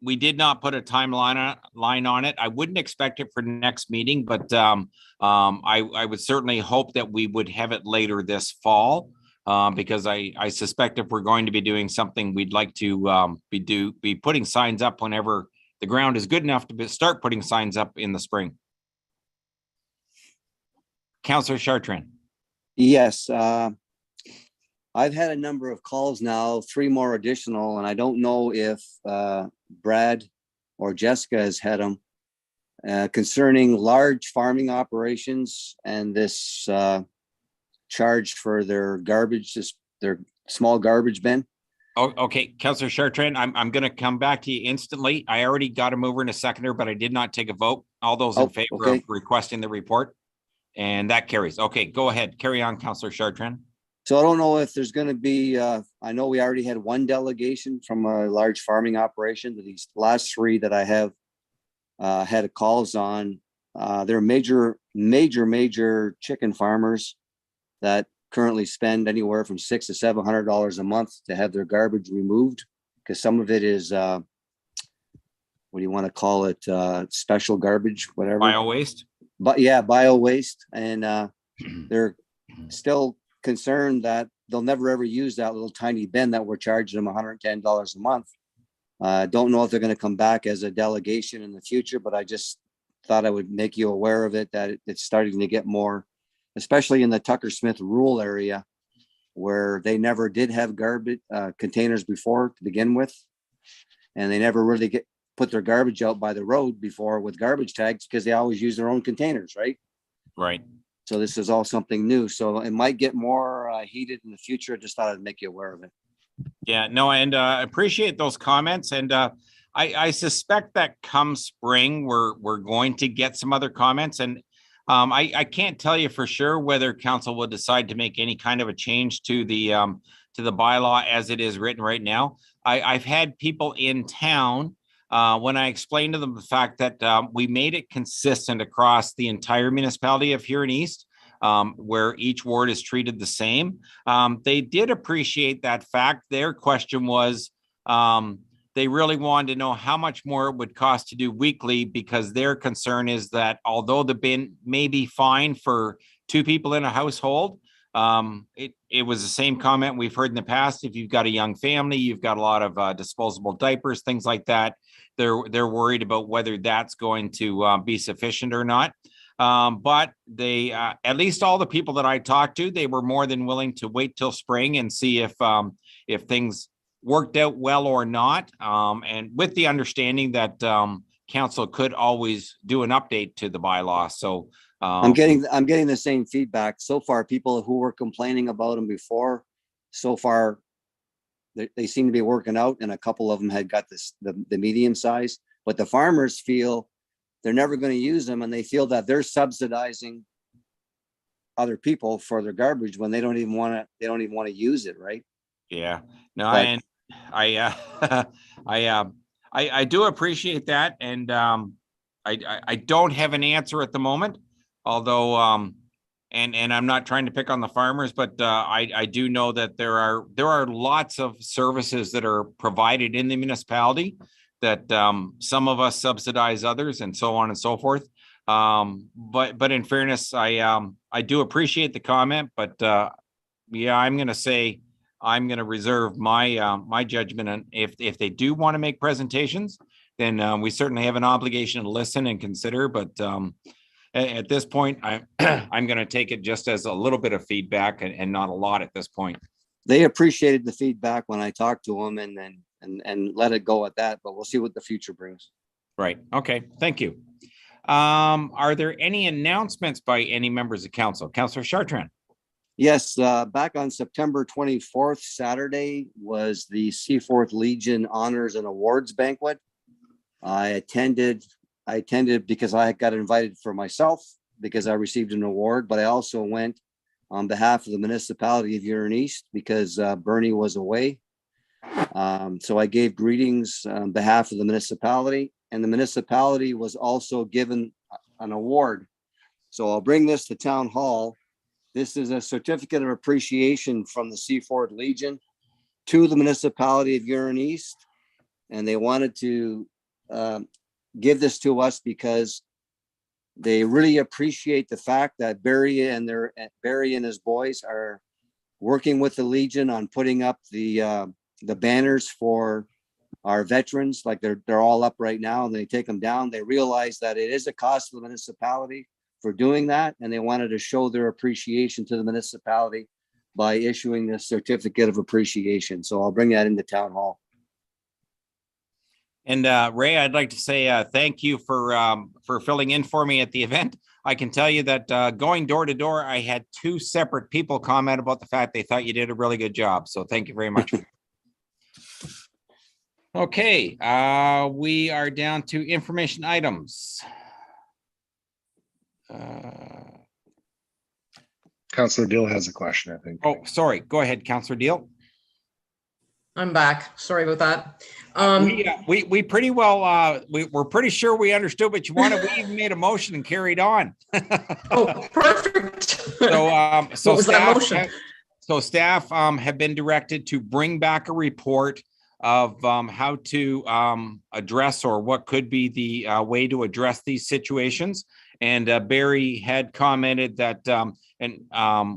We did not put a timeline line on it. I wouldn't expect it for next meeting, but I would certainly hope that we would have it later this fall, because I suspect if we're going to be doing something, we'd like to be putting signs up whenever the ground is good enough to start putting signs up in the spring. Councillor Chartrand. Yes, I've had a number of calls now, 3 more additional, and I don't know if Brad or Jessica has had them concerning large farming operations and this charge for their garbage, their small garbage bin. Oh, okay, Councillor Chartrand, I'm going to come back to you instantly. I already got a mover and a seconder, but I did not take a vote. All those in favor of requesting the report, and that carries. Okay, go ahead. Carry on, Councillor Chartrand. So I don't know if there's going to be, I know we already had 1 delegation from a large farming operation. These last 3 that I have had calls on, they're major chicken farmers that currently spend anywhere from $600 to $700 a month to have their garbage removed, because some of it is, what do you want to call it? Special garbage, whatever. Bio waste. But yeah, bio waste. And they're still concerned that they'll never ever use that little tiny bin that we're charging them $110 a month. Don't know if they're going to come back as a delegation in the future, but I just thought I would make you aware of it, that it's starting to get more, especially in the Tucker Smith rural area, where they never did have garbage containers before to begin with. And they never really put their garbage out by the road before with garbage tags, because they always use their own containers, right? Right. So this is all something new. So it might get more heated in the future. I just thought I'd make you aware of it. Yeah, no, and appreciate those comments. And I suspect that come spring, we're going to get some other comments. And I can't tell you for sure whether council will decide to make any kind of a change to the bylaw as it is written right now. I've had people in town when I explained to them the fact that we made it consistent across the entire municipality of Huron East, where each ward is treated the same. They did appreciate that fact. Their question was, they really wanted to know how much more it would cost to do weekly, because their concern is that although the bin may be fine for 2 people in a household, it was the same comment we've heard in the past. If you've got a young family, you've got a lot of disposable diapers, things like that. They're worried about whether that's going to be sufficient or not. But they, at least all the people that I talked to, they were more than willing to wait till spring and see if things worked out well or not. And with the understanding that council could always do an update to the bylaw. So I'm getting the same feedback so far. People who were complaining about them before, so far, they seem to be working out, and a couple of them had got the medium size. But the farmers feel they're never going to use them, and they feel that they're subsidizing other people for their garbage when they don't even want to, use it, right? Yeah, no, But- I do appreciate that, and I don't have an answer at the moment, although and I'm not trying to pick on the farmers, but I do know that there are lots of services that are provided in the municipality that some of us subsidize others, and so on and so forth. But in fairness, I do appreciate the comment, but yeah, I'm going to say I'm going to reserve my my judgment, and if they do want to make presentations, then we certainly have an obligation to listen and consider. But at this point, I'm going to take it just as a little bit of feedback and not a lot at this point. They appreciated the feedback when I talked to them, and let it go at that. But we'll see what the future brings. Right. Okay. Thank you. Are there any announcements by any members of council? Councillor Chartrand. Yes, back on September 24th, Saturday, was the Seaforth Legion Honors and Awards Banquet. I attended because I got invited for myself because I received an award, but I also went on behalf of the municipality of Huron East because Bernie was away. So I gave greetings on behalf of the municipality, and the municipality was also given an award. So I'll bring this to Town Hall. This is a certificate of appreciation from the Seaforth Legion to the municipality of Huron East. And they wanted to give this to us because they really appreciate the fact that Barry and his boys are working with the Legion on putting up the banners for our veterans. Like they're all up right now, and they take them down. They realize that it is a cost to the municipality for doing that, and they wanted to show their appreciation to the municipality by issuing this certificate of appreciation. So I'll bring that into Town Hall. And Ray, I'd like to say thank you for filling in for me at the event. I can tell you that going door to door, I had 2 separate people comment about the fact they thought you did a really good job. So thank you very much. Okay, we are down to information items. Councillor Dill has a question, I think. Oh, sorry. Go ahead, Councillor Deal. I'm back. Sorry about that. We pretty well, we're pretty sure we understood what you wanted. We even made a motion and carried on. Oh, perfect. So, What was that motion? Staff have been directed to bring back a report of how to address, or what could be the way to address these situations. And Barry had commented that, and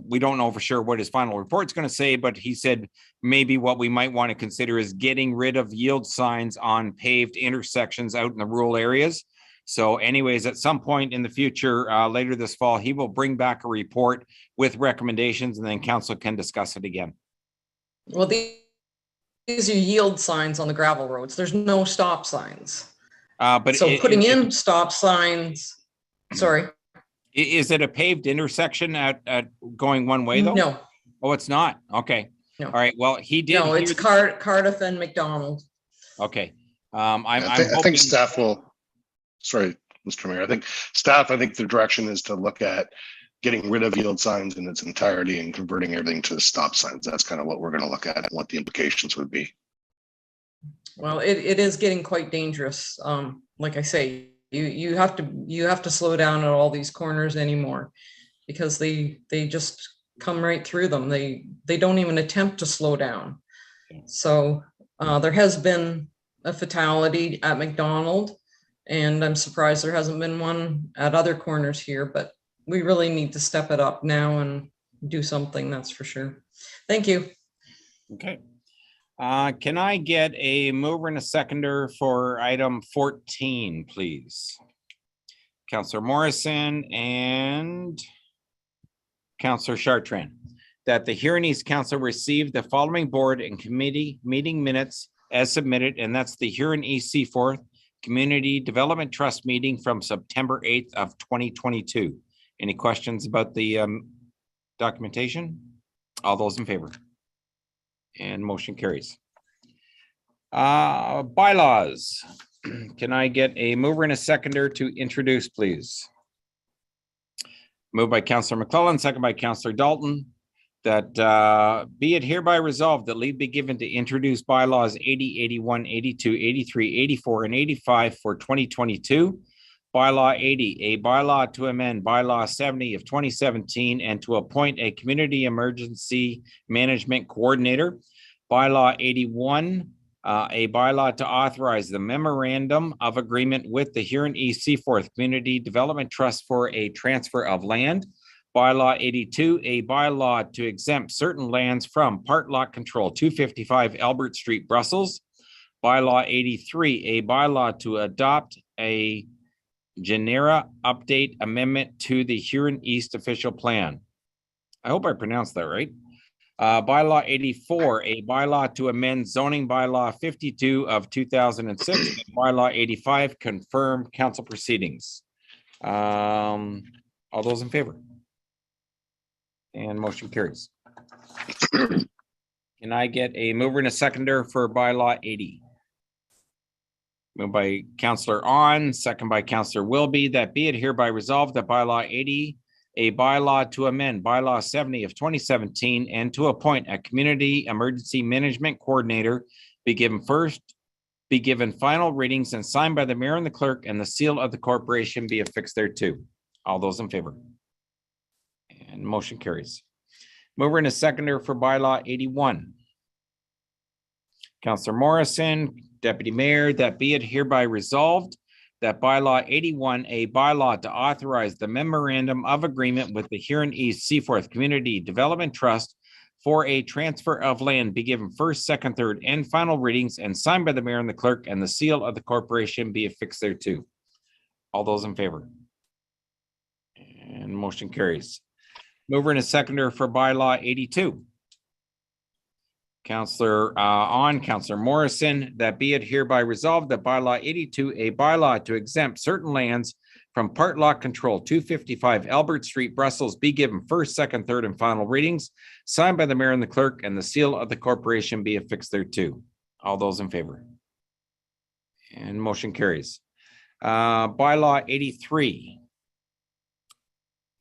we don't know for sure what his final report's going to say, but he said maybe what we might want to consider is getting rid of yield signs on paved intersections out in the rural areas. So anyways, at some point in the future, later this fall, he will bring back a report with recommendations, and then council can discuss it again. Well, these are yield signs on the gravel roads. There's no stop signs. But so putting in stop signs, sorry. Is it a paved intersection at going one way though? No. Oh, it's not. Okay. No. All right. Well, he did. No, it's Cardiff and McDonald. Okay. I think staff will, sorry, Mr. Mayor, I think the direction is to look at getting rid of yield signs in its entirety and converting everything to stop signs. That's kind of what we're going to look at and what the implications would be. Well, it is getting quite dangerous. Like I say, you have to slow down at all these corners anymore, because they just come right through them. They don't even attempt to slow down. So there has been a fatality at McDonald, and I'm surprised there hasn't been one at other corners here, but we really need to step it up now and do something, that's for sure. Thank you. Okay. Can I get a mover and a seconder for item 14, please? Councillor Morrison and Councillor Chartrand, that the Huron East Council received the following board and committee meeting minutes as submitted, and that's the Huron East Seaforth Community Development Trust meeting from September 8th of 2022. Any questions about the documentation? All those in favor? And motion carries. Bylaws. Can I get a mover and a seconder to introduce, please? Moved by Councillor McClellan, second by Councillor Dalton, that be it hereby resolved that leave be given to introduce bylaws 80, 81, 82, 83, 84, and 85 for 2022. Bylaw 80, a bylaw to amend bylaw 70 of 2017 and to appoint a community emergency management coordinator. Bylaw 81, a bylaw to authorize the memorandum of agreement with the Huron East Seaforth Community Development Trust for a transfer of land. Bylaw 82, a bylaw to exempt certain lands from part lot control 255 Albert Street, Brussels. Bylaw 83, a bylaw to adopt a genera update amendment to the Huron East official plan. I hope I pronounced that right. Bylaw 84, a bylaw to amend zoning bylaw 52 of 2006. Bylaw 85, confirm council proceedings. All those in favor? And motion carries. Can I get a mover and a seconder for bylaw 80? Moved by Councillor On, second by Councillor Wilby, that be it hereby resolved that bylaw 80, a bylaw to amend bylaw 70 of 2017 and to appoint a community emergency management coordinator be given final readings and signed by the mayor and the clerk, and the seal of the corporation be affixed thereto. All those in favor? And motion carries. Mover and a seconder for bylaw 81. Councillor Morrison, Deputy Mayor, that be it hereby resolved that bylaw 81, a bylaw to authorize the memorandum of agreement with the Huron East Seaforth Community Development Trust for a transfer of land be given first, second, third, and final readings and signed by the mayor and the clerk, and the seal of the corporation be affixed thereto. All those in favor? And motion carries. Mover and a seconder for bylaw 82. Councillor On, Councillor Morrison, that be it hereby resolved that bylaw 82, a bylaw to exempt certain lands from part lot control 255 Albert Street, Brussels, be given first, second, third, and final readings, signed by the mayor and the clerk, and the seal of the corporation be affixed thereto. All those in favor? And motion carries. Bylaw 83.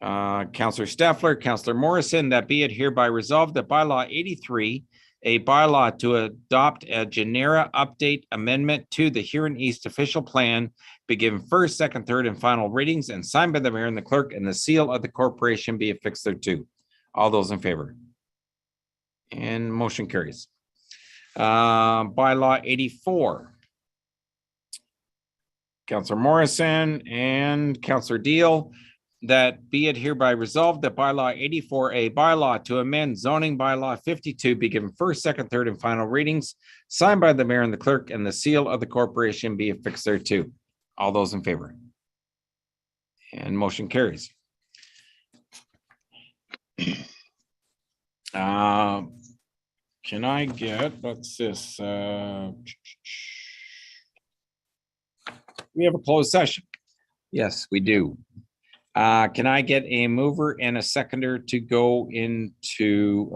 Councillor Steffler, Councillor Morrison, that be it hereby resolved that bylaw 83, a bylaw to adopt a genera update amendment to the Huron East official plan be given first, second, third, and final readings and signed by the mayor and the clerk, and the seal of the corporation be affixed thereto. All those in favor? And motion carries. Bylaw 84. Councillor Morrison and Councillor Deal, that be it hereby resolved that bylaw 84, a bylaw to amend zoning bylaw 52 be given first, second, third, and final readings, signed by the mayor and the clerk, and the seal of the corporation be affixed thereto. All those in favor? And motion carries. Can I get, what's this? We have a closed session. Yes, we do. Can I get a mover and a seconder to go into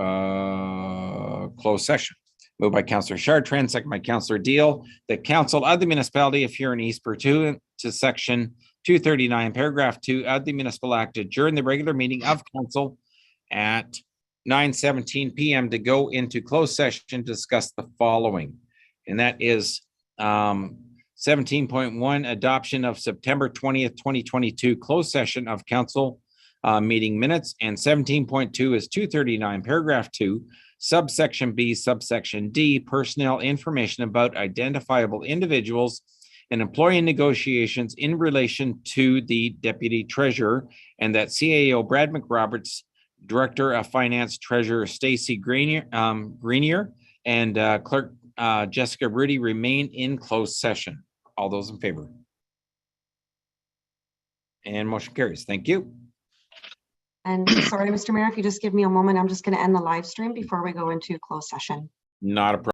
closed session? Moved by Councillor Chartrand, second by Councillor Deal, the council of the municipality of Huron East pursuant to section 239, paragraph 2 of the municipal act adjourn the regular meeting of council at 9:17 p.m. to go into closed session to discuss the following. And that is 17.1, adoption of September 20th, 2022 closed session of council meeting minutes, and 17.2 is 239, paragraph 2, subsection B, subsection D, personnel information about identifiable individuals and employee negotiations in relation to the deputy treasurer, and that CAO Brad McRoberts, Director of Finance, Treasurer Stacy Greenier, and Clerk Jessica Rudy remain in closed session. All those in favor? And motion carries. Thank you. And sorry, Mr. Mayor, if you just give me a moment, I'm just going to end the live stream before we go into closed session. Not a problem.